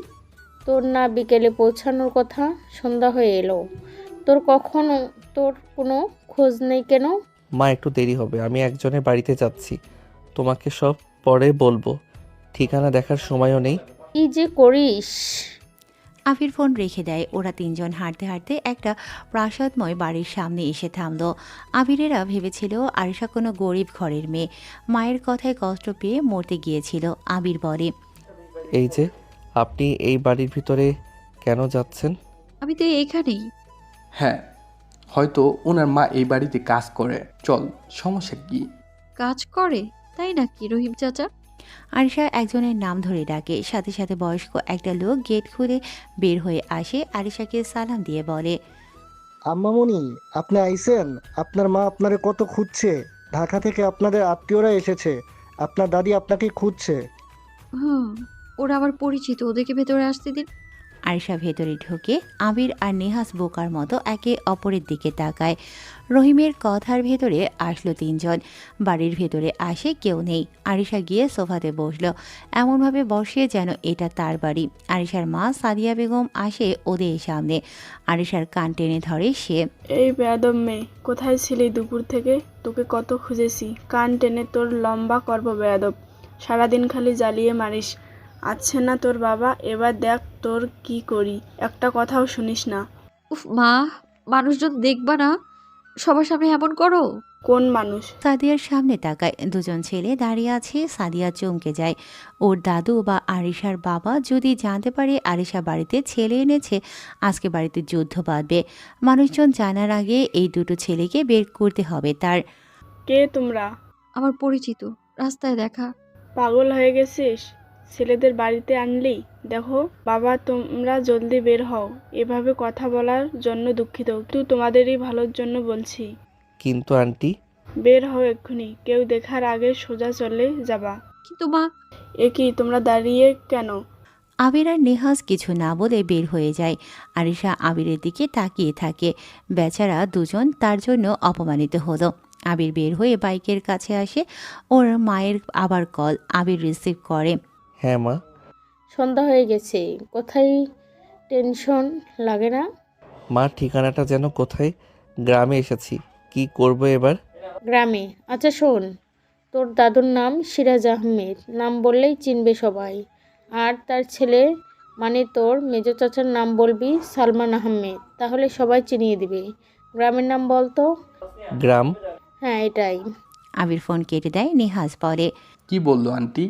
তোর না বিকেলে পৌঁছানোর কথা? সন্ধ্যা হয়ে এলো, তোর কোনো খোঁজ নেই কেন? মা একটু দেরি হবে, আমি একজনের বাড়িতে যাচ্ছি, তোমাকে সব পরে বলবো। ঠিকানা দেখার সময়ও নেই। কি যে করিস। আবির ফোন রেখে দেয়। ওরা তিনজন হাঁটতে হাঁটতে একটা প্রাসাদময় বাড়ির সামনে এসে থামল। আবিরেরা ভেবেছিল আরিশা কোনো গরিব ঘরের মেয়ে, মায়ের কথায় কষ্ট পেয়ে মরতে গিয়েছিল। আবির বলে, এই যে আপনি এই বাড়ির ভিতরে কেন যাচ্ছেন? আমি তো এখানেই। হ্যাঁ, হয়তো ওনার মা এই বাড়িতে কাজ করে। চল, সমস্যা কি? কাজ করে তাই নাকি রহিম চাচা? আরিশা একজনের নাম ধরে ডাকে। সাথে সাথে বয়স্ক একটা লোক গেট খুলে বের হয়ে আসে। আরিশাকে সালাম দিয়ে বলে, আম্মামণি, আপনি আইছেন? আপনার মা আপনারে কত খুঁজছে। ঢাকা থেকে আপনাদের আত্মীয়রা এসেছে, আপনার দাদি আপনাকে খুঁজছে। ওরা আমার পরিচিত, ওদেরকে ভেতরে আসতে দিন। আরিশা ভেতরে ঢোকে। আবির আর নেহাজ বোকার মতো একে অপরের দিকে তাকায়। রহিমের কথার ভেতরে আসলো তিনজন। বাড়ির ভেতরে আসে কেউ নেই। আরিশা গিয়ে সোফাতে বসলো, এমনভাবে বসে যেন এটা তার বাড়ি। আরিশার মা সাদিয়া বেগম আসে ওদের সামনে। আরিশার কান টেনে ধরে সে। এই বেয়াদব মেয়ে, কোথায় ছিলি দুপুর থেকে? তোকে কত খুঁজেছি, কান টেনে তোর লম্বা করবো বেয়াদব। সারাদিন খালি জ্বালিয়ে মারিস। আছে না তোর বাবা, এবার দেখ তোর কি করি। একটা কথাও শুনিস না। উফ মা, মানুষজন দেখবা না, সবার সামনে এমন করো? কোন মানুষ? সাদিয়ার সামনে তাকায়। দুজন ছেলে দাঁড়িয়ে আছে। সাদিয়া চমকে যায়। ওর দাদু বা আরিশার বাবা যদি জানতে পারে আরিশা বাড়িতে ছেলে এনেছে, আজকে বাড়িতে যুদ্ধ বাঁধবে। মানুষজন জানার আগে এই দুটো ছেলেকে বের করতে হবে তার। কে তোমরা? আমার পরিচিত, রাস্তায় দেখা। পাগল হয়ে গেছিস? ছেলেদের বাড়িতে আনলি? দেখো বাবা, তোমরা জলদি বের হও। এভাবে কথা বলার জন্য দুঃখিত, কিন্তু তোমাদেরই ভালোর জন্য বলছি। কিন্তু আন্টি। বের হও এক্ষুনি, কেউ দেখার আগে সোজা চলে যাবা। কিন্তু মা। এ কি, তোমরা দাঁড়িয়ে কেন? আবির আর নেহাজ কিছু না বলে বের হয়ে যায়। আরিশা আবিরের দিকে তাকিয়ে থাকে। বেচারা দুজন তার জন্য অপমানিত হলো। আবির বের হয়ে বাইকের কাছে আসে। ওর মায়ের আবার কল। আবির রিসিভ করে। হ্যাঁ মা। সন্ধ্যা হয়ে গেছে, কোথায়? টেনশন লাগে না? মা ঠিকানাটা যেন কোথায়, গ্রামে এসেছি, কি করব এবার? গ্রামে? আচ্ছা শোন, তোর দাদুর নাম সিরাজ আহমেদ, নাম বললেই চিনবে সবাই। আর তার ছেলে মানে তোর মেজো চাচার নাম বলবি সালমান আহমেদ, তাহলে সবাই চিনিয়ে দিবে। গ্রামের নাম বলতো। গ্রাম? হ্যাঁ এটাই। আবির ফোন কেটে দেয়। নিহাজ বলে, কি বললো আন্টি?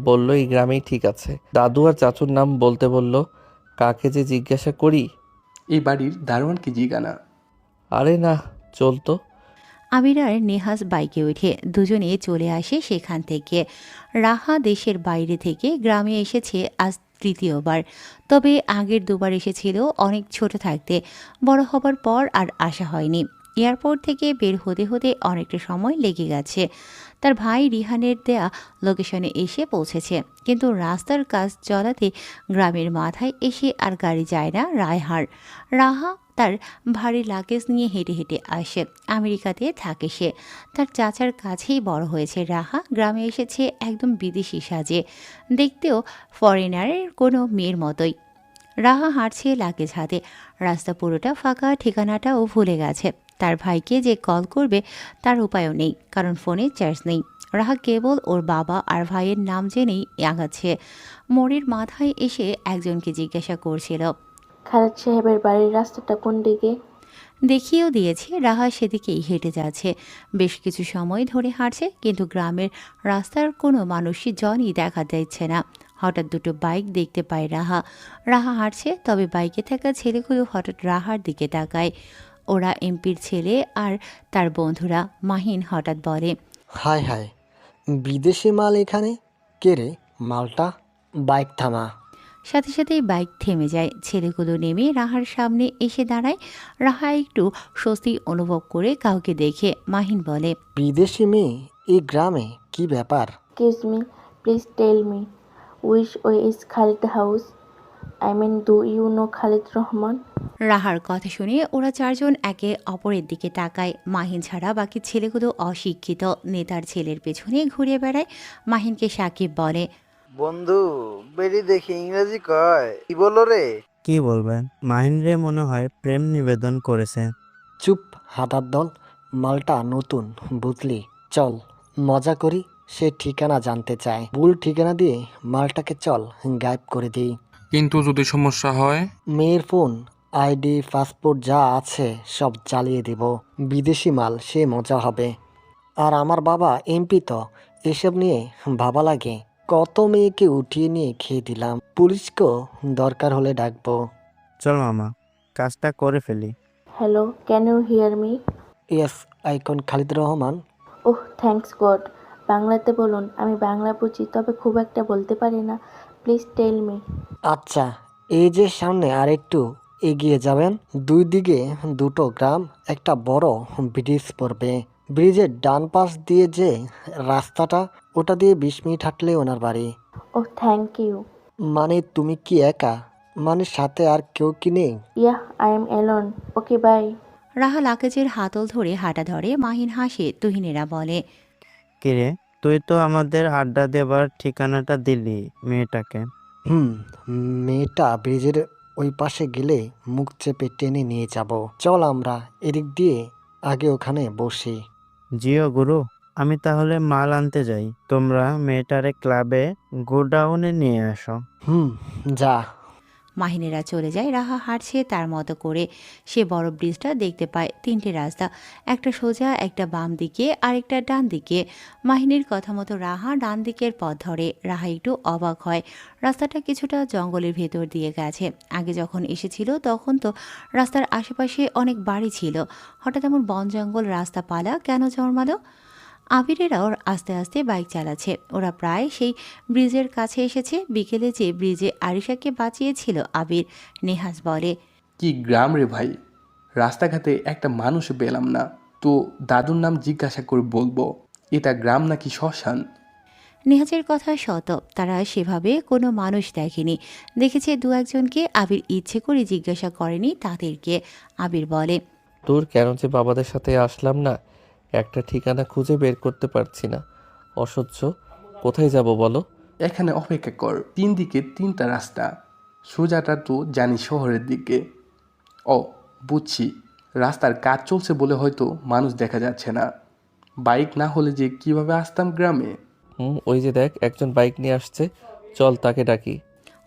বললো এই গ্রামেই ঠিক আছে। দাদু আর চাচুর নাম বলতে বললো। কাকে যে জিজ্ঞাসা করি? এই বাড়ির দারোয়ানকে জিজ্ঞানা। আরে না, চলতো। আবির আর নেহাজ বাইকে উঠে দুজনে চলে আসে সেখান থেকে। রাহা দেশের বাইরে থেকে গ্রামে এসেছে আজ তৃতীয়বার। তবে আগের দুবার এসেছিল অনেক ছোট থাকতে। বড় হবার পর আর আসা হয়নি। এয়ারপোর্ট থেকে বের হতে হতে অনেকটা সময় লেগে গেছে। তার ভাই রিহানের দেয়া লোকেশনে এসে পৌঁছেছে, কিন্তু রাস্তার কাজ চলাতে গ্রামের মাথায় এসে আর গাড়ি যায় না রায়হার। রাহা তার ভারী লাগেজ নিয়ে হেঁটে হেঁটে আসে। আমেরিকাতে থাকে সে। তার চাচার কাছেই বড় হয়েছে রাহা। গ্রামে এসেছে একদম বিদেশি সাজে, দেখতেও ফরেনারের কোনো মেয়ের মতোই। রাহা হাঁটছে লাগেজ হাতে। রাস্তা পুরোটা ফাঁকা, ঠিকানাটাও ভুলে গেছে। তার ভাইকে যে কল করবে তার উপায়ও নেই, কারণ ফোনে চার্জ নেই। রাহা কেবল ওর বাবা আর ভাইয়ের নাম জেনেই আগাচ্ছে। মোড়ের মাথায় এসে একজনকে জিজ্ঞাসা করছিল, খালেদ সাহেবের বাড়ির রাস্তাটা কোন দিকে? দেখিয়েও দিয়েছে। রাহা সেদিকেই হেঁটে যাচ্ছে। বেশ কিছু সময় ধরে হাঁটছে, কিন্তু গ্রামের রাস্তার কোনো মানুষই জনই দেখা দিচ্ছে না। হঠাৎ দুটো বাইক দেখতে পায় রাহা। রাহা হাঁটছে, তবে বাইকে থাকা ছেলেগুলো হঠাৎ রাহার দিকে তাকায়। ওরা এমপির ছেলে আর তার বন্ধুরা। মাহিন হঠাৎ বলে, হায় হায়, বিদেশি মাল এখানে? কে রে মালটা? বাইক থামা। সাথে সাথেই বাইক থেমে যায়। ছেলেগুলো নেমে রাহার সামনে এসে দাঁড়ায়। রাহা একটু স্বস্তি অনুভব করে কাউকে দেখে। মাহিন বলে, বিদেশি মেয়ে এই গ্রামে, কি ব্যাপার? Excuse me, please tell me which way is Khalid house? I mean, do you know Khalid Rahman? রাহার কথা শুনে ওরা চারজন একে অপরের দিকে তাকায়। মাহিন ছাড়া বাকি ছেলেগুলো অশিক্ষিত। নেতার ছেলের পেছনে ঘুরে বেড়ায়। মাহিনকে সাকিব বলে, বন্ধু বেরি দেখি ইংরেজি কয়, কি বলো রে? কি বলবেন, মাহিন রে মনে হয় প্রেম নিবেদন করেছে। চুপ হাঁটার দল, মালটা নতুন বুঝলি। চল মজা করি। সে ঠিকানা জানতে চায়। ভুল ঠিকানা দিয়ে মালটাকে চল গায়েব করে দিই। কিন্তু যদি সমস্যা হয়? মেয়ের ফোন, আইডি, পাসপোর্ট যা আছে সব জ্বালিয়ে দেব। বিদেশি মাল, সে মজা হবে। আর আমার বাবা এমপি, তো এসব নিয়ে ভাবা লাগে। কত মেয়েকে উঠিয়ে নিয়ে খেয়ে দিলাম। পুলিশকেও দরকার হলে ডাকবো। চল মামা, কাজটা করে ফেলি। Hello, can you hear me? Yes, আইকন Khalid Rahman. Oh thanks god. বাংলাতে বলুন, আমি বাংলা বুঝি, তবে খুব একটা বলতে পারি না। Please tell me. আচ্ছা, এই যে সামনে আর একটু এগিয়ে যাবেন, দুই দিকে দুটো গ্রাম, একটা বড় ব্রিজ পড়বে। ব্রিজের ডান পাশ দিয়ে যে রাস্তাটা, ওটা দিয়ে 20 মিনিট হাঁটলে ওনার বাড়ি। Oh thank you. মানে তুমি কি একা? মানে সাথে আর কেউ কি নেই? Yeah, I am alone. Okay bye. Raha লাগেজের হাতল ধরে হাঁটা ধরে। মাহিন হাসে। তুহিনেরা বলে, কিরে, তুই তো আমাদের আড্ডা দেবার ঠিকানাটা দিলি মেয়েটাকে। মেয়েটা ব্রিজের ওই পাশে গেলে মুখ চেপে টেনে নিয়ে যাব। চল আমরা এদিক দিয়ে আগে ওখানে বসি। জিও গুরু, আমি তাহলে মাল আনতে যাই, তোমরা মেয়েটারে ক্লাবে গোডাউনে নিয়ে আসো। যা। মাহিনেরা চলে যায়। রাহা হাঁটছে তার মতো করে। সে বড় ব্রিজটা দেখতে পায়। 3টে রাস্তা, একটা সোজা, একটা বাম দিকে, আরেকটা ডান দিকে। মাহিনের কথা মতো রাহা ডান দিকের পথ ধরে। রাহা একটু অবাক হয়। রাস্তাটা কিছুটা জঙ্গলের ভেতর দিয়ে গেছে। আগে যখন এসেছিল তখন তো রাস্তার আশেপাশে অনেক বাড়ি ছিল। হঠাৎ এমন বন জঙ্গল রাস্তাপালা কেন জন্মালো? আবিরেরাও আস্তে আস্তে বাইক চালাচ্ছে। ওরা প্রায় সেই ব্রিজের কাছে এসেছে। বিকেলে যে ব্রিজে আরিশাকে বাঁচিয়েছিল আবির। নেহাজ বলে, কি গ্রাম রে ভাই, রাস্তাঘাটে একটা মানুষ পেলাম না। তো দাদুর নাম জিজ্ঞাসা করে বলবো এটা গ্রাম নাকি শ্মশান? নেহাজের কথা শত। তারা সেভাবে কোনো মানুষ দেখেনি। দেখেছে 2-1জনকে। আবির ইচ্ছে করে জিজ্ঞাসা করেনি তাদেরকে। আবির বলে, তোর কেন যে বাবাদের সাথে আসলাম না, একটা ঠিকানা খুঁজে বের করতে পারছি না। অসহ্য। কোথায় যাব বলো? এখানে অপেক্ষা কর। 3 দিকে 3টা রাস্তা। সোজাটা তো জানি শহরের দিকে। ও বুঝছি, রাস্তার কাজ চলছে বলে হয়তো মানুষ দেখা যাচ্ছে না। বাইক না হলে যে কিভাবে আসতাম গ্রামে। ওই যে দেখ, একজন বাইক নিয়ে আসছে, চল তাকে ডাকি।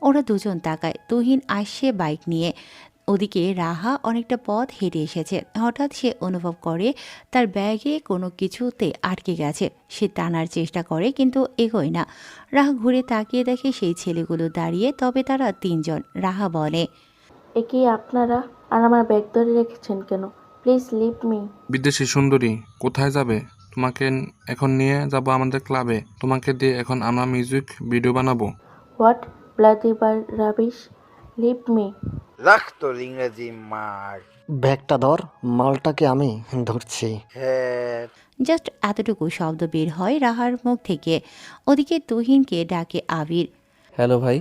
ওরা দুজন তাকায়। তুহিন আসছে বাইক নিয়ে। ওদিকে রাহা অনেকটা পথ হেঁটে এসেছে। হঠাৎ সে অনুভব করে তার ব্যাগে কোনো কিছুতে আটকে গেছে। সে টানার চেষ্টা করে কিন্তু এগোয় না। রাহা ঘুরে তাকিয়ে দেখে সেই ছেলেগুলো দাঁড়িয়ে, তবে তারা তিনজন। রাহা বলে, এ কি আপনারা? আর আমার ব্যাগ ধরে রেখেছেন কেন? Please leave me. বিদেশি সুন্দরী, কোথায় যাবে? তোমাকে এখন নিয়ে যাব আমাদের ক্লাবে। তোমাকে দিয়ে এখন আমরা মিউজিক ভিডিও বানাবো। What bloody rubbish, leave me. রাখ তোর ইংরেজি মার। ব্যাগটা ধর, মালটাকে আমি ধরছি। হ্যাঁ। জাস্ট এতটুকু শব্দ বের হয় রাহার মুখ থেকে। ওদিকে তুহিনকে ডাকে আবির। হ্যালো ভাই,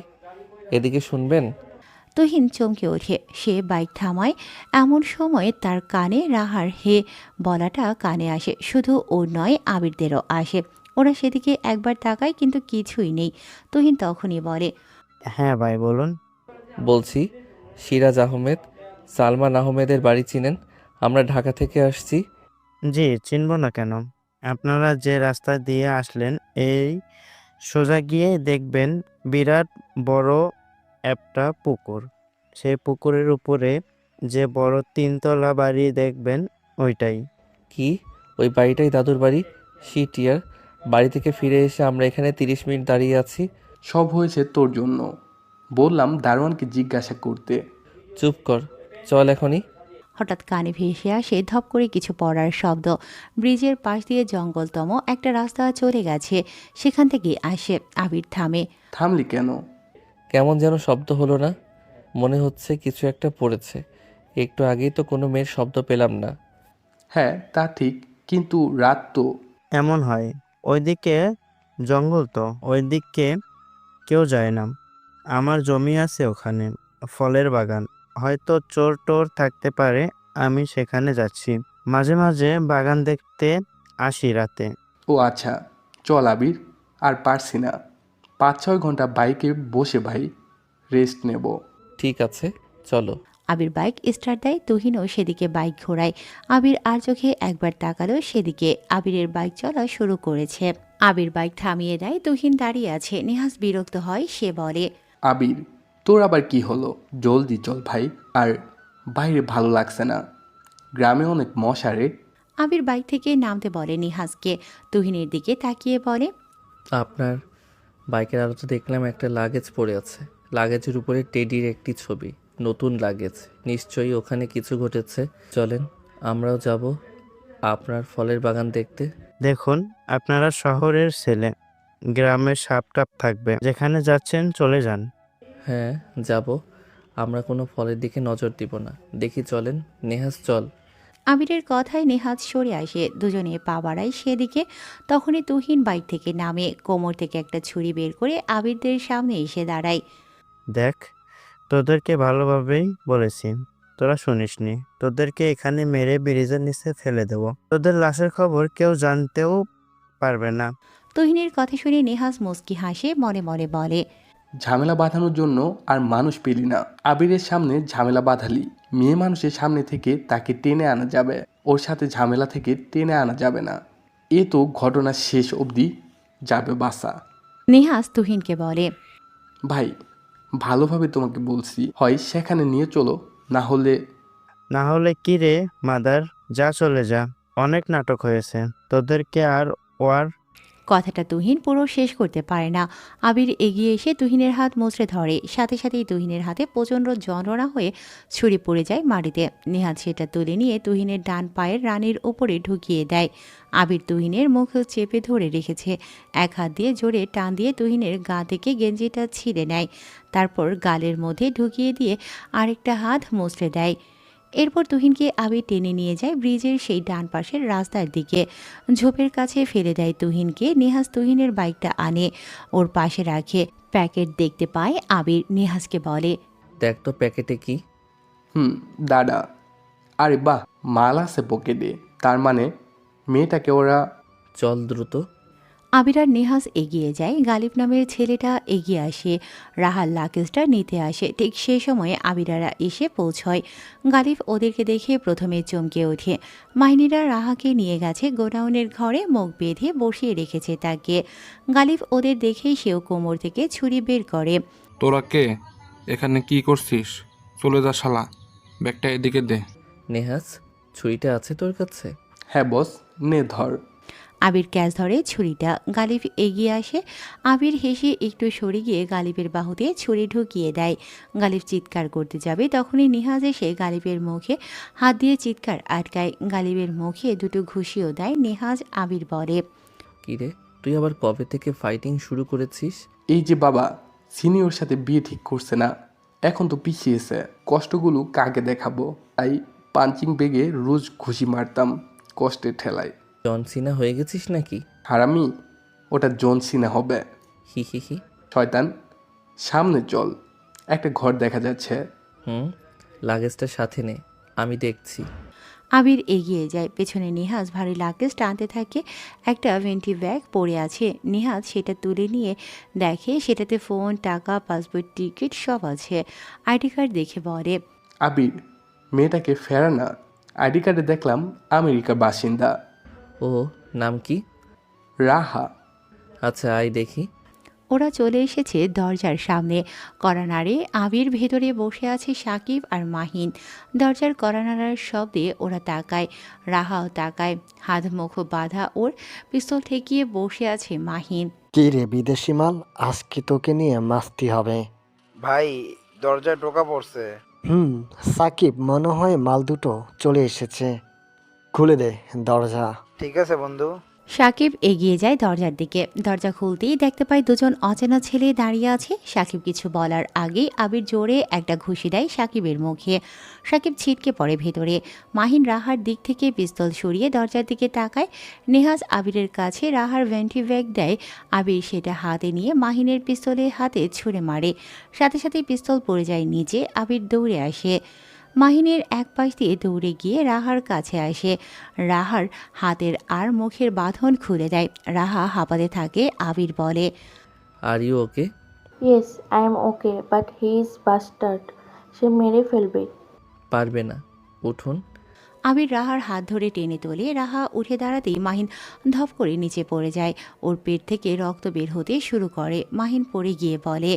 এদিকে শুনবেন? তুহিন চমকে ওঠে। সে বাইক থামায়। এমন সময় তার কানে রাহার হে বলাটা কানে আসে। শুধু ওর নয়, আবিরদেরও আসে। ওরা সেদিকে একবার তাকায় কিন্তু কিছুই নেই। তুহিন তখনই বলে, হ্যাঁ ভাই বলুন। বলছি, সিরাজ আহমেদ, সালমান আহমেদের বাড়ি চিনেন? আমরা ঢাকা থেকে আসছি। জি, চিনব না কেন? আপনারা যে রাস্তা দিয়ে আসলেন এই সোজা গিয়ে দেখবেন বিরাট বড় একটা পুকুর। সেই পুকুরের উপরে যে বড় 3 তলা বাড়ি দেখবেন ওইটাই। কি ওই বাড়িটাই দাদুর বাড়ি? শিট ইয়ার, বাড়ি থেকে ফিরে এসে আমরা এখানে 30 মিনিট দাঁড়িয়ে আছি। সব হয়েছে তোর জন্য। বললাম দারোয়ানকে জিজ্ঞাসা করতে। চুপ কর, চল এখনই। হঠাৎ কানে ভেসে আসে ধপ করে কিছু পড়ার শব্দ। ব্রিজের পাশ দিয়ে জঙ্গলতম একটা রাস্তা চলে গেছে। সেখান থেকে আসে। আবির থামে। থামলি কেন? কেমন যেন শব্দ হলো না? মনে হচ্ছে কিছু একটা পড়েছে। একটু আগেই তো কোনো মেয়ের শব্দ পেলাম না। হ্যাঁ তা ঠিক, কিন্তু রাত তো। এমন হয়, ওইদিকে জঙ্গল তো, ওইদিকে কেউ যায় না। আমার জমি আছে ওখানে, ফলের বাগান। হয়তো চোর টোর থাকতে পারে, আমি সেখানে যাচ্ছি। মাঝে মাঝে বাগান দেখতে আসি রাতে। ও আচ্ছা, চল আবির। আর পারছি না, 5-6 ঘন্টা বাইকে বসে ভাই, রেস্ট নেব। ঠিক আছে, চলো। আবির বাইক স্টার্ট দেয়। তুহিনও সেদিকে বাইক ঘোরায়। আবির আর চোখে একবার তাকালো সেদিকে। আবিরের বাইক চলা শুরু করেছে। আবির বাইক থামিয়ে দেয়। তুহিন দাঁড়িয়ে আছে। নেহাজ বিরক্ত হয়। সে বলে, আবির তোর আবার কি হলো? জলদি চল ভাই। আর বাইরে ভালো লাগছে না, গ্রামে অনেক মশা রে। আবির বাইক থেকে নামতে বলে নেহাজকে। তুহিনের দিকে তাকিয়ে বলে, আপনার বাইকের আলোতে দেখলাম একটা লাগেজ পড়ে আছে। লাগেজের উপরে টেডির একটি ছবি। নতুন লাগেজ, নিশ্চয়ই ওখানে কিছু ঘটেছে। চলেন, আমরাও যাব আপনার ফলের বাগান দেখতে। দেখুন, আপনারা শহরের ছেলে, গ্রামের সাপটাপ থাকবে। যেখানে যাচ্ছেন চলে যান। হ্যাঁ যাব, আমরা কোনো ফলের দিকে নজর দিব না। দেখি, চলেন। নেহাজ চল। আবিরের কথায় নেহাজ সরে আসে। দুজনে পা বাড়ায় সেদিকে। তখনই তুহিন বাইক থেকে নামে। কোমর থেকে একটা ছুরি বের করে আবিরদের সামনে এসে দাঁড়ায়। দেখ, তোদেরকে ভালোভাবেই বলেছি, তোরা শুনিসনি। তোদেরকে এখানে মেরে ব্রিজের নিচে ফেলে দেব। তোদের লাশের খবর কেউ জানতেও পারবে না। তুহিনের কথা শুনে নেহাজ মুচকি হাসে। মনে মনে বলে, ঝামেলা বাঁধানোর জন্য আর মানুষ পেলি না। আবিরের সামনে ঝামেলা বাঁধালি, মেয়ে মানুষের সামনে থেকে তাকে টেনে আনা যাবে, ওর সাথে ঝামেলা থেকে টেনে আনা যাবে না। এ তো ঘটনার শেষ অবধি যাবে বাসা। নেহাজ তুহিনকে বলে, ভাই ভালোভাবে তোমাকে বলছি, হয় সেখানে নিয়ে চলো, না হলে কি রে মাদার, যা চলে যা। অনেক নাটক হয়েছে, তোদেরকে আর ওর। কথাটা তুহিন পুরো শেষ করতে পারে না। আবির এগিয়ে এসে তুহিনের হাত মুচড়ে ধরে। সাথে সাথেই তুহিনের হাতে প্রচণ্ড যন্ত্রণা হয়ে ছুরি পড়ে যায় মাটিতে। নেহাজ সেটা তুলে নিয়ে তুহিনের ডান পায়ের রানীর উপরে ঢুকিয়ে দেয়। আবির তুহিনের মুখ চেপে ধরে রেখেছে। এক হাত দিয়ে জোরে টান দিয়ে তুহিনের গা থেকে গেঞ্জিটা ছিঁড়ে নেয়। তারপর গালের মধ্যে ঢুকিয়ে দিয়ে আরেকটা হাত মুচড়ে দেয়। এরপর তুহিনকে আবির টেনে নিয়ে যায় ব্রিজের সেই ডান পাশের রাস্তার দিকে। ঝোপের কাছে ফেলে দেয় তুহিনকে। নেহাজ তুহিনের বাইকটা আনে, ওর পাশে রাখে। প্যাকেট দেখতে পায় আবির। নেহাজকে বলে, দেখ তো প্যাকেটে কি। দাদা, আরে বাহ, মাল আছে পকেটে। তার মানে মেয়েটাকে ওরা। চল দ্রুত। আবির আর নেহাজ এগিয়ে যায়। গালিব নামের ছেলেটা এগিয়ে আসে। রাহার লাগেজটা নিতে আসে। ঠিক সেই সময়ে আবিরারা এসে পৌঁছয়। গালিব ওদেরকে দেখে প্রথমে চমকে ওঠে। মাইনিরা রাহাকে নিয়ে গেছে গোডাউনের ঘরে, মুখ বেঁধে বসিয়ে রেখেছে তাকে। গালিব ওদের দেখেই সেও কোমর থেকে ছুরি বের করে। তোরা কে? এখানে কি করছিস? চলে যা শালা। ব্যাগটা এদিকে দে। নেহাজ, ছুরিটা আছে তোর কাছে? হ্যাঁ বস, নে ধর। আবির ক্যাচ ধরে ছুরিটা। গালিব এগিয়ে আসে। আবির হেসে একটু সরে গিয়ে গালিবের বাহুতে ছুরি ঢুকিয়ে দেয়। গালিব চিৎকার করতে যাবে, তখনই নিহাজ এসে গালিবের মুখে হাত দিয়ে চিৎকার আটকায়। গালিবের মুখে দুটো ঘুষিও দেয় নেহাজ। আবির বলে, কিরে, তুই আবার কবে থেকে ফাইটিং শুরু করেছিস? এই যে বাবা সিনিয়র সাথে বিয়ে ঠিক করছে না, এখন তো পিছিয়েছে, কষ্টগুলো কাকে দেখাবো? তাই পাঞ্চিং বেগে রোজ ঘুষি মারতাম কষ্টের ঠেলায়। জন সিনা হয়ে গেছিস নাকি? হারামি, ওটা জন সিনা হবে। হি হি হি। শয়তান, সামনে চল, একটা ঘর দেখা যাচ্ছে। লাগেজটা সাথে নে, আমি দেখছি। আবির এগিয়ে যায়। পেছনে নিহাজ ভারী লাগেজ টানতে থাকে। একটা ভেন্টি ব্যাগ পড়ে আছে। নিহাজ সেটা তুলে নিয়ে দেখে সেটাতে ফোন, টাকা, পাসপোর্ট, টিকিট সব আছে। আইডি কার্ড দেখে বলে, আবির, মেয়েটাকে ফেরা না, আইডি কার্ডে দেখলাম আমেরিকার বাসিন্দা। ও, নাম কি? রাহা। আচ্ছা, আই দেখি। ওরা চলে এসেছে দরজার সামনে। কড়া নাড়ে। আবির ভেতরে বসে আছে সাকিব আর মাহিন। দরজার কড়া নাড়ার শব্দে ওরা তাকায়। রাহাও তাকায়। হাত মুখ বাঁধা, ওর পিস্তল ঠেকিয়ে বসে আছে মাহিন। কি রে বিদেশি মাল, আজকে তোকে নিয়ে মাস্তি হবে। ভাই, দরজায় টোকা পড়ছে। সাকিব, মনে হয় মাল দুটো চলে এসেছে, খুলে দে দরজা। ঠিক আছে বন্ধু। সাকিব এগিয়ে যায় দরজার দিকে। দরজা খুলতেই দেখতে পায় দুজন অচেনা ছেলে দাঁড়িয়ে আছে। সাকিব কিছু বলার আগেই আবির জোরে একটা ঘুষি দেয় সাকিবের মুখে। সাকিব ছিটকে পড়ে ভেতরে। মাহিন রাহার দিক থেকে পিস্তল সরিয়ে দরজার দিকে তাকায়। নেহাজ আবিরের কাছে রাহার ভেন্টি ব্যাগ দেয়। আবির সেটা হাতে নিয়ে মাহিনের পিস্তলের হাতে ছুঁড়ে মারে। সাথে সাথে পিস্তল পড়ে যায় নিচে। আবির দৌড়ে আসে। মাহিনের এক পাশ দিয়ে দৌড়ে গিয়ে রাহার কাছে আসে। রাহার হাতের আর মুখের বাঁধন খুলে দেয়। রাহা হাঁপাতে থাকে। আবির বলে, are you okay? Yes, I am okay, but he is bastard. সে মেরে ফেলবে। পারবে না, উঠুন। আবির রাহার হাত ধরে টেনে তোলে। রাহা উঠে দাঁড়াতেই মাহিন ধপ করে নিচে পড়ে যায়। ওর পেট থেকে রক্ত বের হতে শুরু করে। মাহিন পড়ে গিয়ে বলে,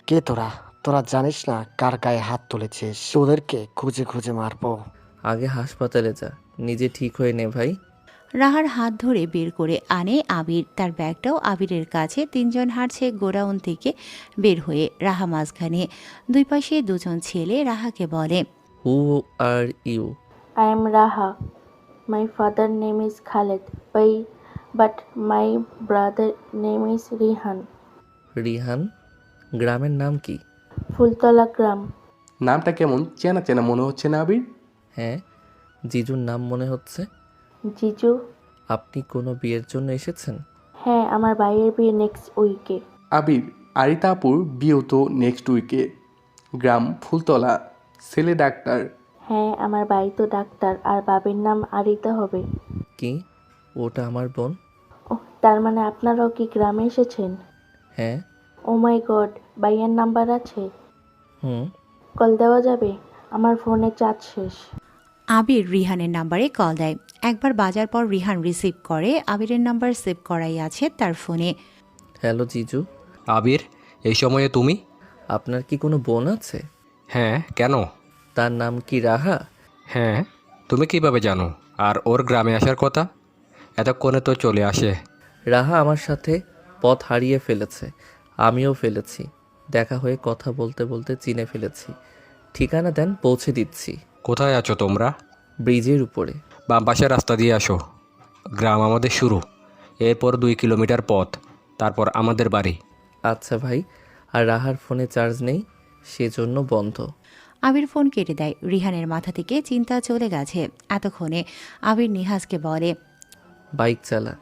কে তোরা? তোরা জানিস না কার গায়ে হাত তুলেছিস? তোদেরকে খুঁজে খুঁজে মারবো। আগে হাসপাতালে যা, নিজে ঠিক হয়ে নে ভাই। রাহার হাত ধরে বের করে আনে আবির। তার ব্যাগটাও আবিরের কাছে। তিনজন হাঁটছে গোডাউন থেকে বের হয়ে। রাহা মাঝখানে। দুই পাশে দুজন ছেলে। রাহাকে বলে, who are you? I am Raha. My father name is Khaled, but my brother name is Rihan. Rihan? গ্রামের নাম কি? ফুলতলা গ্রাম। নামটা কেমন চেনা চেনা মনে হচ্ছে না আবির? হ্যাঁ, জিজুর নাম মনে হচ্ছে। জিজু? আপনি কোনো বিয়ের জন্য এসেছেন? হ্যাঁ, আমার ভাইয়ের বিয়ে নেক্সট উইকে। আবির, আরিতা আপুর বিয়েও তো নেক্সট উইকে। গ্রাম ফুলতলা, ছেলে ডাক্তার। হ্যাঁ, আমার ভাই তো ডাক্তার, আর বাবির নাম আরিতা হবে। কি, ওটা আমার বোন? ওহ, তার মানে আপনারাও কি গ্রামে এসেছেন? হ্যাঁ। ও মাই গড, ভাইয়ের নাম্বার আছে? হুম। কল দেওয়া যাবে? আমার ফোনে চার্জ শেষ। আবির রিহানের নাম্বারে কল দেয়। একবার বাজার পর রিহান রিসিভ করে। আবিরের নাম্বার সেভ করাই আছে তার ফোনে। হ্যালো জিজু। আবির, এই সময়ে তুমি? আপনার কি কোনো বোন আছে? হ্যাঁ, কেন? তার নাম কি রাহা? হ্যাঁ, তুমি কিভাবে জানো? আর ওর গ্রামে আসার কথা? এতক্ষণে তো চলে আসে। রাহা আমার সাথে পথ হারিয়ে ফেলেছে, আমিও ফেলেছি। দেখা হয়ে কথা বলতে বলতে চিনে ফেলেছি। ঠিকানা দেন, পৌঁছে দিচ্ছি। কোথায় আছো তোমরা? ব্রিজের উপরে। বাম পাশের রাস্তা দিয়ে আসো। গ্রাম আমাদের শুরু, এরপর 2 কিলোমিটার পথ, তারপর আমাদের বাড়ি। আচ্ছা ভাই। আর রাহার ফোনে চার্জ নেই, সেজন্য বন্ধ। আবির ফোন কেটে দেয়। রিহানের মাথা থেকে চিন্তা চলে গেছে। এতক্ষণে আবির নিহাজকে বলে, বাইক চালা,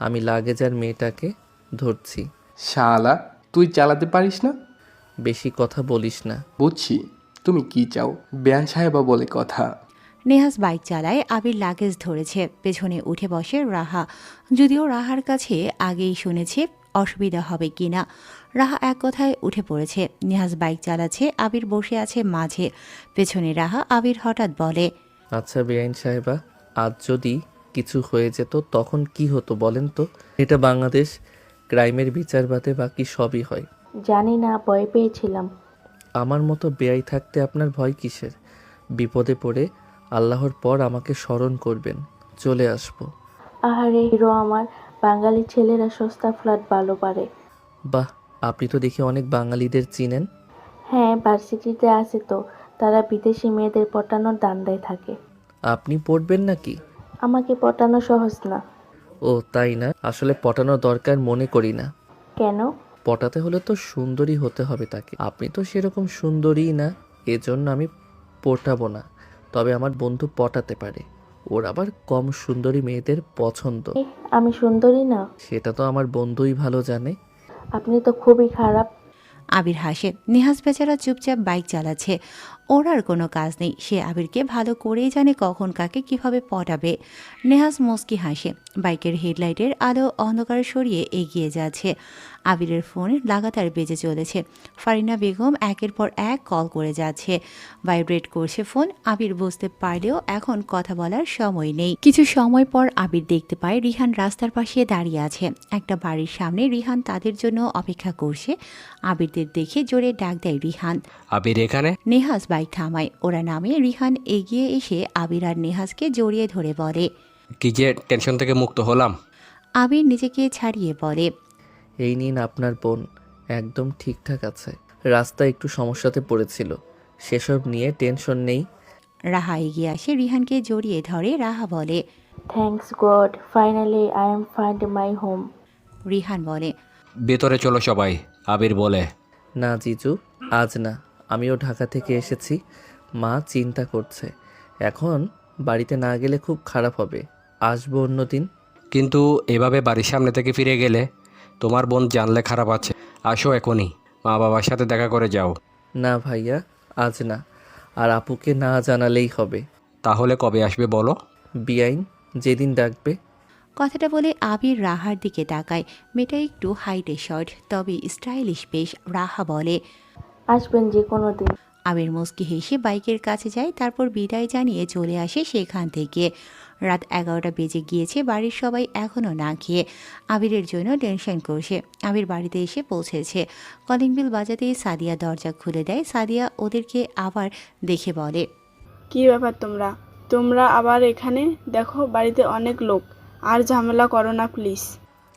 আমি লাগেজ আর মেয়েটাকে ধরছি। শালা, তুই চালাতে পারিস না? বেশি কথা বলিস না। বুঝছি তুমি কি চাও, বেয়ান সাহেবা বলে কথা। নেহাজ বাইক চালায়। আবির লাগেজ ধরেছে। পেছনে উঠে বসে রাহা। যদিও রাহার কাছে আগেই শুনেছে অসুবিধা হবে কিনা। রাহা এক কথায় উঠে পড়েছে। নেহাজ বাইক চালাচ্ছে। আবির বসে আছে মাঝে। পেছনে রাহা। আবির হঠাৎ বলে, আচ্ছা বেআইন সাহেবা, আজ যদি কিছু হয়ে যেত তখন কি হতো বলেন তো? এটা বাংলাদেশ, ক্রাইমের বিচার বাদে বাকি সবই হয়। জানি না, ভয় পেয়েছিলাম। আমার মতো বেআই থাকতে আপনার ভয় কিসের? বিপদে পড়ে আল্লাহর পর আমাকে স্মরণ করবেন, চলে আসবো। আহারে হিরো আমার, বাঙালি ছেলেরা সস্তা ফ্ল্যাট ভালো পারে। বাহ, আপনি তো দেখি অনেক বাঙালিদের চিনেন। হ্যাঁ, ভার্সিটিতে আছে তো, তারা বিদেশি মেয়েদের পটানোর ধান্দায় থাকে। আপনি পড়বেন নাকি? আমাকে পটানো সহজ না। ও তাই না, আসলে পটানোর দরকার মনে করি না। কেন? পটাতে হলে তো সুন্দরী হতে হবে তাকে, আপনি তো সেরকম সুন্দরী না, এজন্য আমি পটাবো না। তবে আমার বন্ধু পটাতে পারে, ওর আবার কম সুন্দরী মেয়েদের পছন্দ। আমি সুন্দরী না? সেটা তো আমার বন্ধুই ভালো জানে। আপনি তো খুবই খারাপ। আবির হাসে। নেহাজ বেচারা চুপচাপ বাইক চালাচ্ছে। ওর আর কোনো কাজ নেই। সে আবিরকে ভালো করেই জানে কখন কাকে কিভাবে পটাবে। নেহাজ মুচকি হাসে। বাইকের হেডলাইটের আলো অন্ধকার সরিয়ে এগিয়ে যাচ্ছে। আবিরের ফোন লাগাতার বেজে চলেছে। ফারিনা বেগম একের পর এক কল করে যাচ্ছে। ভাইব্রেট করছে ফোন। আবির বুঝতে পারলেও এখন কথা বলার সময় নেই। কিছু সময় পর আবির দেখতে পায় রিহান রাস্তার পাশে দাঁড়িয়ে আছে। একটা বাড়ির সামনে রিহান তাদের জন্য অপেক্ষা করছে। আবিরদের দেখে জোরে ডাক দেয় রিহান। আবির এখানে? নেহাজ বাইক থামায়। ওরা নামে রিহান এগিয়ে এসে আবির আর নেহাজকে জড়িয়ে ধরে বলে, কি যে টেনশন থেকে মুক্ত হলাম। আবির নিজেকে ছাড়িয়ে বলে, এই নিন আপনার বোন, একদম ঠিকঠাক আছে। রাস্তা একটু সমস্যাতে পড়েছিল, সেসব নিয়ে টেনশন নেই। রাহা এগিয়ে আসে রিহানকে জড়িয়ে ধরে। রাহা বলে, thanks god, finally I am find my home. Rihan বলে, ভেতরে চলো সবাই। আবির বলে, না জিজু, আজ না, আমিও ঢাকা থেকে এসেছি, মা চিন্তা করছে। এখন বাড়িতে না গেলে খুব খারাপ হবে, আসবো অন্যদিন। কিন্তু এভাবে বাড়ির সামনে থেকে ফিরে গেলে তোমার বোন জানলে খারাপ আছে। আসো এখনই, মা বাবার সাথে দেখা করে যাও। না ভাইয়া, আজ না, আর আপুকে না জানালেই হবে। তাহলে কবে আসবে বলো? বিআইন যেদিন ডাকবে। কথাটা বলে আবির রাহার দিকে তাকায়। মেয়েটা একটু হাইটে শর্ট, তবে স্টাইলিশ বেশ। রাহা বলে, আসবেন যে কোনো দিন। আবির মুচকি হেসে বাইকের কাছে যায়। তারপর বিদায় জানিয়ে চলে আসে সেখান থেকে। রাত 11টা বেজে গিয়েছে। বাড়ির সবাই এখনও না খেয়ে আবিরের জন্য টেনশন করছে। আবির বাড়িতে এসে পৌঁছেছে। কলিং বেল বাজাতেই সাদিয়া দরজা খুলে দেয়। সাদিয়া ওদেরকে আবার দেখে বলে, কি ব্যাপার তোমরা তোমরা আবার এখানে? দেখো বাড়িতে অনেক লোক, আর ঝামেলা করো না প্লিজ।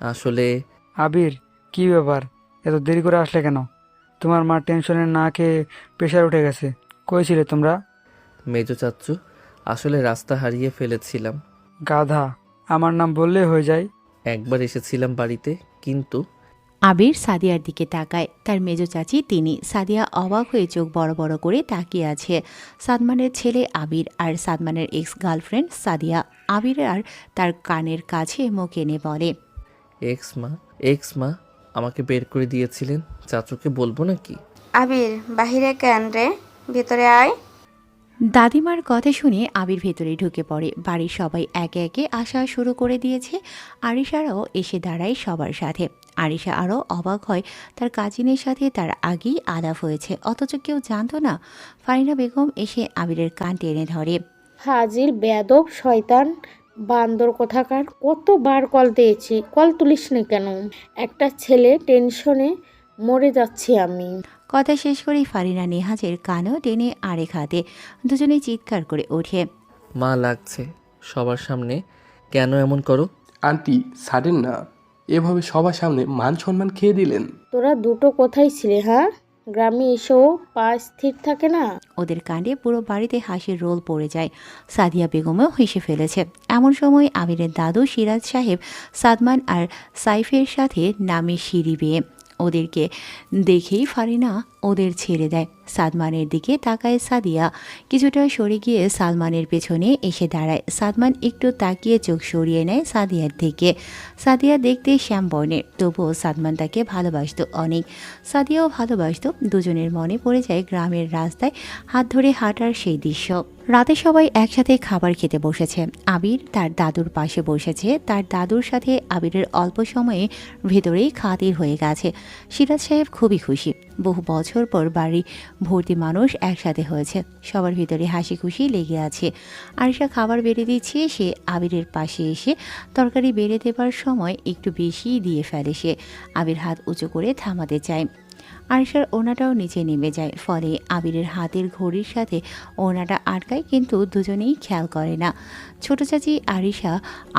আসলে আবির, কি ব্যাপার, এত দেরি করে আসলে কেন? তোমার মা টেনশনে না খেয়ে প্রেশার উঠে গেছে। কই ছিলে তোমরা? মেজো চাচ্চু, আসলে রাস্তা হারিয়ে ফেলেছিলাম। গাধা, আমার নাম বললে হয়ে যায়। একবার এসেছিলাম বাড়িতে, কিন্তু আবির সাদিয়ার দিকে তাকায়। তার মেজো চাচি তিনি। সাদিয়া অবাক হয়ে চোখ বড় বড় করে তাকিয়ে আছে। সাদমানের ছেলে আবির আর সাদমানের এক্স গার্লফ্রেন্ড সাদিয়া। আবির আর তার কানের কাছে মুখ এনে বলে, এক্স মা আমাকে বের করে দিয়েছিলেন, চাচুকে বলবো নাকি? আবির, বাহিরে কেন রে? ভেতরে আয়। দাদিমার কথা শুনে আবির ভেতরে ঢুকে পড়ে। বাড়ির সবাই একে একে আসা শুরু করে দিয়েছে। আরিশারাও এসে দাঁড়ায় সবার সাথে। আরিশা আরও অবাক হয়, তার কাজিনের সাথে তার আগেই আলাপ হয়েছে, অথচ কেউ জানতো না। ফারিনা বেগম এসে আবিরের কান টেনে ধরে, হাজির বেয়াদব শয়তান বান্দর কোথাকার, কতবার কল দিয়েছি, কল তুলিস না কেন? একটা ছেলে টেনশনে মরে যাচ্ছি আমি। কথা শেষ করেই ফারিনা নেহাজের কানও টেনে আরেক হাতে। দুজনেই চিৎকার করে ওঠে, মা লাগছে, সবার সামনে কেন এমন করো? আন্টি ছাড়েন না, এভাবে সবার সামনে মান সম্মান খেয়ে দিলেন। তোরা দুটো কোথায় ছিলে? হ্যাঁ, গ্রামে এসেও পা স্থির থাকে না। ওদের কাণ্ডে পুরো বাড়িতে হাসির রোল পড়ে যায়। সাদিয়া বেগমও হেসে ফেলেছে। এমন সময় আবিরের দাদু সিরাজ সাহেব সাদমান আর সাইফের সাথে নামে সিঁড়ি বেয়ে। ওদেরকে দেখেই ফারিনা ওদের ছেড়ে দেয়। সাদমানের দিকে তাকায় সাদিয়া। কিছুটা সরে গিয়ে সালমানের পেছনে এসে দাঁড়ায়। সাদমান একটু তাকিয়ে চোখ সরিয়ে নেয় সাদিয়ার থেকে। সাদিয়া দেখতে শ্যামবর্ণের, তবুও সাদমান তাকে ভালোবাসত অনেক। সাদিয়াও ভালোবাসত। দুজনের মনে পড়ে যায় গ্রামের রাস্তায় হাত ধরে হাঁটার সেই দৃশ্য। রাতে সবাই একসাথে খাবার খেতে বসেছে। আবির তার দাদুর পাশে বসেছে। তার দাদুর সাথে আবিরের অল্প সময়ে ভেতরেই খাতির হয়ে গেছে। সিরাজ সাহেব খুবই খুশি। বহু বছর পর বাড়ি ভর্তি মানুষ একসাথে হয়েছে। সবার ভিতরে হাসি খুশি লেগে আছে। আরিশা খাবার বেড়ে দিচ্ছে। সে আবিরের পাশে এসে তরকারি বেড়ে দেবার সময় একটু বেশি দিয়ে ফেলে সে। আবির হাত উঁচু করে থামাতে চায়। আরিশার ওনাটাও নিচে নেমে যায়, ফলে আবিরের হাতের ঘড়ির সাথে ওনাটা আটকায়, কিন্তু দুজনেই খেয়াল করে না। ছোট চাচি আরিশা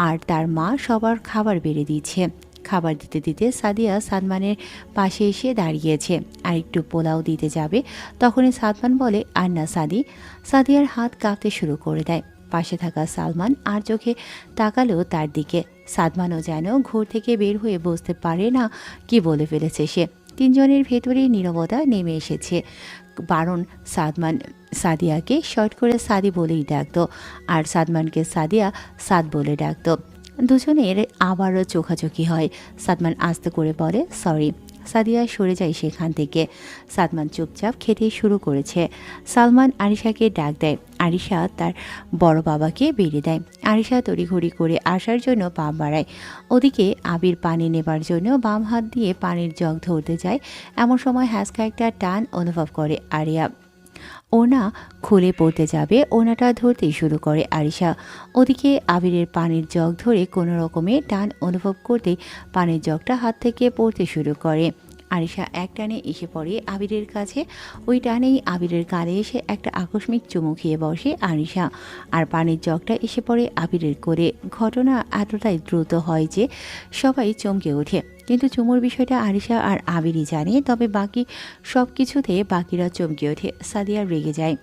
আর তার মা সবার খাবার বেড়ে দিচ্ছে। খাবার দিতে দিতে সাদিয়া সাদমানের পাশে এসে দাঁড়িয়েছে আর একটু পোলাও দিতে যাবে। তখনই সাদমান বলে, আর না সাদি। সাদিয়ার হাত কাঁপতে শুরু করে দেয়। পাশে থাকা সালমান আর চোখে তাকালেও তার দিকে। সাদমানও যেন ঘর থেকে বের হয়ে বুঝতে পারে না কি বলে ফেলেছে সে। তিনজনের ভেতরেই নীরবতা নেমে এসেছে। বারণ সাদমান সাদিয়াকে শর্ট করে সাদি বলেই ডাকতো, আর সাদমানকে সাদিয়া সাদ বলে ডাকতো। দুজনের আবারও চোখাচোখি হয়। সাদমান আস্তে করে বলে, সরি। সাদিয়া সরে যায় সেখান থেকে। সাদমান চুপচাপ খেতে শুরু করেছে। সালমান আরিশাকে ডাক দেয়। আরিশা তার বড় বাবাকে বেরিয়ে দেয়। আরিশা তড়িঘড়ি করে আসার জন্য পা বাড়ায়। ওদিকে আবির পানি নেবার জন্য বাম হাত দিয়ে পানির জগ ধরতে যায়। এমন সময় হ্যাঁচকা একটা টান অনুভব করে আরিয়া। ওনা খুলে পড়তে যাবে, ওনাটা ধরতেই শুরু করে আরিশা। ওদিকে আবিরের পানির জগ ধরে কোনো রকমে টান অনুভব করতেই পানির জগটা হাত থেকে পড়তে শুরু করে। আরিশা এক টানে এসে পড়ে আবিরের কাছে। ওই টানেই আবিরের গালে এসে একটা আকস্মিক চুমু খেয়ে বসে আরিশা, আর পানির জগটা এসে পড়ে আবিরের কোলে। ঘটনা এতটাই দ্রুত হয় যে সবাই চমকে ওঠে, কিন্তু চুমুর বিষয়টা আরিশা আর আবিরই জানে। তবে বাকি সব কিছুতে বাকিরা চমকে ওঠে। সাদিয়া রেগে যায়।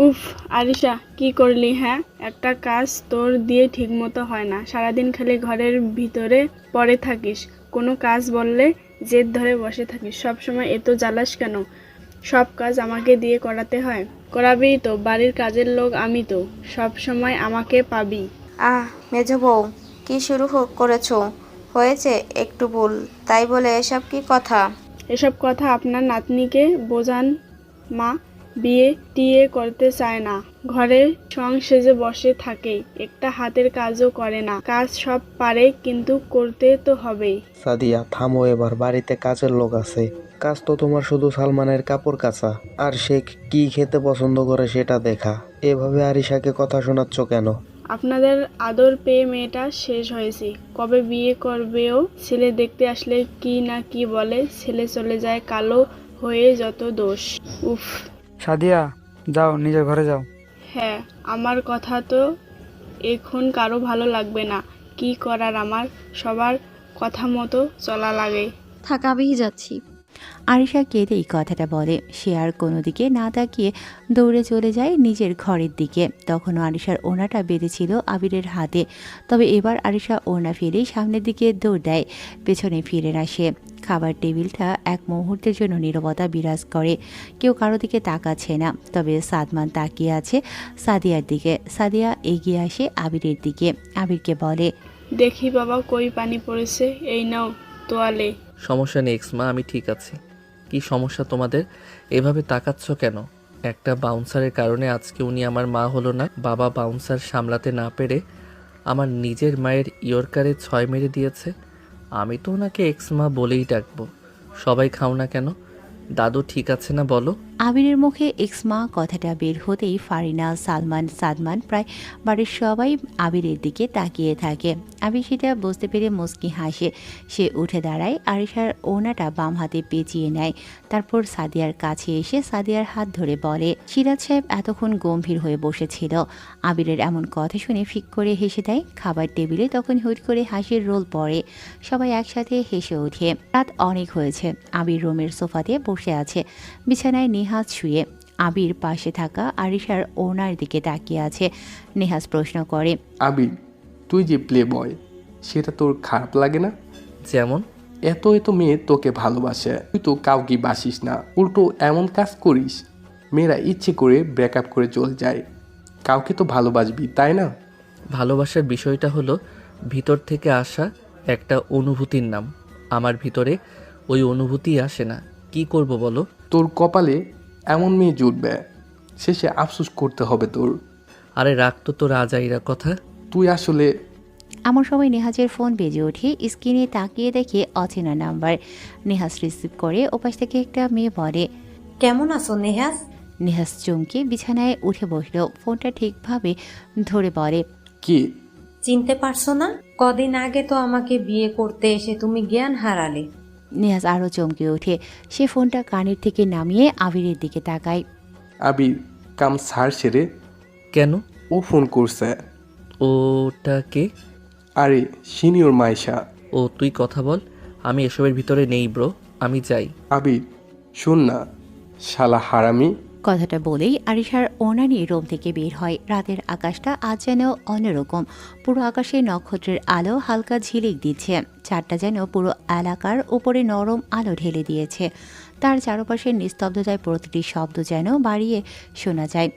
উফ আরিশা, কি করলি? হ্যাঁ, একটা কাজ তোর দিয়ে ঠিকমতো হয় না। সারাদিন খালি ঘরের ভিতরে পড়ে থাকিস, কোনো কাজ বললে জেদ ধরে বসে থাকিস। সব সময় এত জ্বালাস কেন? সব কাজ আমাকে দিয়ে করাতে হয়? করাবি তো, বাড়ির কাজের লোক আমি তো, সব সময় আমাকে পাবি। মেজো বউ, কি শুরু করেছো? হয়েছে একটু ভুল, তাই বলে এসব কি কথা? এসব কথা আপনার নাতনিকে বোঝান মা। বিয়ে টিয়ে করতে চায় না, ঘরে সং সেজে বসে থাকে, একটা হাতের কাজও করে না। কাজ সব পারে, কিন্তু করতে তো হবেই। সাদিয়া থামো এবার, বাড়িতে কাজের লোক আছে। কাজ তো তোমার শুধু সালমানের কাপড় কাচা আর সে কি খেতে পছন্দ করে সেটা দেখা। এভাবে আরিশাকে কথা শোনাচ্ছ কেন? আপনাদের আদর পেয়ে মেয়েটা শেষ হয়েছে। কবে বিয়ে করবেও? ছেলে দেখতে আসলে কি না কি বলে, ছেলে চলে যায় কালো হয়ে, যত দোষ। উফ। সাদিয়া, যাও নিজের ঘরে যাও। হ্যাঁ, আমার কথা তো এখন কারো ভালো লাগবে না। কি করার, আমার সবার কথা মতো চলা লাগে। থাক, আমিই যাচ্ছি। আরিশা কেঁদে এই কথাটা বলে। সে আর কোনো দিকে না তাকিয়ে দৌড়ে চলে যায় নিজের ঘরের দিকে। তখনও আরিশার ওড়নাটা বেঁধেছিল আবিরের হাতে। তবে এবার আরিশা ওড়না ফেলেই সামনের দিকে দৌড় দেয়, পেছনে ফিরে না সে। খাবার টেবিলটা এক মুহূর্তের জন্য নীরবতা বিরাজ করে। কেউ কারো দিকে তাকাচ্ছে না। তবে সাদমান তাকিয়ে আছে সাদিয়ার দিকে। সাদিয়া এগিয়ে আসে আবিরের দিকে। আবিরকে বলে, দেখি বাবা, কই পানি পড়েছে, এই নাও তোয়ালে। সমস্যা নেই এক্সমা, আমি ঠিক আছি। কি সমস্যা তোমাদের? এভাবে তাকাচ্ছ কেন? একটা বাউন্সারের কারণে আজকে উনি আমার মা হলো না। বাবা বাউন্সার সামলাতে না পেরে আমার নিজের মায়ের ইয়র্কারে 6 মেরে দিয়েছে। আমি তো ওনাকে এক্সমা বলেই ডাকবো। সবাই খাও না কেন? দাদু ঠিক আছে না বলো? আবিরের মুখে এক্সমা কথাটা বের হতেই ফারিনা, সালমান, সাদমান, প্রায় বাড়ির সবাই আবিরের দিকে তাকিয়ে থাকে। আবির সেটা বুঝতে পেরে মুচকি হাসে। সে উঠে দাঁড়ায়, আরিশার ওড়নাটা বাম হাতে পেঁচিয়ে নেয়। তারপর সাদিয়ার কাছে এসে সাদিয়ার হাত ধরে বলে। সিরাজ সাহেব এতক্ষণ গম্ভীর হয়ে বসেছিল। আবিরের এমন কথা শুনে ফিক করে হেসে দেয়। খাবার টেবিলে তখন হুট করে হাসির রোল পড়ে। সবাই একসাথে হেসে ওঠে। রাত অনেক হয়েছে। আবির রুমের সোফাতে বসে আছে, বিছানায় নেহাজ শুয়ে। আবির পাশে থাকা আরিশার ওনার দিকে তাকিয়ে আছে। নেহাজ প্রশ্ন করে, আবির, তুই যে প্লে বয়, সেটা তোর খারাপ লাগে না? যেমন? এত মেয়ে তোকে ভালোবাসে, তুই তো কাউকে বাসিস না, উল্টো এমন কাজ করিস মেয়েরা ইচ্ছে করে ব্রেকআপ করে চলে যায়। কাউকে তো ভালোবাসবি, তাই না? ভালোবাসার বিষয়টা হলো ভিতর থেকে আসা একটা অনুভূতির নাম। আমার ভিতরে ওই অনুভূতি আসে না, কি করব বলো? তোর কপালে এমন মেয়ে জুটবে, শেষে আফসোস করতে হবে তোর। আরে রাখ তো তোর আজাইরা কথা। তুই আসলে। এমন সময় নেহাজের ফোন বেজে ওঠে। স্ক্রিনে তাকিয়ে দেখে অচেনা নাম্বার। নেহাজ রিসিভ করে। ওপাশ থেকে একটা মেয়ে বলে, কেমন আছো নেহাজ? নেহাজ চমকে বিছানায় উঠে বসল। ফোনটা ঠিকভাবে ধরে বলে, কি? চিনতে পারছো না? কদিন আগে তো আমাকে বিয়ে করতে এসে তুমি জ্ঞান হারালে। নেহাজ আরও চমকে ওঠে। সে ফোনটা কানের থেকে নামিয়ে আবিরের দিকে তাকায়। আবির কাম সার সেরে কেন? ও ফোন করছে। ওটা কে? আরে সিনিয়র মাইশা। ও তুই কথা বল, আমি এসবের ভিতরে নেই ব্রো, আমি যাই। আবির শোন না, শালা হারামি। কথাটা বলেই আরিশার ওনা নিয়ে রুম থেকে বের হয়। রাতের আকাশটা আজ যেন অন্যরকম। পুরো আকাশে নক্ষত্রের আলো হালকা ঝিলিক দিচ্ছে। চারটা যেন পুরো এলাকার উপরে নরম আলো ঢেলে দিয়েছে। তার চারপাশের নিস্তব্ধতায় প্রতিটি শব্দ যেন বাড়িয়ে শোনা যায়।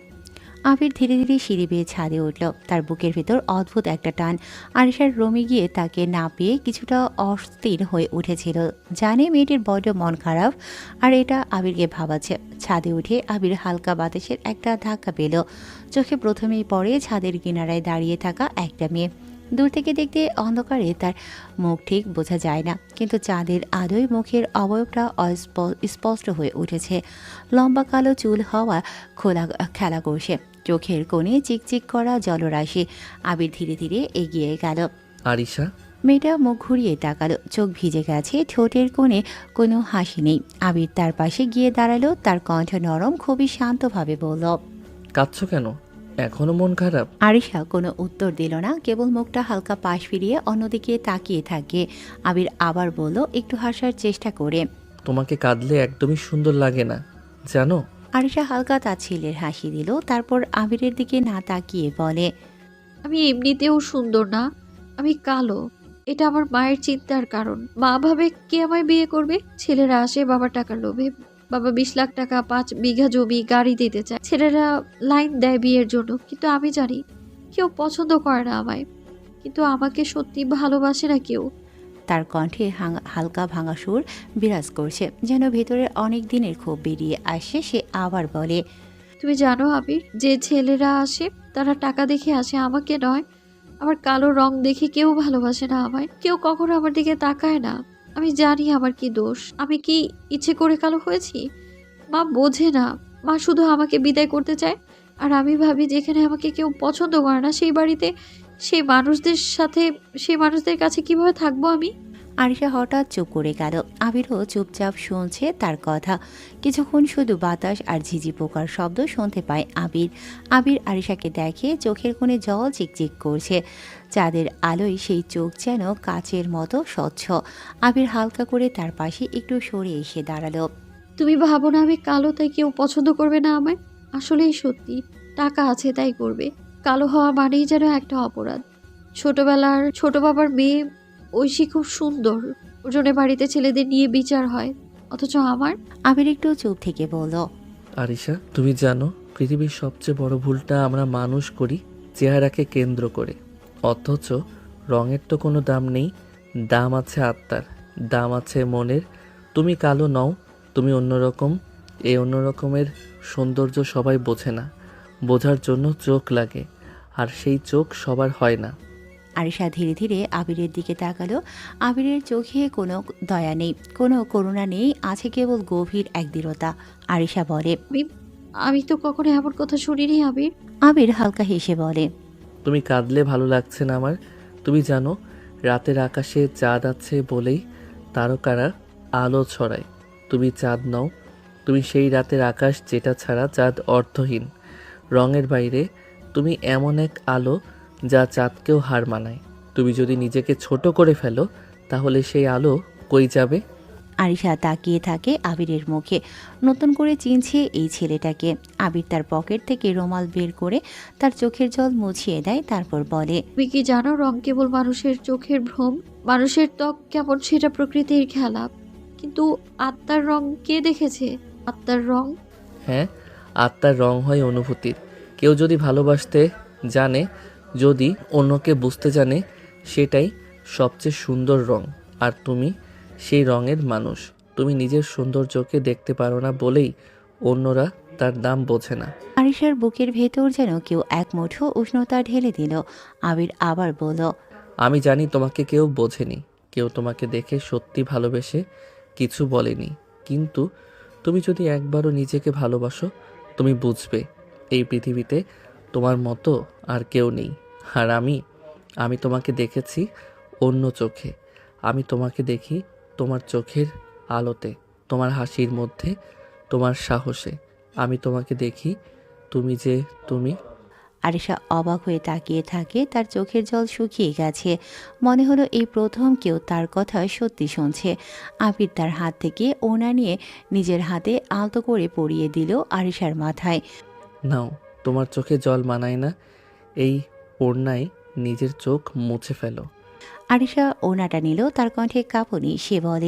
আবির ধীরে ধীরে সিঁড়ি বেয়ে ছাদে উঠল। তার বুকের ভেতর অদ্ভুত একটা টান। আরিশার রুমে গিয়ে তাকে না পেয়ে কিছুটা অস্থির হয়ে উঠেছিল। জানে মেয়েটির বড্ড মন খারাপ, আর এটা আবিরকে ভাবাচ্ছে। ছাদে উঠে আবির হালকা বাতাসের একটা ধাক্কা পেল। চোখে প্রথমেই পড়ে ছাদের কিনারায় দাঁড়িয়ে থাকা একটা মেয়ে। দূর থেকে দেখতে অন্ধকারে তার মুখ ঠিক বোঝা যায় না, কিন্তু চাঁদের আলোয় মুখের অবয়বটা স্পষ্ট হয়ে উঠেছে। লম্বা কালো চুল হওয়া খেলা করছে, চোখের কোণে চিকচিক করা জলরাশি। আবির ধীরে ধীরে এগিয়ে গেল। আরিশা। মেয়েটা মুখ ঘুরিয়ে তাকালো, চোখ ভিজে গেছে, ঠোঁটের কোণে কোনো হাসি নেই। আবির তার পাশে গিয়ে দাঁড়ালো, তার কণ্ঠ নরম, খুবই শান্তভাবে বলল, কাঁদছো কেন? এখনো মন খারাপ? আরিশা কোনো উত্তর দিল না, কেবল মুখটা হালকা পাশ ফিরিয়ে অন্যদিকে তাকিয়ে থাকে। আবির আবার বলল, একটু হাসার চেষ্টা করে, তোমাকে কাঁদলে একদমই সুন্দর লাগে না, জানো? আরিশা হালকা তাচ্ছিল্যের হাসি দিল, তারপর আবিরের দিকে না তাকিয়ে বলে, আমি এমনিতেও সুন্দর না, আমি কালো। এটা আমার মায়ের চিন্তার কারণ। মা ভাবে কে আমায় বিয়ে করবে। ছেলেরা আসে বাবার টাকার লোভে। বাবা 20 লাখ টাকা, 5 বিঘা জমি, গাড়ি দিতে চায়। ছেলেরা লাইন দেয় বিয়ের জন্য, কিন্তু আমি জানি কেউ পছন্দ করে না আমায়, কিন্তু আমাকে সত্যি ভালোবাসে না কেউ। তার কণ্ঠে হালকা ভাঙা সুর বিরাজ করছে, যেন ভেতরের অনেক দিনের ক্ষোভ বেরিয়ে আসে। সে আবার বলে, তুমি জানো আবির, যে ছেলেরা আসে তারা টাকা দেখে আসে, আমাকে নয়। আমার কালো রং দেখে কেউ ভালোবাসে না আমায়, কেউ কখনো আমার দিকে তাকায় না। আমি জানি আমার কি দোষ। আমি কি ইচ্ছে করে কালো হয়েছি? মা বোঝে না। মা শুধু আমাকে বিদায় করতে চায়, আর আমি ভাবি যেখানে আমাকে কেউ পছন্দ করে না, সেই বাড়িতে সেই মানুষদের কাছে কিভাবে থাকবো আমি? আরিশা হঠাৎ চুপ করে গেল। আবিরও চুপচাপ শুনছে তার কথা। কিছুক্ষণ শুধু বাতাস আর ঝিঝি পোকার শব্দ শুনতে পায় আবির আরিশাকে দেখে, চোখের কোণে জল চিকচিক করছে। চাঁদের আলোয় সেই চোখ যেন কাচের মতো স্বচ্ছ। আবির হালকা করে তার পাশে একটু সরে এসে দাঁড়ালো। তুমি ভাবো না আমি কালো তাই কেউ পছন্দ করবে না আমায়? আসলেই সত্যি, টাকা আছে তাই করবে। কালো হওয়া মানেই যেন একটা অপরাধ। ছোটবেলার ছোট বাবার মেয়ে, ঐশী খুব সুন্দর, ওর জন্য বাড়িতে ছেলেদের নিয়ে বিচার হয়, অথচ আমার। আবির একটু চুপ থেকে বলল, আরিশা, তুমি জানো পৃথিবীর সবচেয়ে বড় ভুলটা আমরা মানুষ করি চেহারাকে কেন্দ্র করে, অথচ রঙের তো কোনো দাম নেই। দাম আছে আত্মার, দাম আছে মনের। তুমি কালো নও, তুমি অন্যরকম। এই অন্যরকমের সৌন্দর্য সবাই বোঝে না, বোঝার জন্য চোখ লাগে, আর সেই চোখ সবার হয় না। আরিশা ধীরে ধীরে আবিরের দিকে তাকালো। আবিরের চোখে কোনো দয়া নেই, কোনো করুণা নেই, আছে কেবল গভীর এক দৃঢ়তা। আরিশা বলে, আমি তো কখনো এমন কথা শুনিনি আবির। আবির হালকা হেসে বলে, তুমি কাঁদলে ভালো লাগছে না আমার। তুমি জানো রাতের আকাশে চাঁদ আছে বলেই তারকারা আলো ছড়ায়। তুমি চাঁদ নও, তুমি সেই রাতের আকাশ যেটা ছাড়া চাঁদ অর্থহীন। রঙের বাইরে তুমি এমন এক আলো যা চাঁদকেও হার মানায়। তুমি যদি নিজেকে ছোট করে ফেলো তাহলে সেই আলো কই যাবে? আরিশা তাকিয়ে থাকে আবিরের মুখে, নতুন করে চিনছে এই ছেলেটাকে। আবির তার পকেট থেকে রুমাল বের করে তার চোখের জল মুছিয়ে দেয়, তারপর বলে, তুমি কি জানো রং কেবল মানুষের চোখের ভ্রম? মানুষের ত্বক কেমন সেটা প্রকৃতির খেলা, কিন্তু আত্মার রং কে দেখেছে? আত্মার রং? হ্যাঁ, আত্মার রং হয় অনুভূতির। কেউ যদি ভালোবাসতে জানে, যদি অন্যকে বুঝতে জানে, সেটাই সবচেয়ে সুন্দর রং। আর তুমি সেই রঙের মানুষ। তুমি নিজের সৌন্দর্যকে দেখতে পারো না বলেই অন্যরা তার দাম বোঝে না। আরিশার বুকের ভেতর যেন কেউ এক মুঠো উষ্ণতা ঢেলে দিল। আবির আবার বলল, আমি জানি তোমাকে কেউ বোঝেনি, কেউ তোমাকে দেখে সত্যি ভালোবেসে কিছু বলেনি, কিন্তু তুমি যদি একবারও নিজেকে ভালোবাসো, তুমি বুঝবে এই পৃথিবীতে তোমার মতো আর কেউ নেই। আর আমি তোমাকে দেখেছি অন্য চোখে। আমি তোমাকে দেখি তোমার চোখের আলোতে, তোমার হাসির মধ্যে, তোমার সাহসে। আমি তোমাকে দেখি, তুমি। আরিশা অবাক হয়ে তাকিয়ে থাকে, তার চোখের জল শুকিয়ে গেছে। মনে হলো এই প্রথম কেউ তার কথা সত্যি শুনছে। আবির তার হাত থেকে ওনা নিয়ে নিজের হাতে আলতো করে পরিয়ে দিল আরিশার মাথায়। নাও, তোমার চোখে জল মানায় না, এই ওড়নায় নিজের চোখ মুছে ফেলো। আরিশা ওনাটা নিল, তার কণ্ঠে কাঁপুনি। সে বলে,